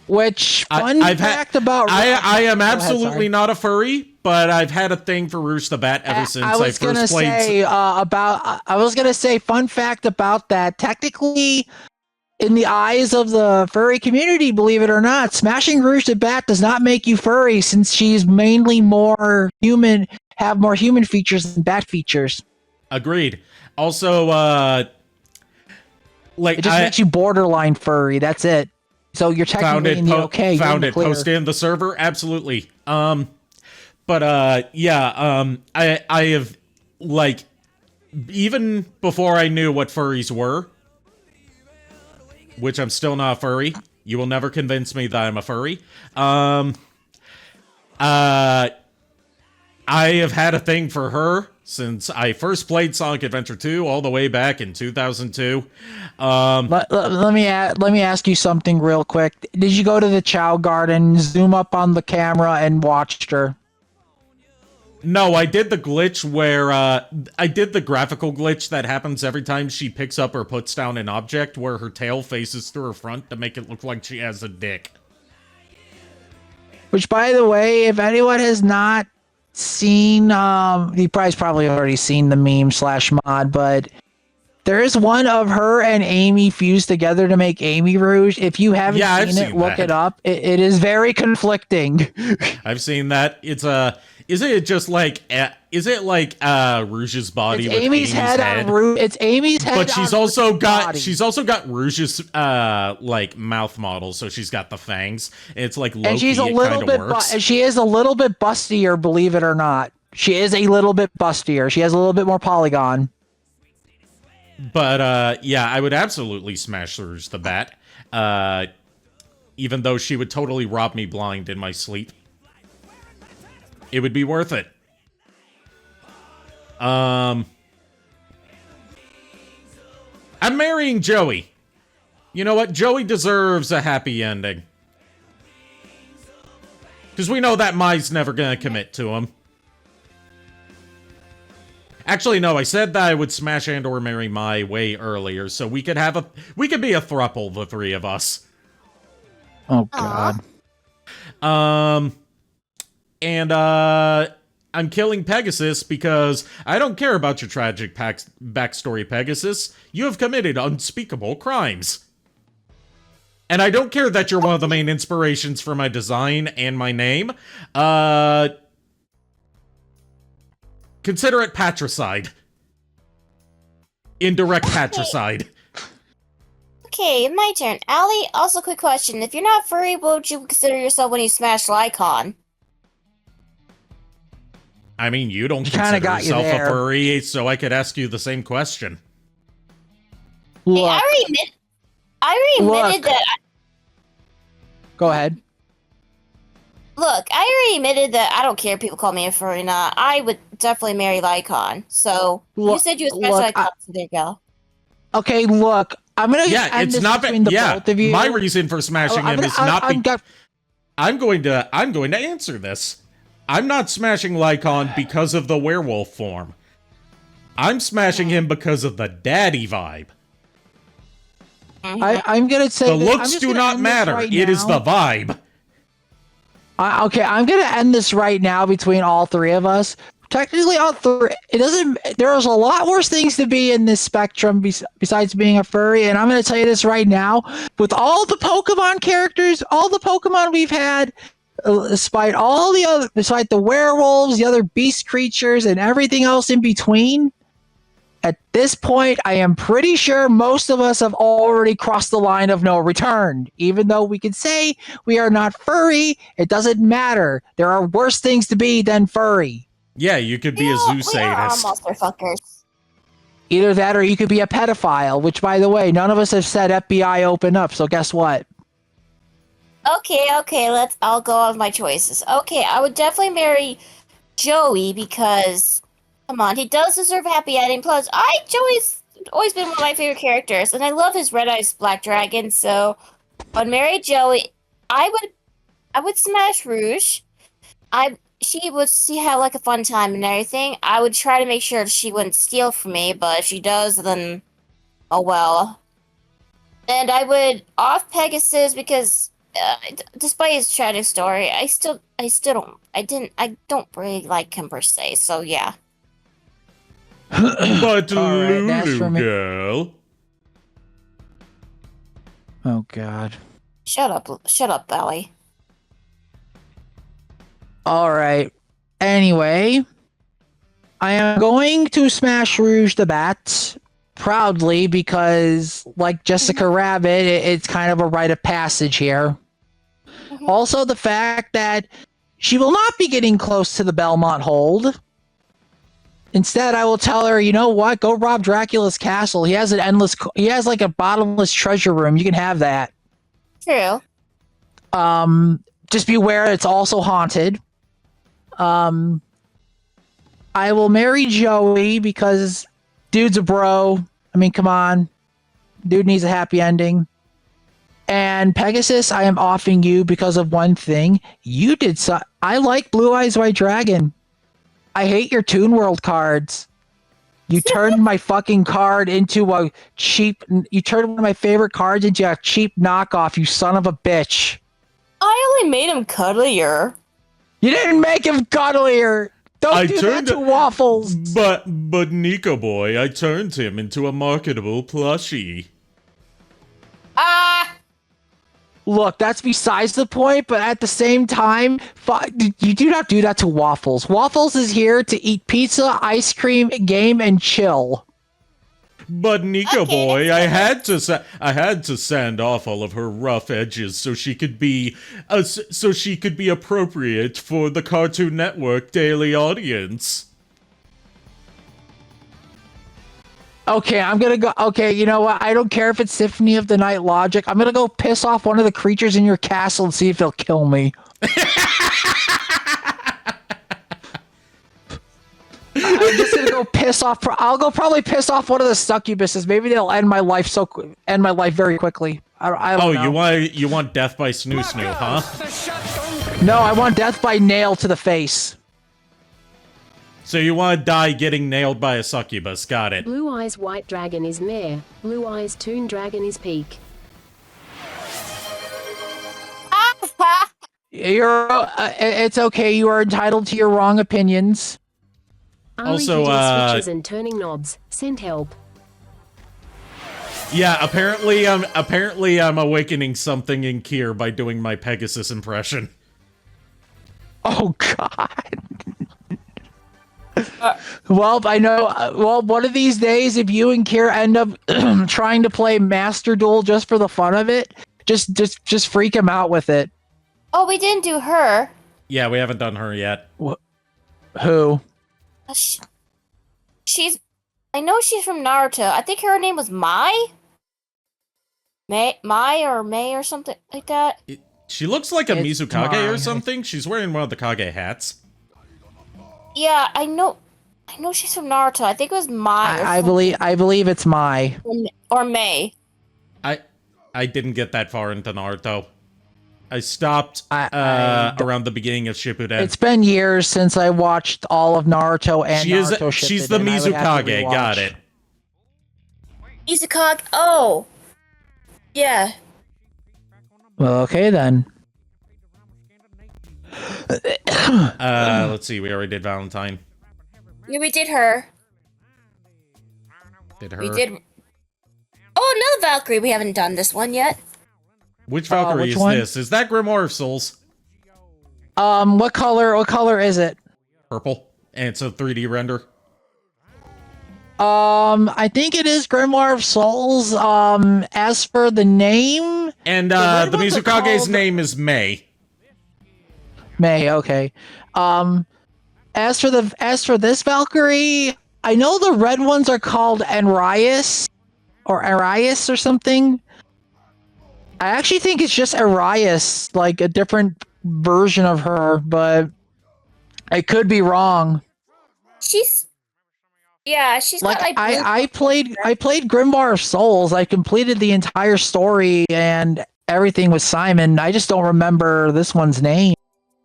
Which fun fact about I am absolutely not a furry, but I've had a thing for Rouge the Bat ever since I first played. I was gonna say fun fact about that. Technically, in the eyes of the furry community, believe it or not, smashing Rouge the Bat does not make you furry, since she's mainly more human, have more human features than bat features. Agreed. Also, like it just makes you borderline furry. That's it. So you're technically in the okay. Found it. Posted in the server. Absolutely. I have, like, even before I knew what furries were, which I'm still not a furry. You will never convince me that I'm a furry. I have had a thing for her since I first played Sonic Adventure 2 all the way back in 2002. Let me ask you something real quick. Did you go to the Chow Garden, zoom up on the camera, and watched her? No, I did the glitch where, I did the graphical glitch that happens every time she picks up or puts down an object, where her tail faces through her front to make it look like she has a dick. Which, by the way, if anyone has not seen, you probably already seen the meme / mod, but there is one of her and Amy fused together to make Amy Rouge. If you haven't seen it, look it up. It is very conflicting. I've seen that. It's is it Rouge's body? It's with Amy's head on Rouge. It's Amy's head. But she's also got Rouge's like mouth model, so she's got the fangs. It's like Loki. And she's a little bit. She is a little bit bustier, believe it or not. She is a little bit bustier. She has a little bit more polygon. But yeah, I would absolutely smash Rouge the Bat. Even though she would totally rob me blind in my sleep. It would be worth it. I'm marrying Joey. You know what? Joey deserves a happy ending. Because we know that Mai's never gonna commit to him. Actually, no, I said that I would smash and or marry Mai way earlier, so we could be a throuple, the three of us. Oh, God. And I'm killing Pegasus because I don't care about your tragic backstory, Pegasus. You have committed unspeakable crimes. And I don't care that you're one of the main inspirations for my design and my name. Consider it patricide. Indirect patricide. Okay, my turn. Allie, also quick question. If you're not furry, what would you consider yourself when you smash Lycon? I mean, you don't consider yourself a furry, so I could ask you the same question. Look, hey, I already admitted that. Go ahead. Look, I already admitted that I don't care if people call me a furry or not. I would definitely marry Lycon. So, you said you would smash Lycon, so there you go. Okay, look, I'm gonna end this between the both of you. My reason for smashing him is not. I'm going to answer this. I'm not smashing Lycon because of the werewolf form. I'm smashing him because of the daddy vibe. I'm gonna say The I'm looks just do gonna not end this matter. right It is now. the vibe. Okay, I'm gonna end this right now between all three of us. Technically, all three. It doesn't. There's a lot worse things to be in this spectrum besides being a furry, and I'm gonna tell you this right now. With all the Pokemon characters, all the Pokemon we've had, despite the werewolves, the other beast creatures, and everything else in between. At this point, I am pretty sure most of us have already crossed the line of no return. Even though we can say we are not furry, it doesn't matter. There are worse things to be than furry. Yeah, you could be a zoo We are all sadist. monster fuckers. Either that or you could be a pedophile, which, by the way, none of us have said FBI open up, so guess what? Okay, I'll go on with my choices. Okay, I would definitely marry Joey because, come on, he does deserve a happy ending. Plus, Joey's always been one of my favorite characters, and I love his Red Eyes Black Dragon. So, I'd marry Joey. I would smash Rouge. She would have like a fun time and everything. I would try to make sure she wouldn't steal from me, but if she does, then oh well. And I would off Pegasus because. Despite his tragic story, I don't really like him per se. So yeah. But All right, that's for Lulu me. girl. Oh, God. Shut up, Belly. All right. Anyway, I am going to smash Rouge the Bat proudly because, like Jessica Rabbit, it's kind of a rite of passage here. Also, the fact that she will not be getting close to the Belmont hold. Instead, I will tell her, you know what? Go rob Dracula's castle. He has like a bottomless treasure room. You can have that. True. Just beware, it's also haunted. I will marry Joey because dude's a bro. I mean, come on. Dude needs a happy ending. And Pegasus, I am offing you because of one thing. I like Blue Eyes White Dragon. I hate your Toon World cards. You turned my fucking card into a cheap... You turned one of my favorite cards into a cheap knockoff, you son of a bitch. I only made him cuddlier. You didn't make him cuddlier. Don't do that to Waffles. But Niko boy, I turned him into a marketable plushie. Look, that's besides the point, but at the same time, you do not do that to Waffles. Waffles is here to eat pizza, ice cream, game, and chill. But Niko Okay, boy, I had to sand off all of her rough edges so she could be appropriate for the Cartoon Network daily audience. Okay, I'm gonna go. Okay, you know what? I don't care if it's Symphony of the Night logic. I'm gonna go piss off one of the creatures in your castle and see if they'll kill me. I'm just gonna go piss off. I'll go probably piss off one of the succubuses. Maybe they'll end my life very quickly. I don't know. You want death by Snoo Snoo, huh? No, I want death by nail to the face. So you want to die getting nailed by a succubus? Got it. Blue Eyes White Dragon is mare. Blue Eyes Toon Dragon is peak. It's okay. You are entitled to your wrong opinions. Also, switches and turning knobs. Send help. Yeah, apparently I'm awakening something in Kier by doing my Pegasus impression. Oh God. Well, I know. Well, one of these days, if you and Kier end up trying to play Master Duel just for the fun of it, just freak him out with it. Oh, we didn't do her. Yeah, we haven't done her yet. Who? I know she's from Naruto. I think her name was Mai? Mai or something like that. She looks like a It's Mizukage Mai. or something. She's wearing one of the Kage hats. Yeah, I know she's from Naruto. I think it was Mai. I believe it's Mai. Or May. I didn't get that far into Naruto. I stopped around the beginning of Shippuden. It's been years since I watched all of Naruto and Naruto Shippuden. She's the Mizukage. Got it. Mizukage. Oh. Yeah. Well, okay then. Let's see. We already did Valentine. Yeah, we did her. Did her. We did. Oh, no, Valkyrie. We haven't done this one yet. Which Valkyrie which is one? this? Is that Grimoire of Souls? What color is it? Purple. And it's a 3D render. I think it is Grimoire of Souls. As for the name, And red the ones are Mizukage's called- name is May. May, okay. As for this Valkyrie, I know the red ones are called Arias or something. I actually think it's just Arias, like a different version of her, but I could be wrong. She's got like I played Grimoire of Souls. I completed the entire story and everything with Simon. I just don't remember this one's name.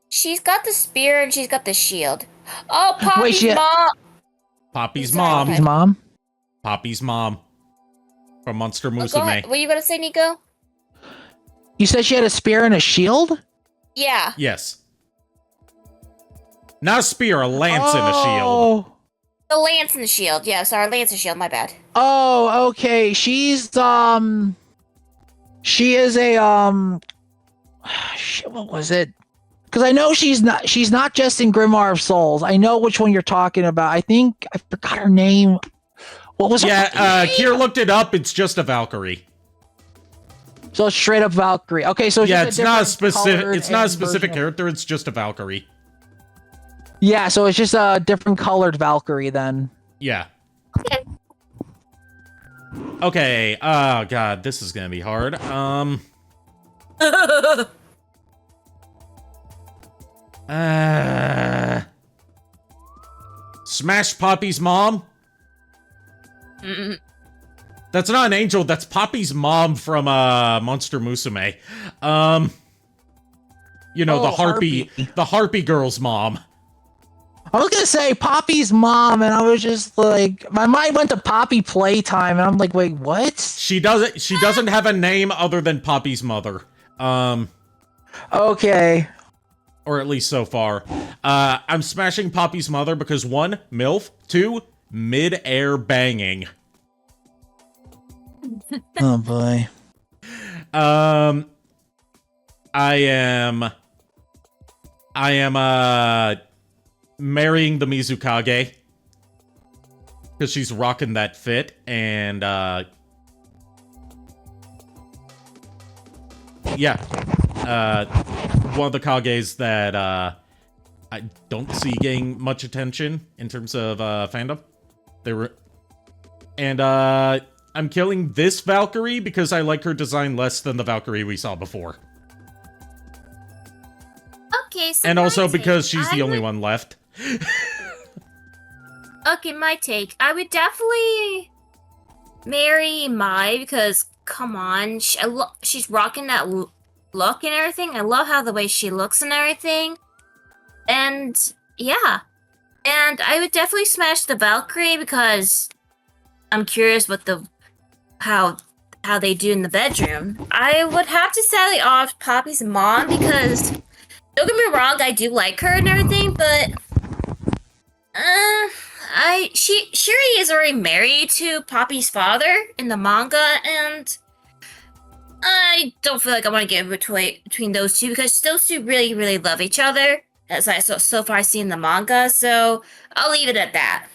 She's got the spear and she's got the shield. Oh, Poppy's Wait, she- mom. Poppy's Sorry, mom. okay. His mom. Poppy's mom. From Monster Go Musume. ahead. What are you gonna say, Nico? You said she had a spear and a shield? Yeah. Yes. Not a spear, a lance and a shield. The lance and the shield. Yeah, sorry, lance and shield. My bad. Oh, okay. She is a shit, what was it? Because I know she's not just in Grimoire of Souls. I know which one you're talking about. I think I forgot her name. What was her Yeah, name? Kier looked it up. It's just a Valkyrie. So it's straight up Valkyrie. Okay, so Yeah, just it's not a different specific. colored It's not a and specific version of- character. It's just a Valkyrie. Yeah, so it's just a different colored Valkyrie then. Yeah. Okay. Okay. Oh god, this is gonna be hard. Smash Poppy's mom. Mm-mm. That's not an angel. That's Poppy's mom from Monster Musume. You know, Oh, Harpy. the Harpy girl's mom. I was gonna say Poppy's mom, and I was just like, my mind went to Poppy Playtime, and I'm like, wait, what? She doesn't have a name other than Poppy's mother. Okay. Or at least so far. I'm smashing Poppy's mother because 1, MILF, 2, mid-air banging. Oh boy. I am marrying the Mizukage because she's rocking that fit, and one of the Kages that I don't see getting much attention in terms of fandom. I'm killing this Valkyrie because I like her design less than the Valkyrie we saw before. Okay, so And my also take, because she's I the only would- one left. Okay, my take. I would definitely marry Mai because, come on, she's rocking that look and everything. I love how the way she looks and everything. And yeah, and I would definitely smash the Valkyrie because I'm curious what how they do in the bedroom. I would have to sadly off Poppy's mom because don't get me wrong, I do like her and everything, but Shuri is already married to Poppy's father in the manga, and I don't feel like I want to get between those two because those two really, really love each other, as I so far see in the manga. So I'll leave it at that.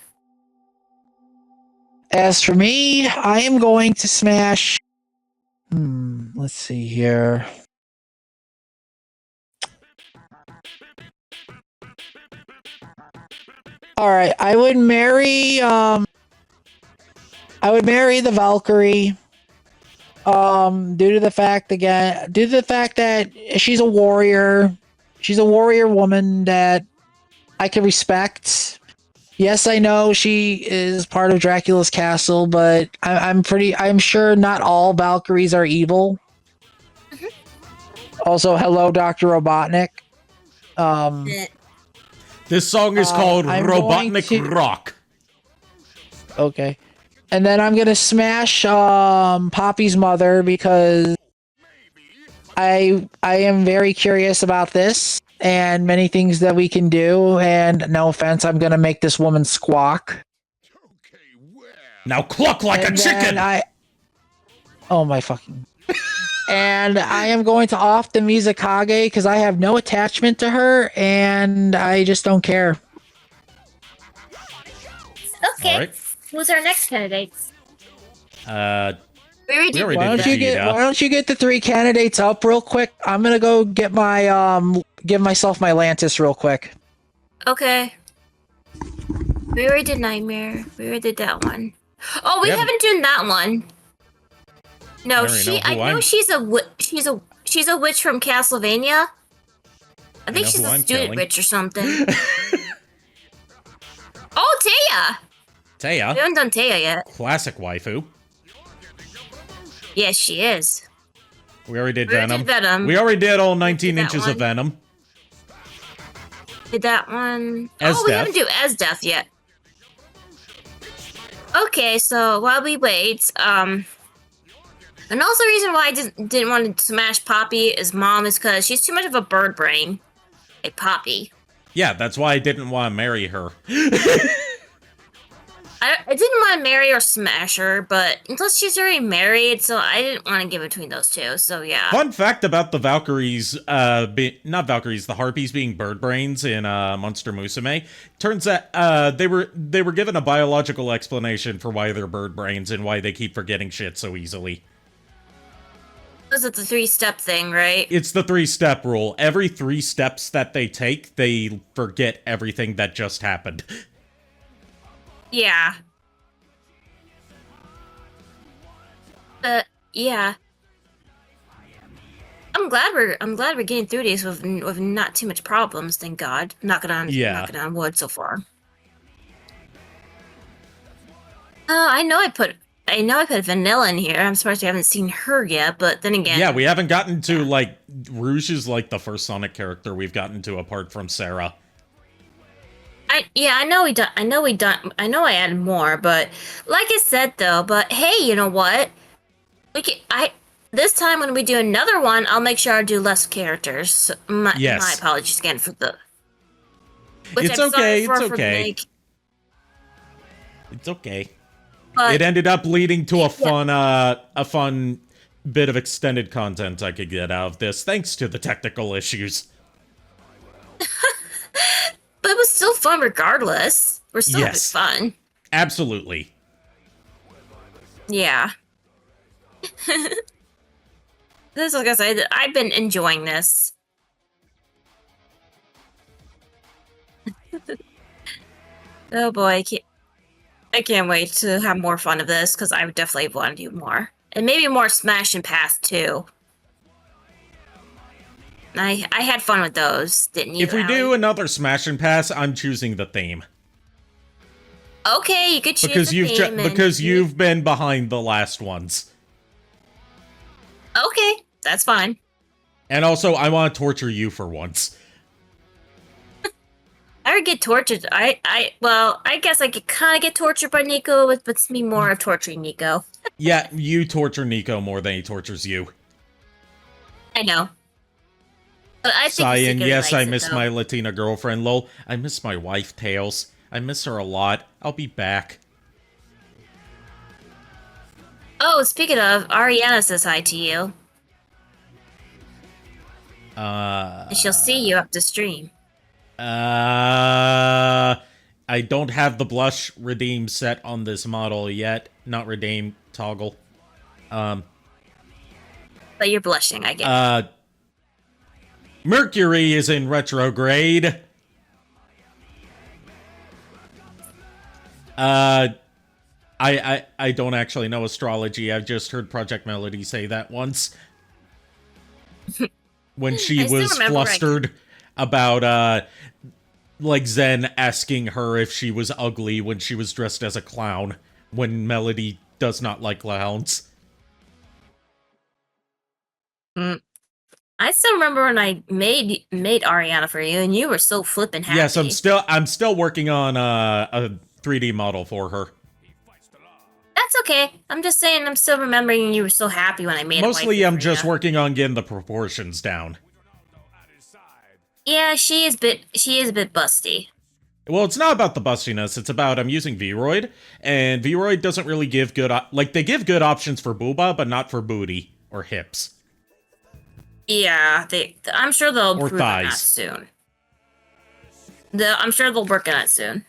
As for me, I am going to smash. Let's see here. All right, I would marry the Valkyrie. Due to the fact that she's a warrior. She's a warrior woman that I can respect. Yes, I know she is part of Dracula's castle, but I'm sure not all Valkyries are evil. Also, hello, Dr. Robotnik. This song is called I'm going Robotnik to- Rock. Okay. And then I'm gonna smash Poppy's mother because I am very curious about this and many things that we can do. And no offense, I'm gonna make this woman squawk. Now cluck like And a chicken! then oh my fucking. And I am going to off the Mizukage because I have no attachment to her and I just don't care. Okay. All right. Who's our next candidates? We already did Why don't you get the 3 candidates up real quick? I'm gonna go get my give myself my Lantis real quick. Okay. We already did Nightmare. We already did that one. Oh, we haven't done that one. No, I know she's a witch from Castlevania. I think she's a student witch or something. Oh, Taya! Taya? We haven't done Taya yet. Classic waifu. Yes, she is. We already did Venom. We already did all 19 inches of Venom. Did that one. Esdeath. We haven't do Esdeath yet. Okay, so while we wait, and also the reason why I didn't want to smash Poppy's mom is because she's too much of a bird brain. Like Poppy. Yeah, that's why I didn't want to marry her. I didn't want to marry or smash her, but unless she's already married, so I didn't want to give between those two, so yeah. Fun fact about the Valkyries, not Valkyries, the Harpies being bird brains in Monster Musume. Turns out they were given a biological explanation for why they're bird brains and why they keep forgetting shit so easily. This is the 3-step thing, right? It's the 3-step rule. Every 3 steps that they take, they forget everything that just happened. Yeah. Yeah. I'm glad we're getting through these with not too much problems, thank God. Knocking on wood so far. I know I put Vanilla in here. I'm surprised we haven't seen her yet, but then again. Yeah, we haven't gotten to, like, Rouge is like the first Sonic character we've gotten to apart from Sarah. I know I added more, but like I said though, but hey, you know what? This time when we do another one, I'll make sure I do less characters. So my apologies again for the. It's okay. It's okay. But it ended up leading to a fun bit of extended content I could get out of this, thanks to the technical issues. But it was still fun regardless. We're still having fun. Absolutely. Yeah. This, like I said, I've been enjoying this. Oh boy, I can't wait to have more fun of this, because I would definitely want to do more. And maybe more Smash and Pass, too. I had fun with those, didn't you? If we do another Smash and Pass, I'm choosing the theme. Okay, you could choose the theme. Because you've been behind the last ones. Okay, that's fine. And also, I want to torture you for once. I would get tortured. Well, I guess I could kind of get tortured by Niko, but it's me more of torturing Niko. Yeah, you torture Niko more than he tortures you. I know. But I think Cyan, yes, I miss my Latina girlfriend. Lol, I miss my wife, Tails. I miss her a lot. I'll be back. Oh, speaking of, Ariana says hi to you. And she'll see you up the stream. I don't have the blush redeem set on this model yet. Not redeem, toggle. But you're blushing, I guess. Mercury is in retrograde. I don't actually know astrology. I've just heard Project Melody say that once. When she was flustered about, like, Zen asking her if she was ugly when she was dressed as a clown, when Melody does not like clowns. I still remember when I made Ariana for you, and you were so flippin' happy. Yes, I'm still working on a 3D model for her. okay. I'm just saying, I'm still remembering you were so happy when I made it. Mostly, I'm just working on getting the proportions down. Yeah, she is a bit busty. Well, it's not about the bustiness, it's about I'm using Vroid, and Vroid doesn't really give good they give good options for booba, but not for booty or hips. Yeah, I'm sure they'll or improve on that thighs. soon. I'm sure they'll work on it soon.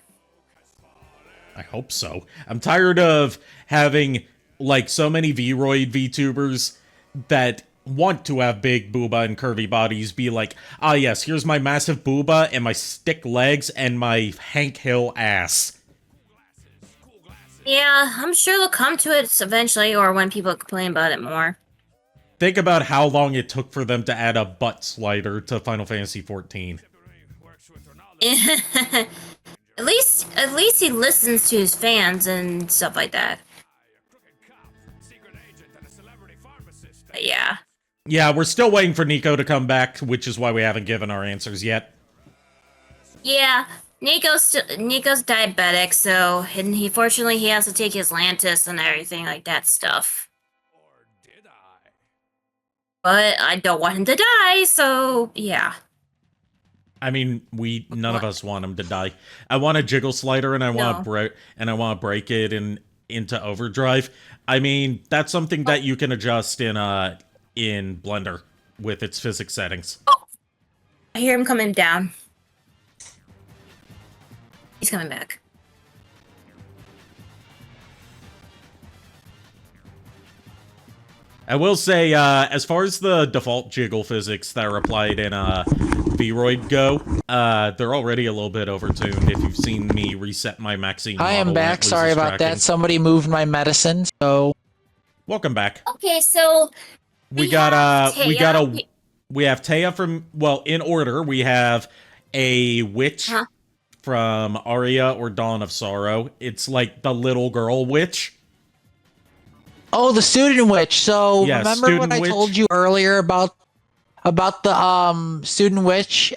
I hope so. I'm tired of having, like, so many Vroid VTubers that want to have big booba and curvy bodies be like, ah yes, here's my massive booba and my stick legs and my Hank Hill ass. Yeah, I'm sure they'll come to it eventually, or when people complain about it more. Think about how long it took for them to add a butt slider to Final Fantasy XIV. At least he listens to his fans and stuff like that. But yeah. Yeah, we're still waiting for Niko to come back, which is why we haven't given our answers yet. Yeah, Niko's diabetic, so fortunately he has to take his Lantus and everything like that stuff. But I don't want him to die, so yeah. I mean, none of us want him to die. I want a jiggle slider, and I want to break it into overdrive. I mean, that's something that you can adjust in Blender with its physics settings. Oh, I hear him coming down. He's coming back. I will say, as far as the default jiggle physics that are applied in Vroid go, they're already a little bit overtuned. If you've seen me reset my Maxine model, I am back. Sorry about that. Somebody moved my medicine, so... Welcome back. Okay, so... We have Taya from... Well, in order, we have a witch from Aria or Dawn of Sorrow. It's like the little girl witch. Oh, the student witch. So yeah, remember what I told you earlier about the student witch?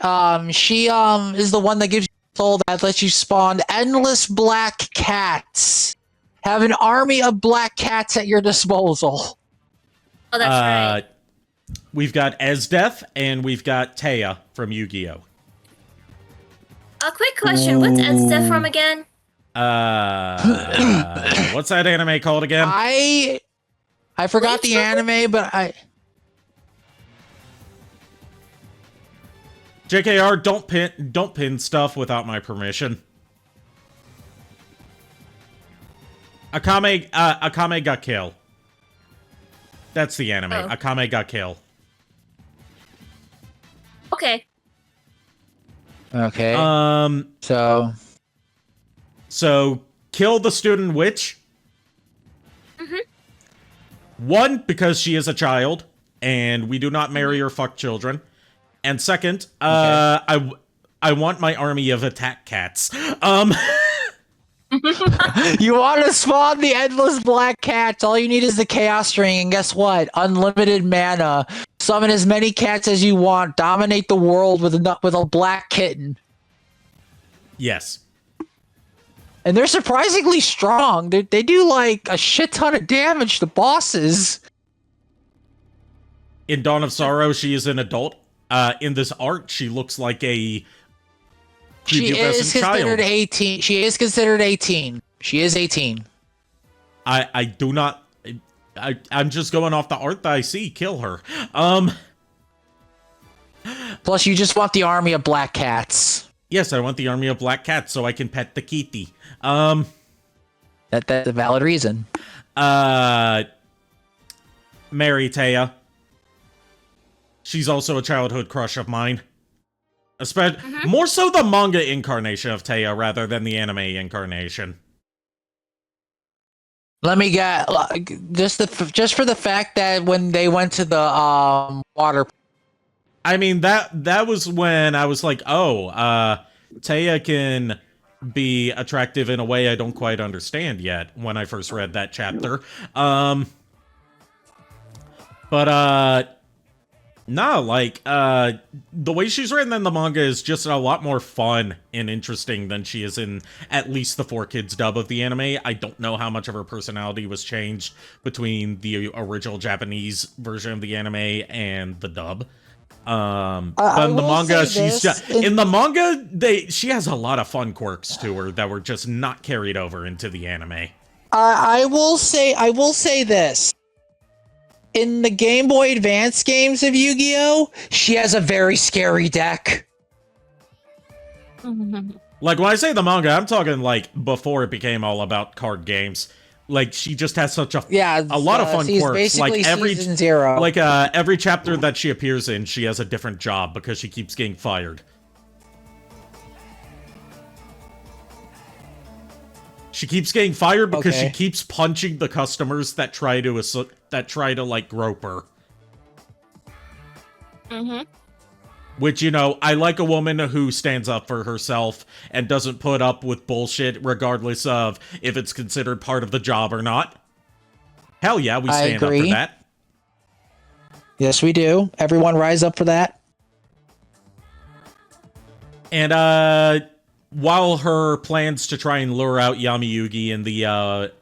She is the one that gives you a soul that lets you spawn endless black cats. Have an army of black cats at your disposal. Oh, that's right. We've got Esdeath and we've got Taya from Yu-Gi-Oh! A quick question, what's Esdeath from again? What's that anime called again? I forgot the anime, but JKR, don't pin stuff without my permission. Akame got killed. That's the anime. Oh. Akame got killed. Okay. Okay. So kill the student witch. One, because she is a child, and we do not marry or fuck children. And second, I want my army of attack cats. You want to spawn the endless black cats. All you need is the chaos ring, and guess what? Unlimited mana. Summon as many cats as you want. Dominate the world with a black kitten. Yes. And they're surprisingly strong. They do like a shit ton of damage to bosses. In Dawn of Sorrow, she is an adult. In this art, she looks like a She is considered 18. She is considered 18. She is 18. I do not... I'm just going off the art that I see. Kill her. Plus, you just want the army of black cats. Yes, I want the army of black cats so I can pet the kitty. That's a valid reason. Mary Taya. She's also a childhood crush of mine. More so the manga incarnation of Taya rather than the anime incarnation. Let me get just for the fact that when they went to the water. I mean that was when I was like, oh, Taya can be attractive in a way I don't quite understand yet when I first read that chapter. No, like, the way she's written in the manga is just a lot more fun and interesting than she is in at least the 4Kids dub of the anime. I don't know how much of her personality was changed between the original Japanese version of the anime and the dub. But in the manga, she's just, in the manga, she has a lot of fun quirks to her that were just not carried over into the anime. I will say this. In the Game Boy Advance games of Yu-Gi-Oh, she has a very scary deck. Like, when I say the manga, I'm talking, like, before it became all about card games. Like, she just has such a lot of fun quirks. Like, season 0. Like, every chapter that she appears in, she has a different job because she keeps getting fired. She keeps getting fired because she keeps punching the customers that try to like grope her. Which, you know, I like a woman who stands up for herself and doesn't put up with bullshit regardless of if it's considered part of the job or not. Hell yeah, we stand up for that. Yes, we do. Everyone rise up for that. And, while her plans to try and lure out Yami Yugi in the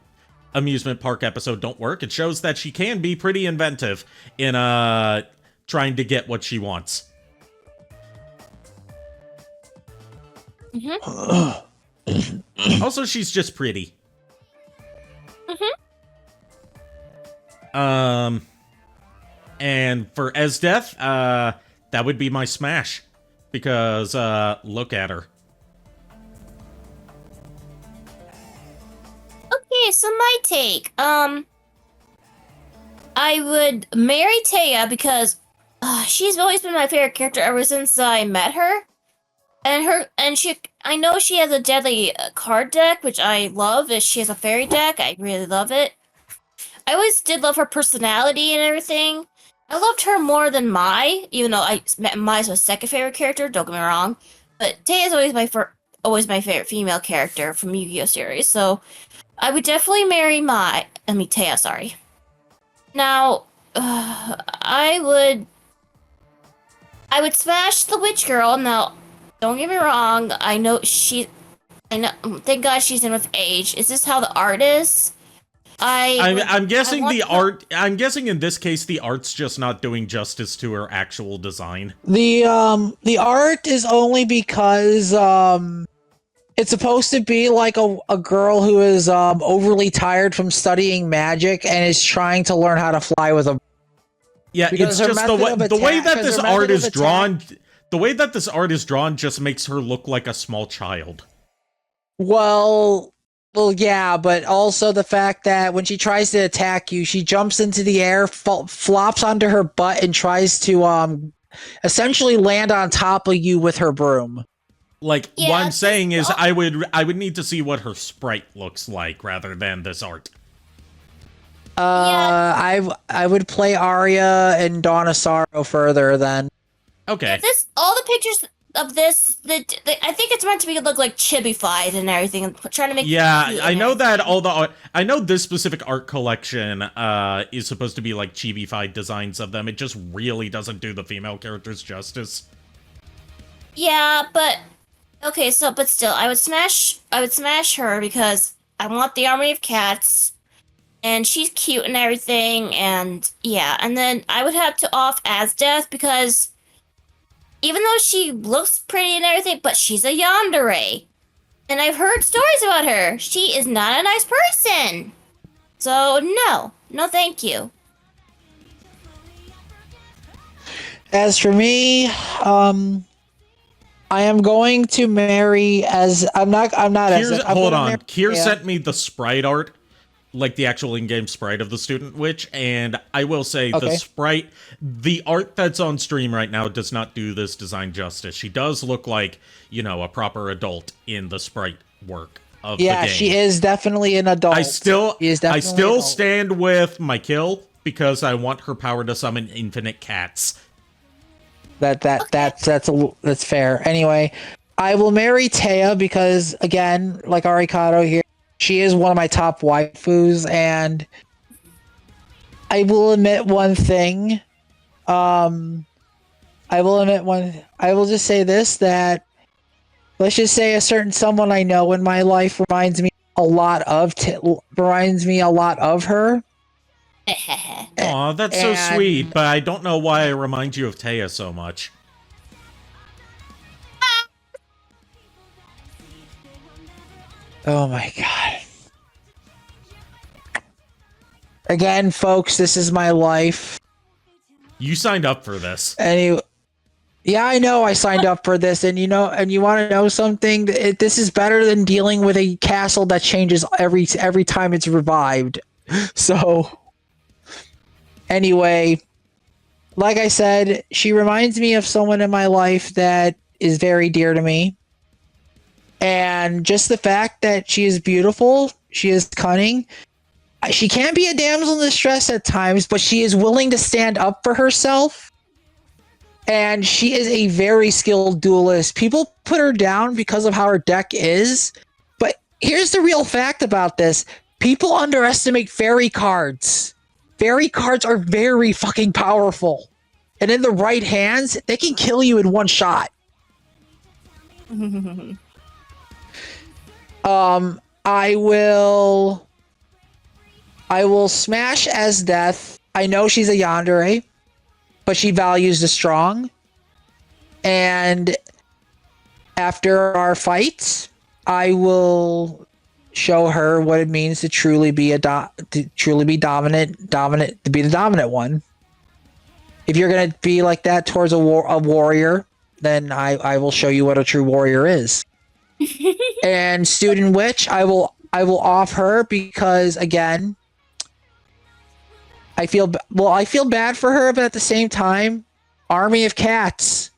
amusement park episode don't work, it shows that she can be pretty inventive in trying to get what she wants. Also, she's just pretty. And for Esdeath, that would be my smash. Because, look at her. Okay, so my take. I would marry Taya because she's always been my favorite character ever since I met her. I know she has a deadly card deck, which I love. She has a fairy deck. I really love it. I always did love her personality and everything. I loved her more than Mai, even though Mai's my second favorite character. Don't get me wrong, but Taya's always my favorite female character from Yu-Gi-Oh series. So I would definitely marry Taya. Sorry. Now, I would smash the witch girl. Now, don't get me wrong. I know. Thank God she's in with age. Is this how the art is? I'm guessing art. I'm guessing in this case the art's just not doing justice to her actual design. The art is only because it's supposed to be like a girl who is overly tired from studying magic and is trying to learn how to fly with a. Yeah, it's just the way that this art is drawn. The way that this art is drawn just makes her look like a small child. Well, yeah, but also the fact that when she tries to attack you, she jumps into the air, flops onto her butt, and tries to essentially land on top of you with her broom. Like, what I'm saying is, I would need to see what her sprite looks like rather than this art. I would play Arya and Dawn of Sorrow further then. Okay. All the pictures of this, I think it's meant to look like chibified and everything, and trying to make. Yeah, I know that I know this specific art collection is supposed to be like chibified designs of them. It just really doesn't do the female characters justice. Yeah, but okay, but still, I would smash her because I want the army of cats, and she's cute and everything, and yeah, and then I would have to off Esdeath because. Even though she looks pretty and everything, but she's a yandere. And I've heard stories about her. She is not a nice person. So, no. No, thank you. As for me, I am going to marry Hold on. Kier sent me the sprite art. Like the actual in-game sprite of the student witch, and I will say the art that's on stream right now does not do this design justice. She does look like, you know, a proper adult in the sprite work of the game. Yeah, she is definitely an adult. I still stand with my kill because I want her power to summon infinite cats. That's fair. Anyway, I will marry Taya because, again, like Arikado here, she is one of my top waifus, and I will admit one thing. I will admit one. I will just say this: that let's just say a certain someone I know in my life reminds me a lot of her. Aw, that's so And- sweet, but I don't know why I remind you of Taya so much. Oh my god. Again, folks, this is my life. You signed up for this. Anyway, yeah, I know I signed up for this, and you want to know something? This is better than dealing with a castle that changes every time it's revived. So, anyway, like I said, she reminds me of someone in my life that is very dear to me. And just the fact that she is beautiful, she is cunning. She can be a damsel in distress at times, but she is willing to stand up for herself. And she is a very skilled duelist. People put her down because of how her deck is. But here's the real fact about this. People underestimate fairy cards. Fairy cards are very fucking powerful. And in the right hands, they can kill you in one shot. I will smash as death. I know she's a yandere, but she values the strong. And after our fights, I will show her what it means to truly be dominant, to be the dominant one. If you're gonna be like that towards a warrior, then I will show you what a true warrior is. And Student Witch, I will off her because again, I feel bad for her, but at the same time, Army of Cats.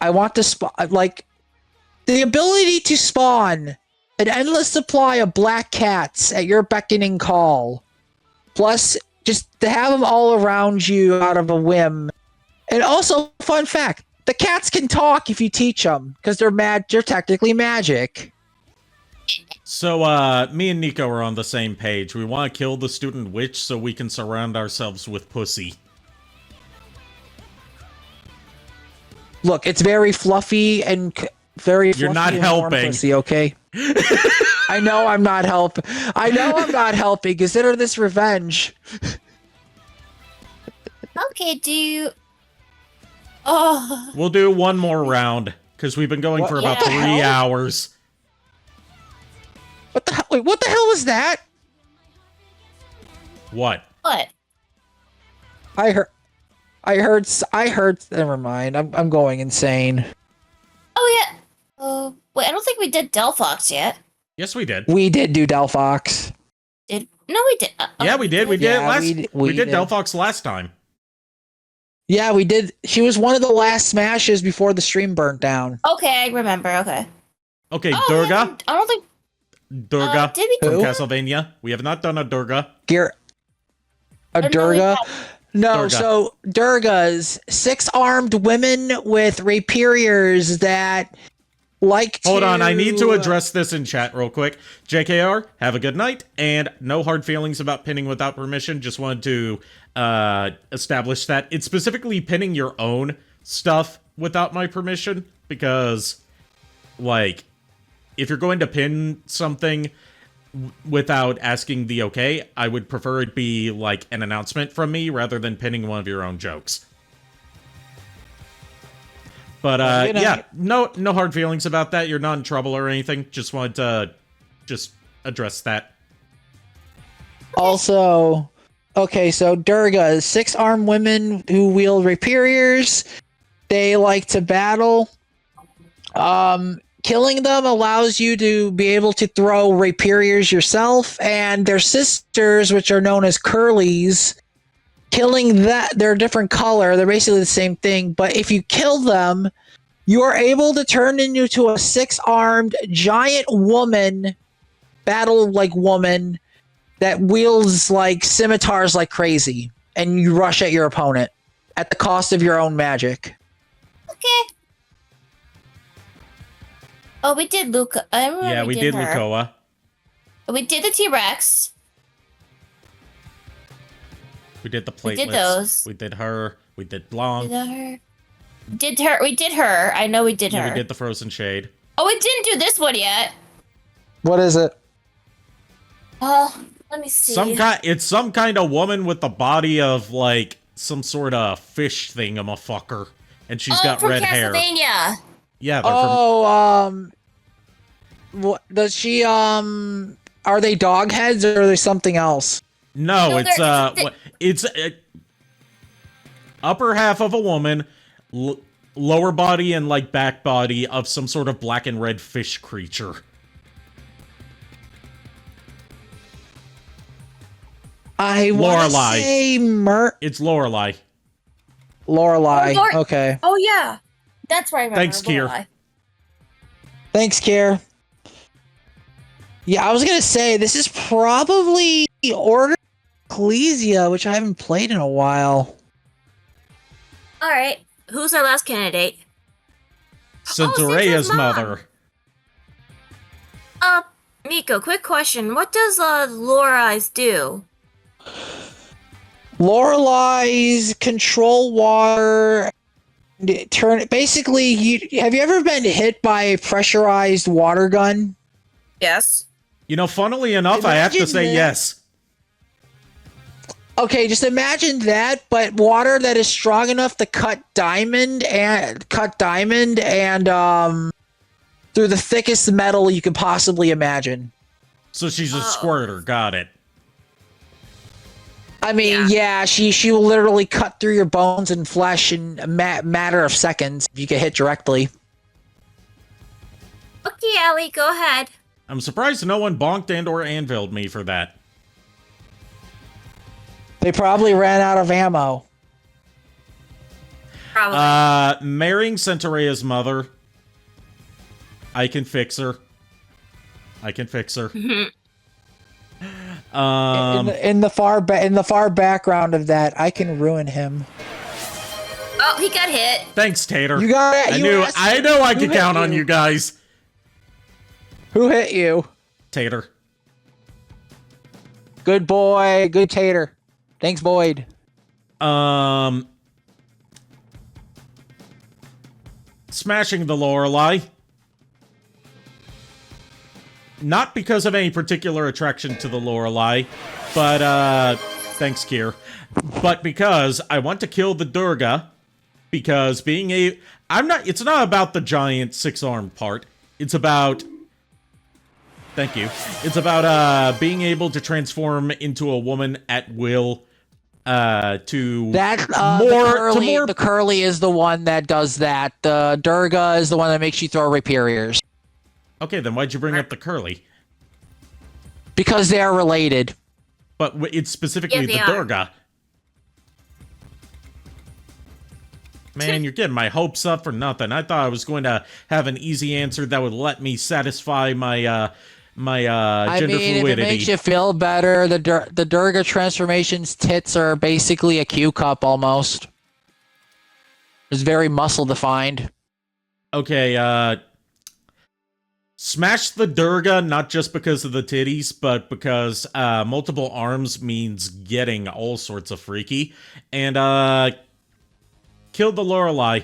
I want to like the ability to spawn an endless supply of black cats at your beckoning call. Plus, just to have them all around you out of a whim. And also, fun fact, the cats can talk if you teach them because they're technically magic. So, me and Niko are on the same page. We want to kill the Student Witch so we can surround ourselves with pussy. Look, it's very fluffy and You're not helping. Pussy, okay? I know I'm not helping. Consider this revenge. Okay, do you... Oh... We'll do one more round, because we've been going for about 3 hours. What the hell? Wait, what the hell was that? What? What? I heard. Never mind. I'm going insane. Oh, yeah. Wait, I don't think we did Delphox yet. Yes, we did. We did do Delphox. No, we did. Yeah, we did. We did we did did. Delphox last time. Yeah, we did. She was one of the last smashes before the stream burnt down. Okay, I remember. Okay. Okay, Oh, Durga. yeah, I don't think... Durga did we from do... Castlevania. We have not done a Durga. Durga? No, Durga. so Durgas, 6-armed women with rapiers that like to... Hold on, I need to address this in chat real quick. JKR, have a good night, and no hard feelings about pinning without permission. Just wanted to establish that. It's specifically pinning your own stuff without my permission, because, like, if you're going to pin something without asking the okay, I would prefer it be, like, an announcement from me rather than pinning one of your own jokes. But, yeah, no hard feelings about that. You're not in trouble or anything. Just wanted to address that. Also, okay, so Durgas, 6-armed women who wield rapiers. They like to battle. Killing them allows you to be able to throw rapiers yourself, and their sisters, which are known as curlies, killing they're a different color. They're basically the same thing, but if you kill them, you are able to turn into a 6-armed giant woman, battle-like woman, that wields like scimitars like crazy, and you rush at your opponent at the cost of your own magic. Okay. Oh, we did Luca. I remember Yeah, we did her. Lucoa. We did the T-Rex. We did the platelets. We did those. We did her. We did Blanc. Did her. We did her. I know we did her. Yeah, we did the Frozen Shade. Oh, we didn't do this one yet. What is it? Oh, let me see. It's some kind of woman with the body of, like, some sort of fish thingamafucker. And she's got from red hair. Castlevania. Yeah, they're What does she, are they dog heads or are they something else? No, it's upper half of a woman, lower body and, like, back body of some sort of black and red fish creature. I want to say It's Lorelei. Lorelei. Oh, Okay. Oh, yeah. That's right. Thanks, Kier. Lorelei. Thanks, Kier. Yeah, I was going to say, this is probably Order Ecclesia, which I haven't played in a while. All right. Who's our last candidate? Centaurea's mother. Miko, quick question. What does Lorelei's do? Lorelei's control water. Basically, have you ever been hit by a pressurized water gun? Yes. You know, funnily enough, I have to say yes. Okay, just imagine that, but water that is strong enough to cut diamond and through the thickest metal you could possibly imagine. So she's a squirter, got it. I mean, yeah, she will literally cut through your bones and flesh in a matter of seconds if you get hit directly. Okay, Allie, go ahead. I'm surprised no one bonked and or anviled me for that. They probably ran out of ammo. Probably. Marrying Centaurea's mother. I can fix her. In the far background of that, I can ruin him. Oh, he got hit. Thanks, Tater. You got it. I know I could count on you guys. Who hit you? Tater. Good boy. Good Tater. Thanks, Boyd. Smashing the Lorelei. Not because of any particular attraction to the Lorelei, but, thanks, Kier. But because I want to kill the Durga, because it's not about the giant six-armed part. It's about... Thank you. It's about, being able to transform into a woman at will, the Curly is the one that does that. The Durga is the one that makes you throw Raperiers. Okay, then why'd you bring up the Curly? Because they are related. But it's specifically the Durga. Man, you're getting my hopes up for nothing. I thought I was going to have an easy answer that would let me satisfy my gender fluidity. If it makes you feel better, the Durga transformation's tits are basically a Q cup almost. It's very muscle defined. Okay, smash the Durga, not just because of the titties, but because multiple arms means getting all sorts of freaky. And kill the Lorelei,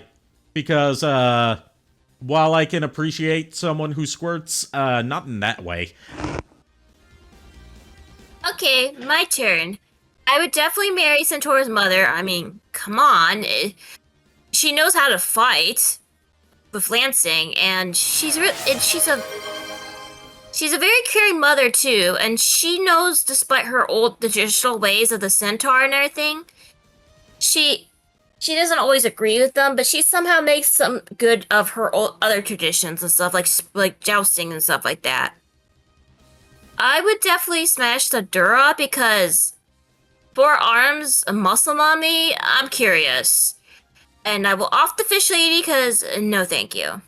because while I can appreciate someone who squirts, not in that way. Okay, my turn. I would definitely marry Centaur's mother. I mean, come on. She knows how to fight with lancing, and she's a very caring mother too, and she knows, despite her old traditional ways of the centaur and everything, she doesn't always agree with them, but she somehow makes some good of her old other traditions and stuff, like jousting and stuff like that. I would definitely smash the Dura because 4 arms, a muscle mommy, I'm curious. And I will off the fish lady because no thank you.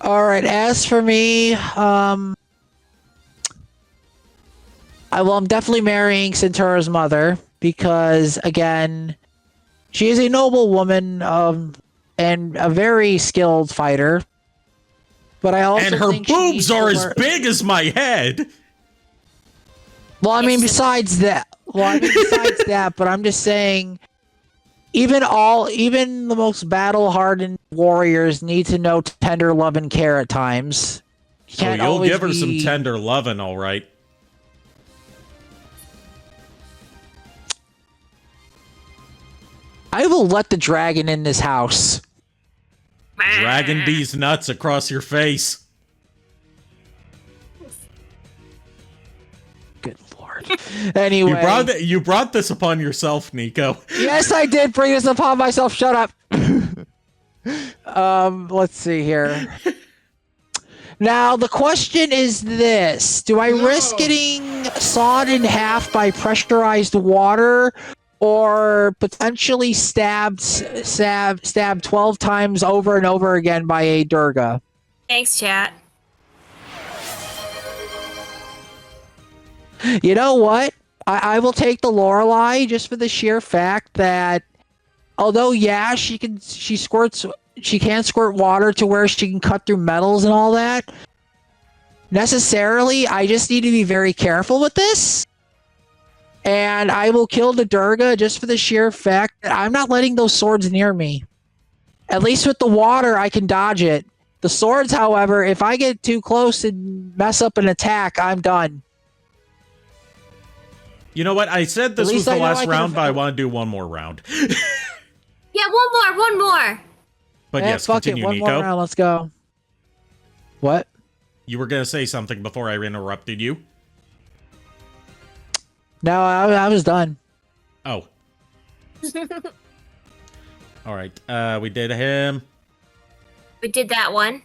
Alright, as for me, I'm definitely marrying Centaur's mother because, again, she is a noble woman and a very skilled fighter. But I also her think boobs are as big as my head. Well, I mean, besides that, but I'm just saying, even the most battle-hardened warriors need to know tender love and care at times. So you'll give her some tender loving, all right. I will let the dragon in this house. Dragging these nuts across your face. Good lord. Anyway. You brought this upon yourself, Niko. Yes, I did bring this upon myself. Shut up. Let's see here. Now, the question is this. Do I risk getting sawed in half by pressurized water or potentially stabbed 12 times over and over again by a Durga? Thanks, chat. You know what? I will take the Lorelei just for the sheer fact that although yeah, she can squirt water to where she can cut through metals and all that. Necessarily, I just need to be very careful with this. And I will kill the Durga just for the sheer fact that I'm not letting those swords near me. At least with the water, I can dodge it. The swords, however, if I get too close and mess up an attack, I'm done. You know what? I said this was the last round, but I want to do one more round. Yeah, one more. But yes, fuck continue, it. One Niko. more round, let's go. What? You were going to say something before I interrupted you. No, I was done. Oh. All right. We did him. We did that one.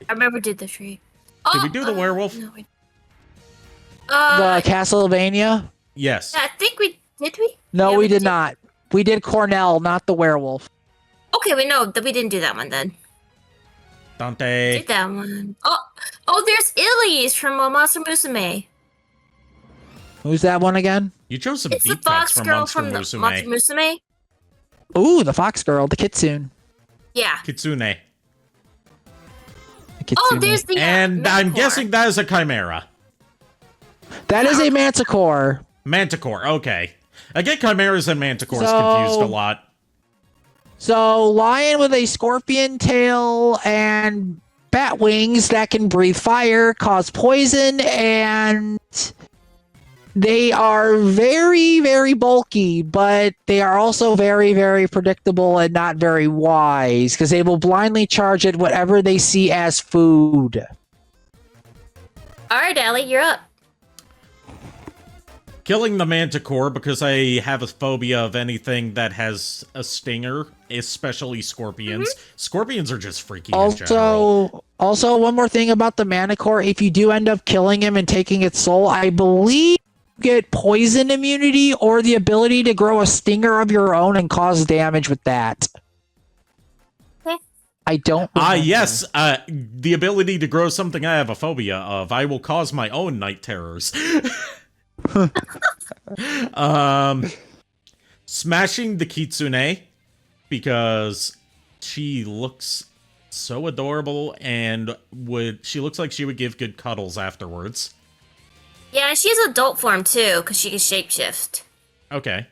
I remember did the tree. Did we do the werewolf? No, The Castlevania? Yes. I think we did. We? No, Yeah, we did not. We did Cornell, not the werewolf. Okay, we know that we didn't do that one then. Dante. Did that one? Oh, there's Illy's from Monster Musume. Who's that one again? You chose some It's the deep cuts fox from girl Monster from the Musume. Monster Musume. Ooh, the fox girl, the kitsune. Yeah. Kitsune. The Oh, kitsune. there's the. And I'm Manticore. guessing that is a chimera. That is a manticore. Manticore, okay. I get chimeras and manticores So- confused a lot. So, lion with a scorpion tail and bat wings that can breathe fire, cause poison, and they are very, very bulky, but they are also very, very predictable and not very wise, because they will blindly charge at whatever they see as food. All right, Allie, you're up. Killing the manticore because I have a phobia of anything that has a stinger, especially scorpions. Scorpions are just freaky in general. Also, one more thing about the manticore. If you do end up killing him and taking its soul, I believe you get poison immunity or the ability to grow a stinger of your own and cause damage with that. Okay. I don't remember. Yes, the ability to grow something I have a phobia of. I will cause my own night terrors. Smashing the kitsune because she looks so adorable and she looks like she would give good cuddles afterwards. Yeah, and she's adult form too, because she can shapeshift. Okay.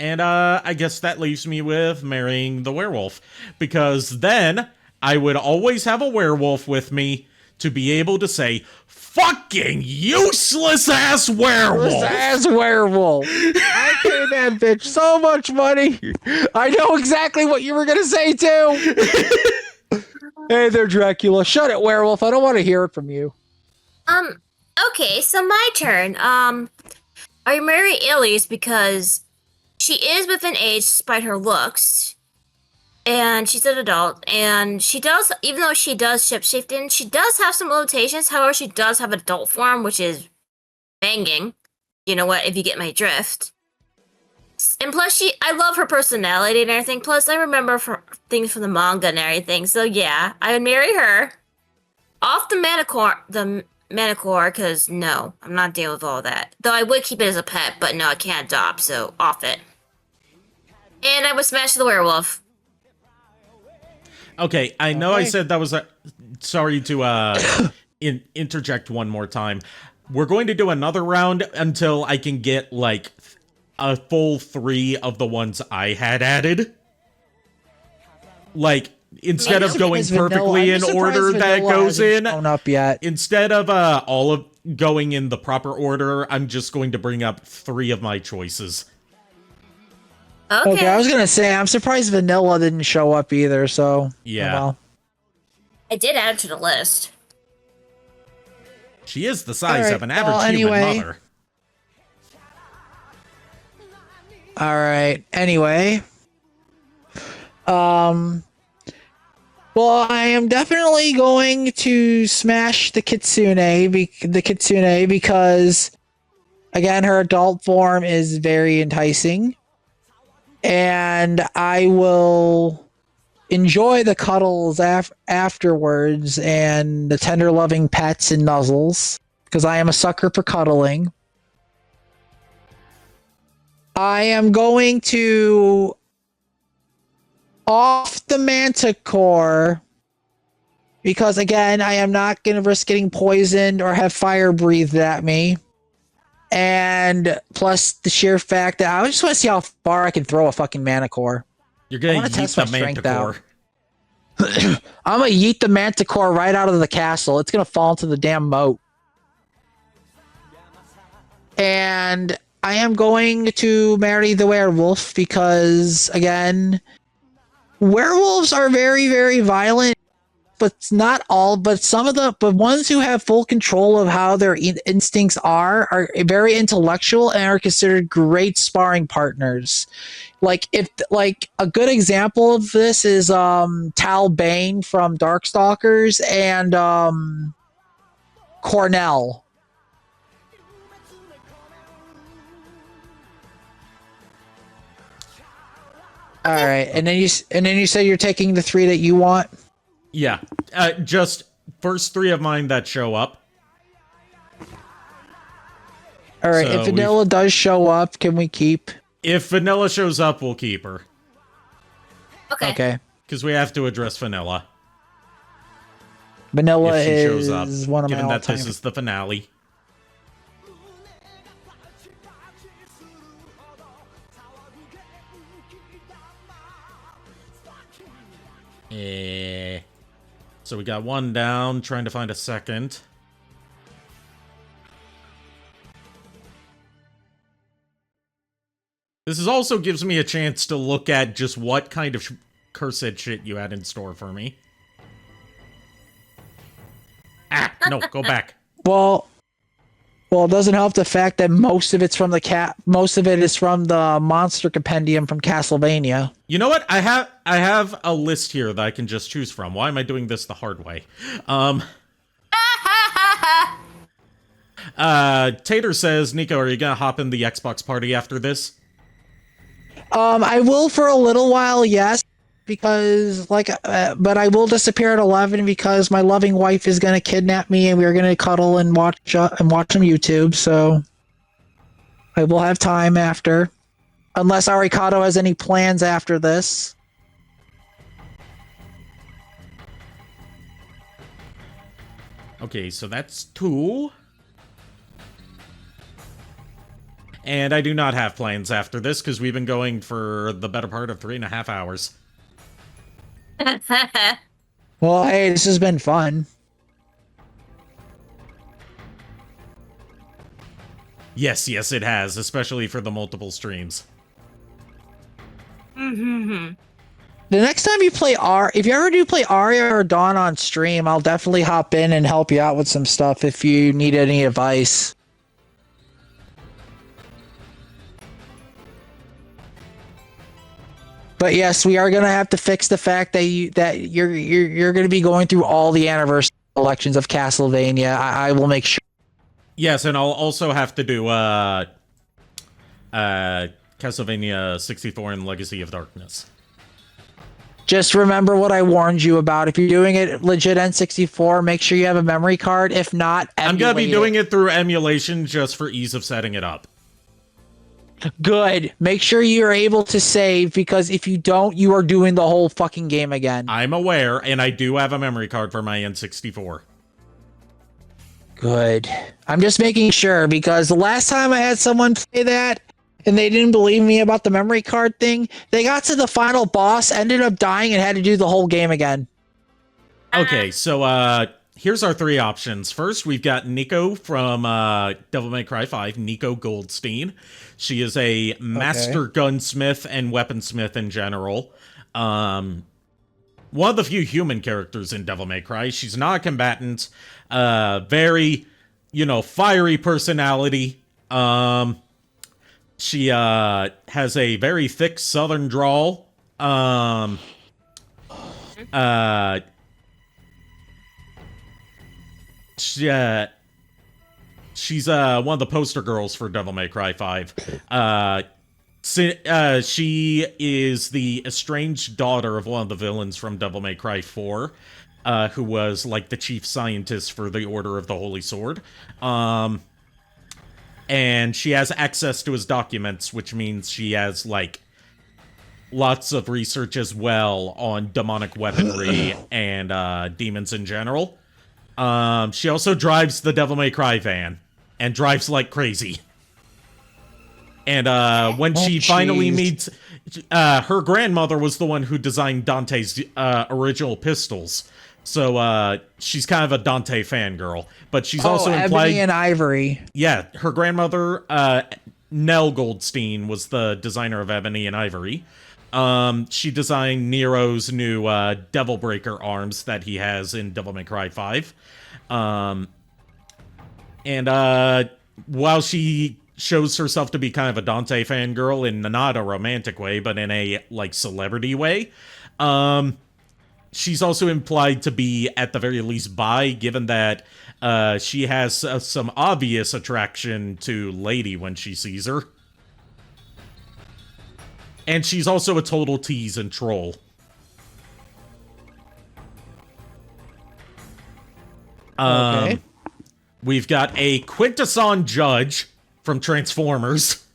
And I guess that leaves me with marrying the werewolf, because then I would always have a werewolf with me to be able to say, fucking useless ass werewolf! Ass werewolf. I paid that bitch so much money. I know exactly what you were going to say, too. Hey there, Dracula. Shut it, werewolf. I don't want to hear it from you. Okay, so my turn. I marry Illy's because she is within age despite her looks. And she's an adult, and she does, even though she does shapeshift, she does have some limitations. However, she does have adult form, which is banging. You know what, if you get my drift. And plus, I love her personality and everything. Plus, I remember things from the manga and everything. So yeah, I would marry her. Off the Manticore, because no, I'm not dealing with all that. Though I would keep it as a pet, but no, I can't adopt, so off it. And I would smash the werewolf. Okay, I know I said that was a... Sorry to interject one more time. We're going to do another round until I can get, like, a full 3 of the ones I had added. Like, instead of going perfectly in order that goes in, shown up yet. instead of all of going in the proper order, I'm just going to bring up 3 of my choices. Okay. I was gonna say I'm surprised Vanilla didn't show up either. So yeah, oh well. I did add it to the list. She is the size of an average human mother. All right. Anyway, well, I am definitely going to smash the Kitsune, because, again, her adult form is very enticing, and I will enjoy the cuddles afterwards and the tender, loving pets and nuzzles, because I am a sucker for cuddling. I am going to off the Manticore because, again, I am not going to risk getting poisoned or have fire breathed at me. And plus the sheer fact that I just want to see how far I can throw a fucking Manticore. You're going to yeet the Manticore. I'm going to yeet the Manticore right out of the castle. It's going to fall into the damn moat. And I am going to marry the werewolf because, again, werewolves are very, very violent, but not all. But some of the ones who have full control of how their instincts are very intellectual and are considered great sparring partners. Like a good example of this is Tal Bane from Darkstalkers and Cornell. All right, and then you say you're taking the 3 that you want. Yeah, just first 3 of mine that show up. All right, so if Vanilla does show up, can we keep? If Vanilla shows up, we'll keep her. Okay. Because we have to address Vanilla. Vanilla if she is shows up, one of given my that this is the finale. So we got 1 down, trying to find a second. This also gives me a chance to look at just what kind of cursed shit you had in store for me. Ah, no, go back. Well, it doesn't help the fact that most of it is from the Monster Compendium from Castlevania. You know what? I have a list here that I can just choose from. Why am I doing this the hard way? Tater says, Niko, are you gonna hop in the Xbox party after this? I will for a little while, yes, because but I will disappear at 11 because my loving wife is gonna kidnap me and we're gonna cuddle and watch some YouTube. So I will have time after, unless Arikado has any plans after this. Okay, so that's 2. And I do not have plans after this, because we've been going for the better part of 3.5 hours. Well, hey, this has been fun. Yes, it has, especially for the multiple streams. Mm-hmm. The next time you play if you ever do play Aria or Dawn on stream, I'll definitely hop in and help you out with some stuff if you need any advice. But yes, we are gonna have to fix the fact that you're gonna be going through all the anniversary collections of Castlevania. I will make sure. Yes, and I'll also have to do Castlevania 64 and Legacy of Darkness. Just remember what I warned you about. If you're doing it legit N64, make sure you have a memory card. If not, I'm gonna be doing it through emulation just for ease of setting it up. Good. Make sure you're able to save, because if you don't, you are doing the whole fucking game again. I'm aware, and I do have a memory card for my N64. Good. I'm just making sure, because the last time I had someone play that, and they didn't believe me about the memory card thing. They got to the final boss, ended up dying, and had to do the whole game again. Okay, so here's our three options. First, we've got Niko from Devil May Cry 5, Niko Goldstein. She is a master gunsmith and weaponsmith in general. One of the few human characters in Devil May Cry. She's not a combatant. Very, fiery personality. She has a very thick southern drawl. She's one of the poster girls for Devil May Cry 5. She is the estranged daughter of one of the villains from Devil May Cry 4, who was like the chief scientist for the Order of the Holy Sword. And she has access to his documents, which means she has like lots of research as well on demonic weaponry and demons in general. She also drives the Devil May Cry van, and drives like crazy. And when she finally meets... her grandmother was the one who designed Dante's original pistols. So she's kind of a Dante fangirl. But she's also implied... Ebony and Ivory. Yeah, her grandmother, Nell Goldstein, was the designer of Ebony and Ivory. She designed Nero's new Devil Breaker arms that he has in Devil May Cry 5. And while she shows herself to be kind of a Dante fangirl in not a romantic way, but in a, like, celebrity way, she's also implied to be, at the very least, bi, given that she has some obvious attraction to Lady when she sees her. And she's also a total tease and troll. Okay. We've got a Quintesson Judge from Transformers.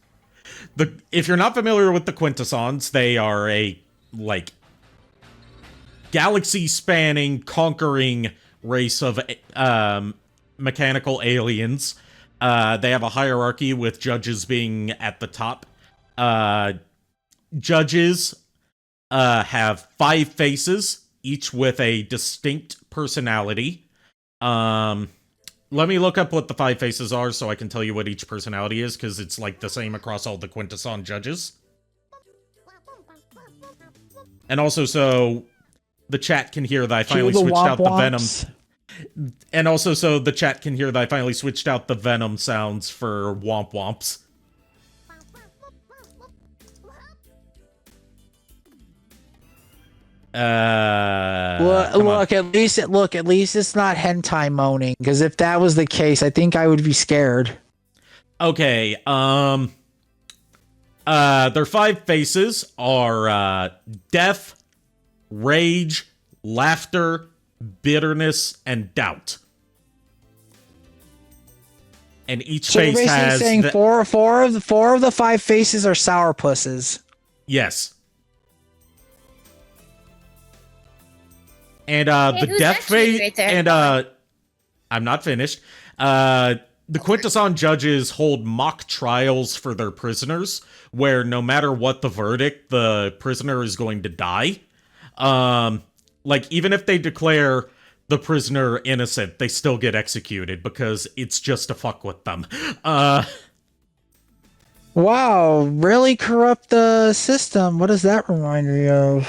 If you're not familiar with the Quintessons, they are a, like, galaxy-spanning, conquering race of mechanical aliens. They have a hierarchy with judges being at the top. Judges have 5 faces, each with a distinct personality. Let me look up what the 5 faces are so I can tell you what each personality is, because it's like the same across all the Quintesson judges. And also, so the chat can hear that I finally switched out the Venom. And also, so the chat can hear that I finally switched out the Venom sounds for Womp Womps. Look, at least it's not hentai moaning, because if that was the case, I think I would be scared. Okay, their 5 faces are death, rage, laughter, bitterness, and doubt. And each face you're basically has saying four of the 5 faces are sourpusses. Yes. And the death face right there? and I'm not finished. The Quintesson judges hold mock trials for their prisoners, where no matter what the verdict, the prisoner is going to die. Like, even if they declare the prisoner innocent, they still get executed because it's just to fuck with them. Wow, really corrupt the system. What does that remind me of?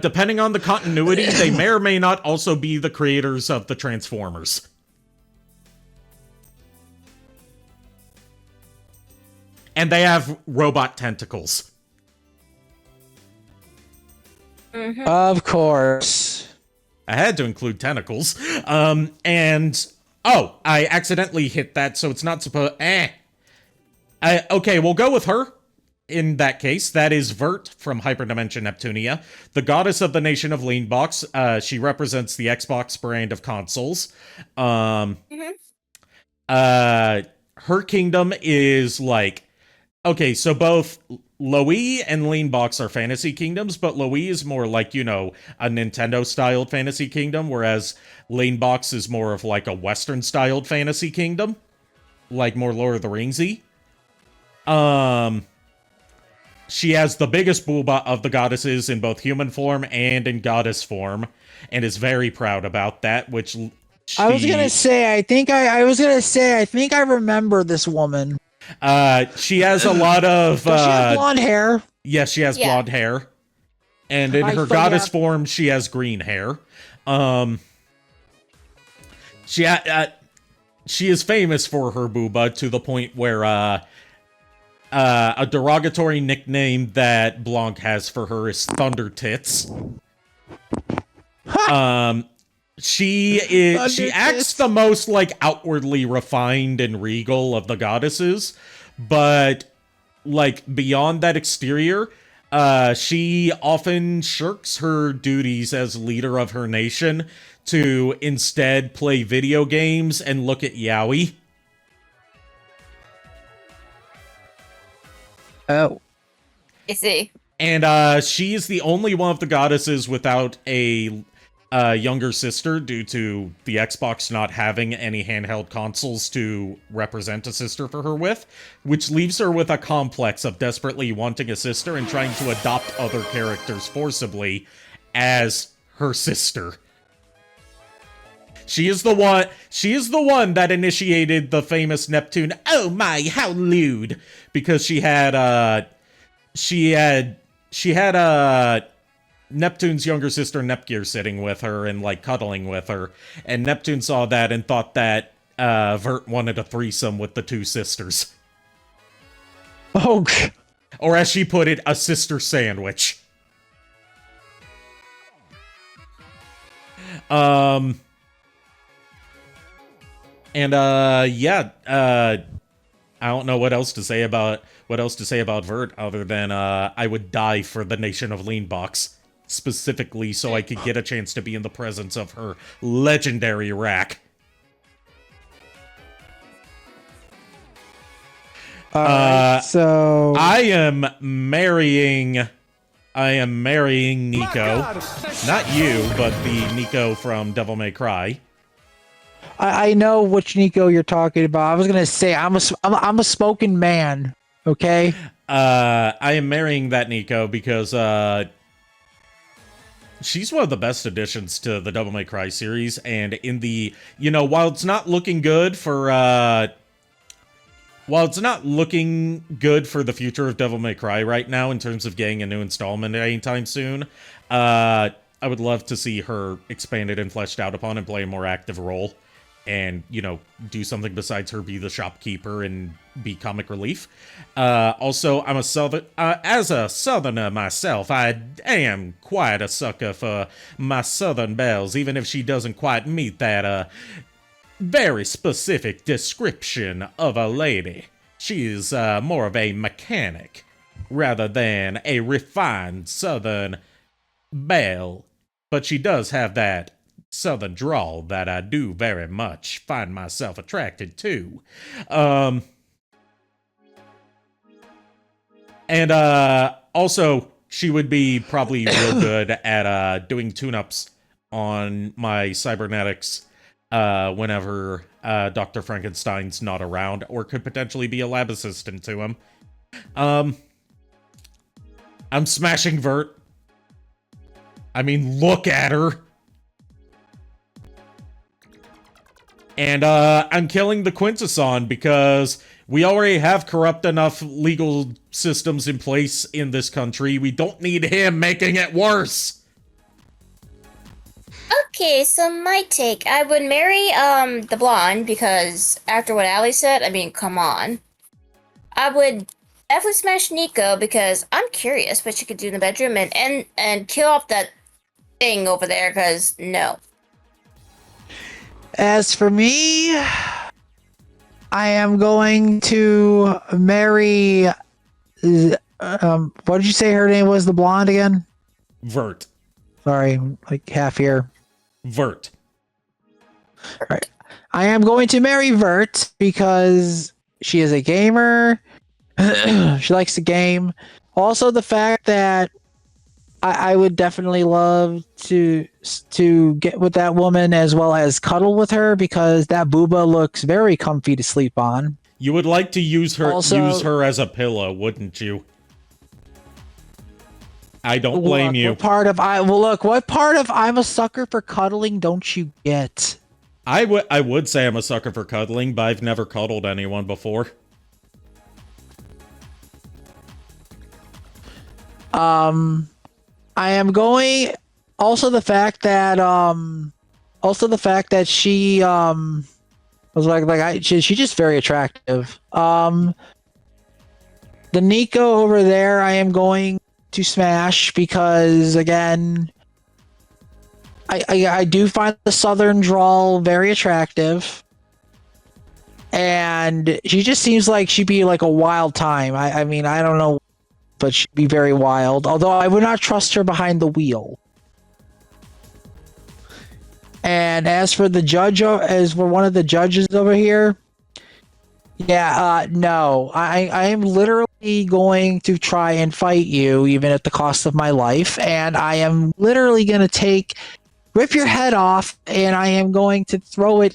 Depending on the continuity, they may or may not also be the creators of the Transformers. And they have robot tentacles. Mm-hmm. Of course. I had to include tentacles. And... Oh, I accidentally hit that, so it's not supposed... Okay, we'll go with her. In that case, that is Vert from Hyperdimension Neptunia, the goddess of the nation of Leanbox. She represents the Xbox brand of consoles. Her kingdom is like... Okay, so both Loei and Leanbox are fantasy kingdoms, but Loei is more like, a Nintendo-styled fantasy kingdom, whereas Leanbox is more of like a Western-styled fantasy kingdom. Like more Lord of the Ringsy. she has the biggest booba of the goddesses in both human form and in goddess form, and is very proud about that, which I was gonna say, I think I remember this woman. She has a lot of... Does she have blonde hair? Yes, she has blonde hair. And in her goddess form, she has green hair. She is famous for her booba to the point where a derogatory nickname that Blanc has for her is Thunder Tits. She acts the most like outwardly refined and regal of the goddesses, but like beyond that exterior, she often shirks her duties as leader of her nation to instead play video games and look at yaoi. Oh. I see. And she is the only one of the goddesses without a younger sister due to the Xbox not having any handheld consoles to represent a sister for her with, which leaves her with a complex of desperately wanting a sister and trying to adopt other characters forcibly as her sister. She is the one that initiated the famous Neptune, "Oh my, how lewd," because she had Neptune's younger sister Nepgear sitting with her and like cuddling with her, and Neptune saw that and thought that Vert wanted a threesome with the two sisters. Oh, or as she put it, a sister sandwich. I don't know what else to say about Vert other than I would die for the nation of Leanbox. Specifically so I could get a chance to be in the presence of her legendary rack. So I am marrying Niko. Not you, but the Niko from Devil May Cry. I know which Niko you're talking about. I was gonna say I'm a spoken man. Okay. I am marrying that Niko because she's one of the best additions to the Devil May Cry series, and in the, while it's not looking good for the future of Devil May Cry right now in terms of getting a new installment anytime soon, I would love to see her expanded and fleshed out upon and play a more active role. And, do something besides her be the shopkeeper and be comic relief. Also, I'm as a southerner myself, I am quite a sucker for my southern belles, even if she doesn't quite meet that, very specific description of a lady. She's, more of a mechanic, rather than a refined southern belle. But she does have that southern drawl that I do very much find myself attracted to. Also, she would be probably real good at doing tune-ups on my cybernetics whenever Dr. Frankenstein's not around, or could potentially be a lab assistant to him. I'm smashing Vert. I mean, look at her. And I'm killing the Quintesson because we already have corrupt enough legal systems in place in this country. We don't need him making it worse. Okay, so my take, I would marry the blonde because after what Ali said, I mean, come on. I would definitely smash Niko because I'm curious what she could do in the bedroom and kill off that thing over there because no. As for me, I am going to marry. What did you say her name was? The blonde again? Vert. Sorry, like half here. Vert. All right. I am going to marry Vert because she is a gamer. She likes to game. Also, the fact that I would definitely love to get with that woman as well as cuddle with her because that booba looks very comfy to sleep on. You would like to use her as a pillow, wouldn't you? I don't blame you. What part of I'm a sucker for cuddling don't you get? I would say I'm a sucker for cuddling, but I've never cuddled anyone before. I am going. Also, the fact that she was she's just very attractive. The Niko over there, I am going to smash because again, I do find the southern drawl very attractive, and she just seems like she'd be like a wild time. I mean, I don't know, but she'd be very wild. Although I would not trust her behind the wheel. And as for the judge, as for one of the judges over here, yeah, no, I am literally going to try and fight you, even at the cost of my life, and I am literally going to rip your head off, and I am going to throw it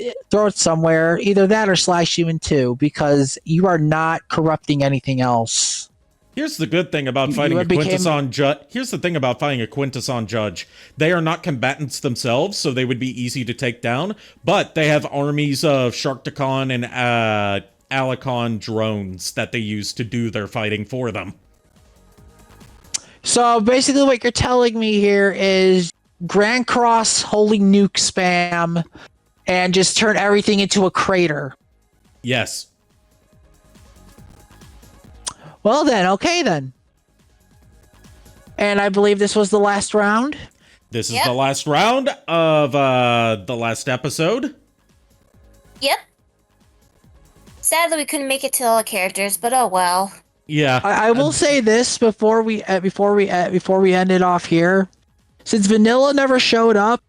somewhere, either that or slash you in two, because you are not corrupting anything else. Here's the good thing about fighting a Quintesson judge. Here's the thing about fighting a Quintesson judge. They are not combatants themselves, so they would be easy to take down, but they have armies of Sharkticon and Alicon drones that they use to do their fighting for them. So basically what you're telling me here is Grand Cross holy nuke spam and just turn everything into a crater. Yes. Well then, okay then. And I believe this was the last round. This is the last round of the last episode. Yep. Sadly, we couldn't make it to all the characters, but oh well. Yeah. I will say this before we end it off here. Since Vanilla never showed up,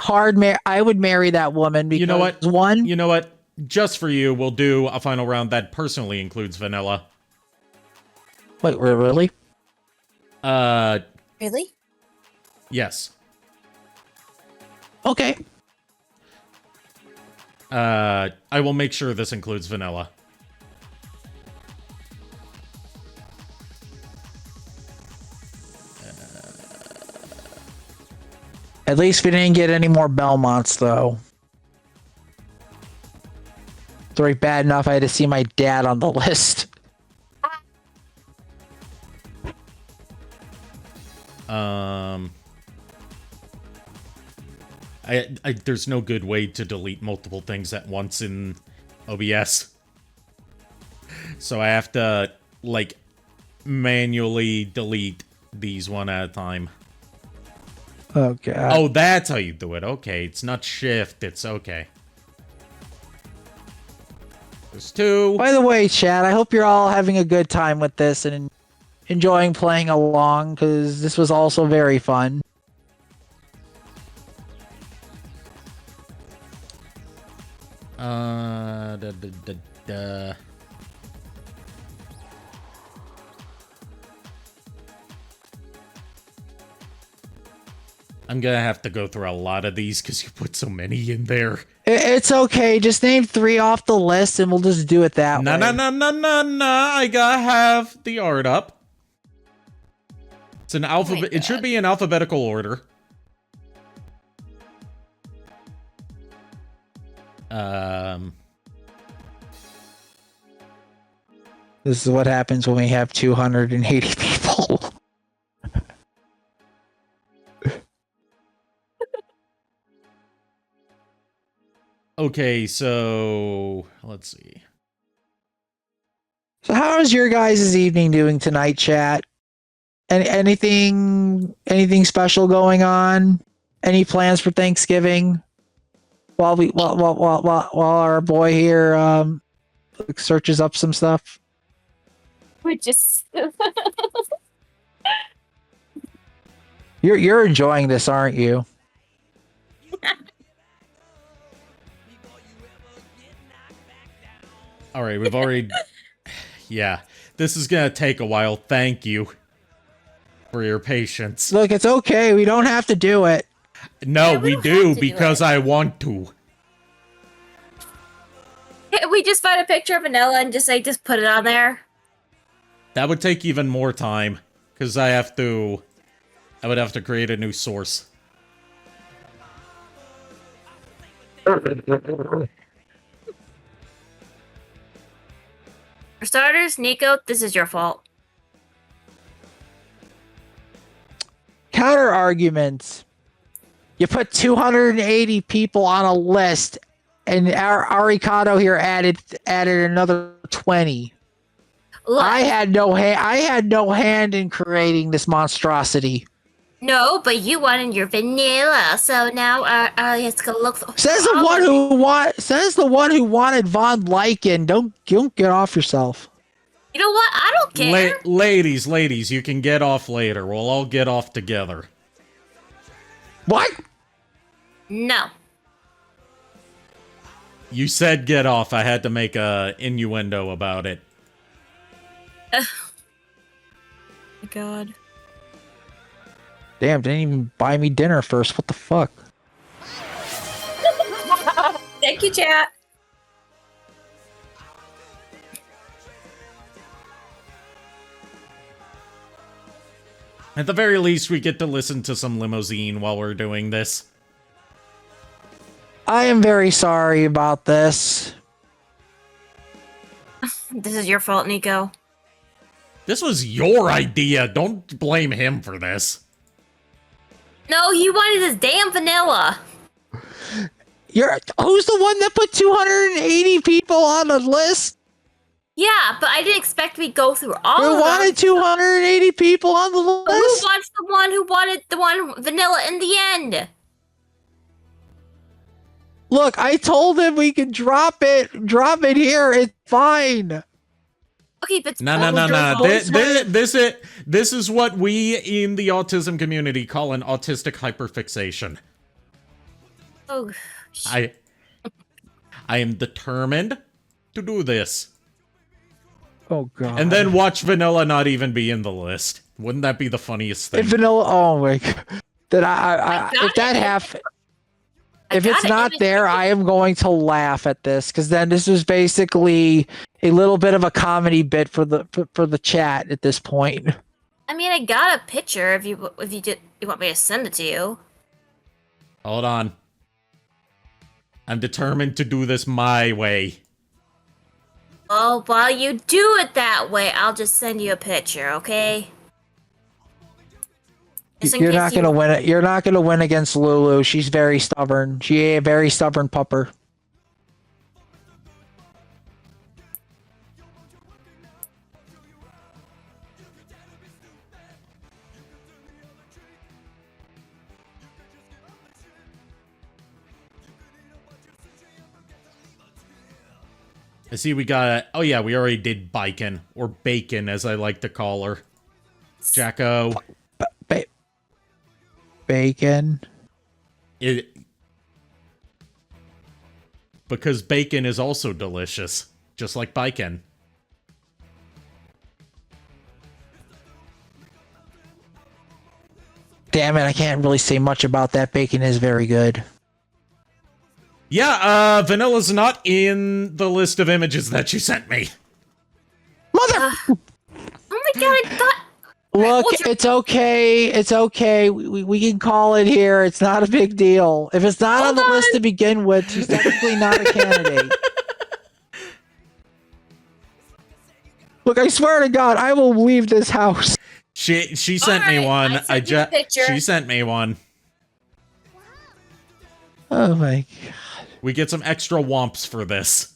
I would marry that woman because you know what? One. You know what? Just for you, we'll do a final round that personally includes Vanilla. Wait, really? Really? Yes. Okay. I will make sure this includes Vanilla. At least we didn't get any more Belmonts, though. It's already bad enough I had to see my dad on the list. There's no good way to delete multiple things at once in OBS. So I have to, like, manually delete these one at a time. Oh, God. Oh, that's how you do it. Okay, it's not shift, it's okay. There's two. By the way, chat, I hope you're all having a good time with this and enjoying playing along, because this was also very fun. I'm gonna have to go through a lot of these because you put so many in there. It's okay. Just name 3 off the list and we'll just do it that way. No. I gotta have the art up. It's an alphabet. It should be in alphabetical order. This is what happens when we have 280 people. Okay, so let's see. So how is your guys' evening doing tonight, chat? Anything special going on? Any plans for Thanksgiving? While our boy here searches up some stuff. We're just You're enjoying this, aren't you? All right, we've already... Yeah, this is gonna take a while. Thank you for your patience. Look, it's okay. We don't have to do it. No, Yeah, we don't do have to do because it. I want to. we just find a picture of Vanilla and just put it on there. That would take even more time Because I would have to create a new source. For starters, Niko, this is your fault. Counter arguments. You put 280 people on a list, and Arikado here added another 20. Look, I had no hand in creating this monstrosity. no, but you wanted your vanilla, so now it's gonna look. Says the one who wanted Von Lycan. Don't get off yourself. You know what? I don't care. Ladies, you can get off later. We'll all get off together. What? No. You said get off. I had to make a innuendo about it. My God. Damn, didn't even buy me dinner first. What the fuck? Thank you, chat. At the very least, we get to listen to some limousine while we're doing this. I am very sorry about this. This is your fault, Niko. This was your idea. Don't blame him for this. No, he wanted his damn vanilla. Who's the one that put 280 people on the list? Yeah, but I didn't expect we go through all Who of them. wanted 280 people on the But list? who wants the one who wanted the one vanilla in the end? Look, I told him we could drop it here. It's fine. Okay, but No. This is what we in the autism community call an autistic hyperfixation. Oh, I am determined to do this. Oh god. And then watch Vanilla not even be in the list. Wouldn't that be the funniest thing? If Vanilla, oh my god. That if that happens. If it's not there, I am going to laugh at this, because then this is basically a little bit of a comedy bit for the chat at this point. I mean, I got a picture if you want me to send it to you. Hold on. I'm determined to do this my way. Well, while you do it that way, I'll just send you a picture, okay? You're not gonna win it. You're not gonna win against Lulu. She's very stubborn. She a very stubborn pupper. I see we got... Oh yeah, we already did Bacon. Or Bacon, as I like to call her. Jacko. Bacon. Because bacon is also delicious. Just like bacon. Damn it, I can't really say much about that. Bacon is very good. Yeah, Vanilla's not in the list of images that you sent me. Mother! Oh my god, I thought... Look, it's okay. It's okay. We can call it here. It's not a big deal. If it's not on the list to begin with, she's technically not a candidate. Look, I swear to God, I will leave this house. She sent me one. She sent me one. Oh my god. We get some extra womps for this.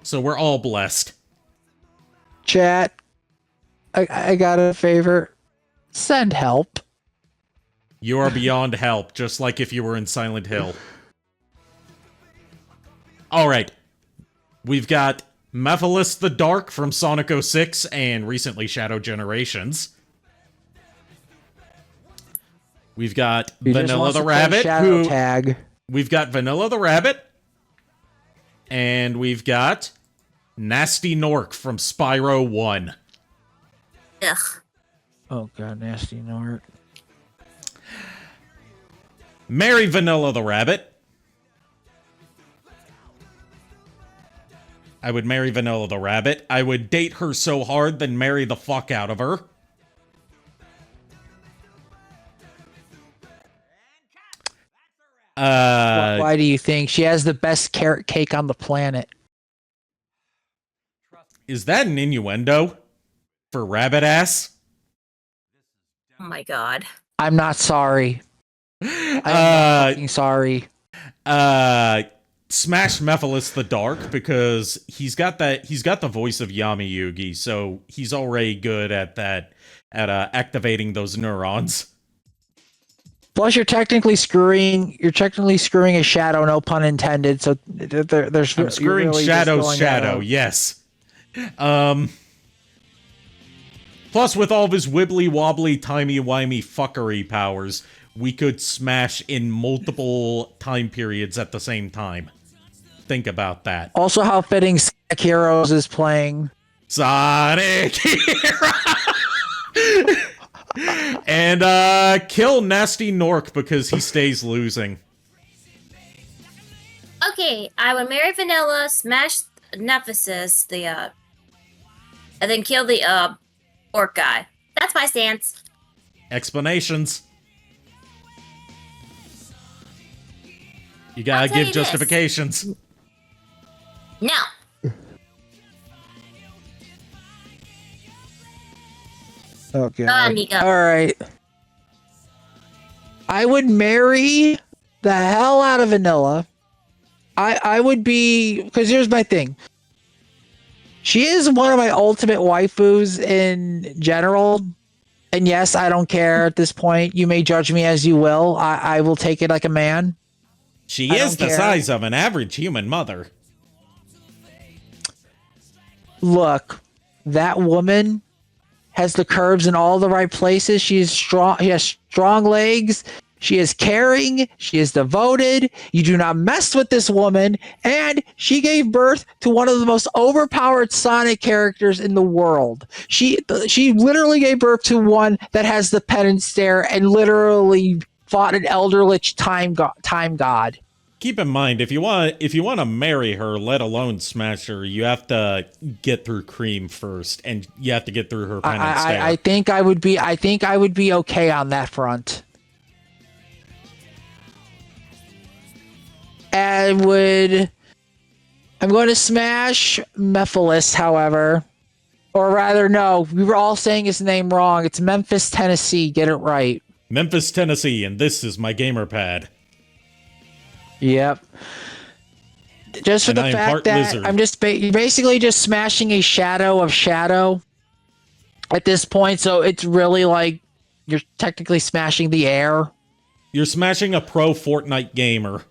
So we're all blessed. Chat. I got a favor. Send help. You are beyond help, just like if you were in Silent Hill. Alright. We've got Mephiles the Dark from Sonic 06 and recently Shadow Generations. We've got Vanilla the Rabbit, We've got Vanilla the Rabbit. And we've got Nasty Nork from Spyro 1. Ugh. Oh god, Nasty Nork. Marry Vanilla the Rabbit. I would marry Vanilla the Rabbit. I would date her so hard, then marry the fuck out of her. Why do you think she has the best carrot cake on the planet? Is that an innuendo for rabbit ass? Oh my god. I'm not sorry. I'm not fucking sorry. Smash Mephiles the Dark, because he's got the voice of Yami Yugi, so he's already good at that, at activating those neurons. Plus, you're technically screwing a shadow, no pun intended. So there's I'm screwing really Shadow's shadow, yes. Plus, with all of his wibbly wobbly, timey wimey fuckery powers, we could smash in multiple time periods at the same time. Think about that. Also, how fitting Sonic Heroes is playing. Sonic Hero! And kill Nasty Nork because he stays losing. Okay, I would marry Vanilla, smash Nephesis, and then kill the orc guy. That's my stance. Explanations. You gotta give justifications. No. Oh god. Niko. All right. I would marry the hell out of Vanilla. I would be, because here's my thing. She is one of my ultimate waifus in general. And yes, I don't care at this point. You may judge me as you will. I will take it like a man. She is the size of an average human mother. Look, that woman has the curves in all the right places. She is strong. She has strong legs. She is caring. She is devoted. You do not mess with this woman. And she gave birth to one of the most overpowered Sonic characters in the world. She literally gave birth to one that has the penance stare and literally fought an Elder Lich time god. Keep in mind, if you want to marry her, let alone smash her, you have to get through Cream first, and you have to get through her penance stare. I think I would be okay on that front. I'm going to smash Mephiles, however. Or rather, no, we were all saying his name wrong. It's Memphis, Tennessee. Get it right. Memphis, Tennessee, and this is my gamer pad. Yep. Just for the fact that lizard. I'm just basically just smashing a shadow of shadow at this point, so it's really like you're technically smashing the air. You're smashing a pro Fortnite gamer.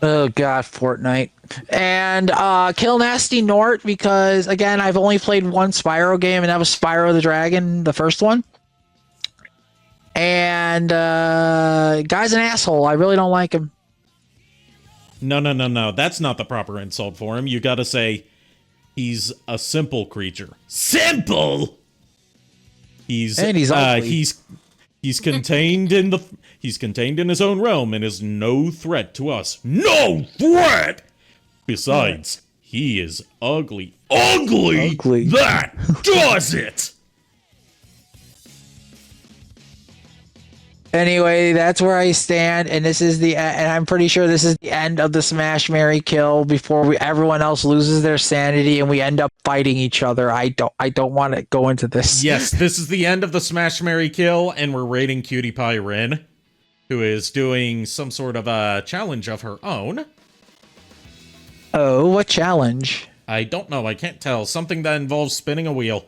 Oh god, Fortnite. And kill Nasty Nort because, again, I've only played one Spyro game, and that was Spyro the Dragon, the first one. And guy's an asshole. I really don't like him. No. That's not the proper insult for him. You gotta say, he's a simple creature. Simple! He's ugly. He's contained in his own realm and is no threat to us. No threat! Besides, he is ugly. Ugly! That does it! Anyway, that's where I stand, and and I'm pretty sure this is the end of the Smash, Marry, Kill before everyone else loses their sanity and we end up fighting each other. I don't want to go into this. Yes, this is the end of the Smash, Marry, Kill, and we're raiding Cutie Pie Rin, who is doing some sort of a challenge of her own. Oh, what challenge? I don't know. I can't tell. Something that involves spinning a wheel.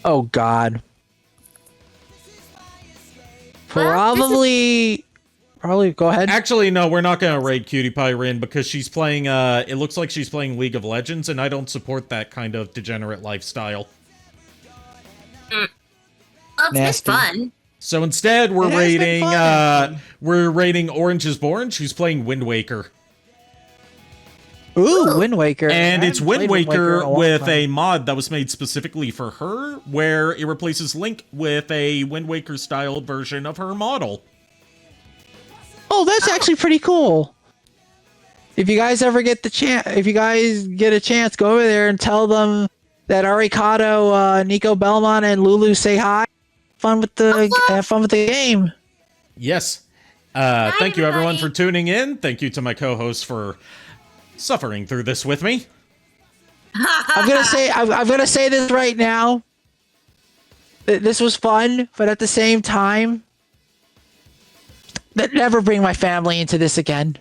Oh God. Probably go ahead. Actually, no, we're not going to raid Cutie Pie Rin because she's playing, it looks like she's playing League of Legends, and I don't support that kind of degenerate lifestyle. It's fun. So instead, we're raiding Orange is Born. She's playing Wind Waker. Ooh, Wind Waker. And it's Wind Waker with a mod that was made specifically for her, where it replaces Link with a Wind Waker-styled version of her model. Oh, that's actually pretty cool. if you guys ever get the chance, if you guys get a chance, go over there and tell them that Arikado, Niko Belmont, and Lulu say hi. Have fun with the game. Yes. Thank you, everyone, for tuning in. Thank you to my co-hosts for suffering through this with me. I'm gonna say this right now. This was fun, but at the same time, never bring my family into this again.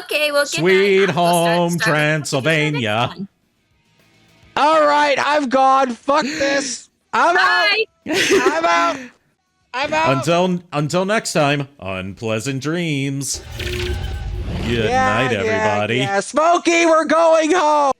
Okay, well, Sweet home Transylvania. All right, I'm gone. Fuck this. I'm Bye. out. I'm out. Until next time, unpleasant dreams. Good night, everybody. Yeah. Smokey, we're going home.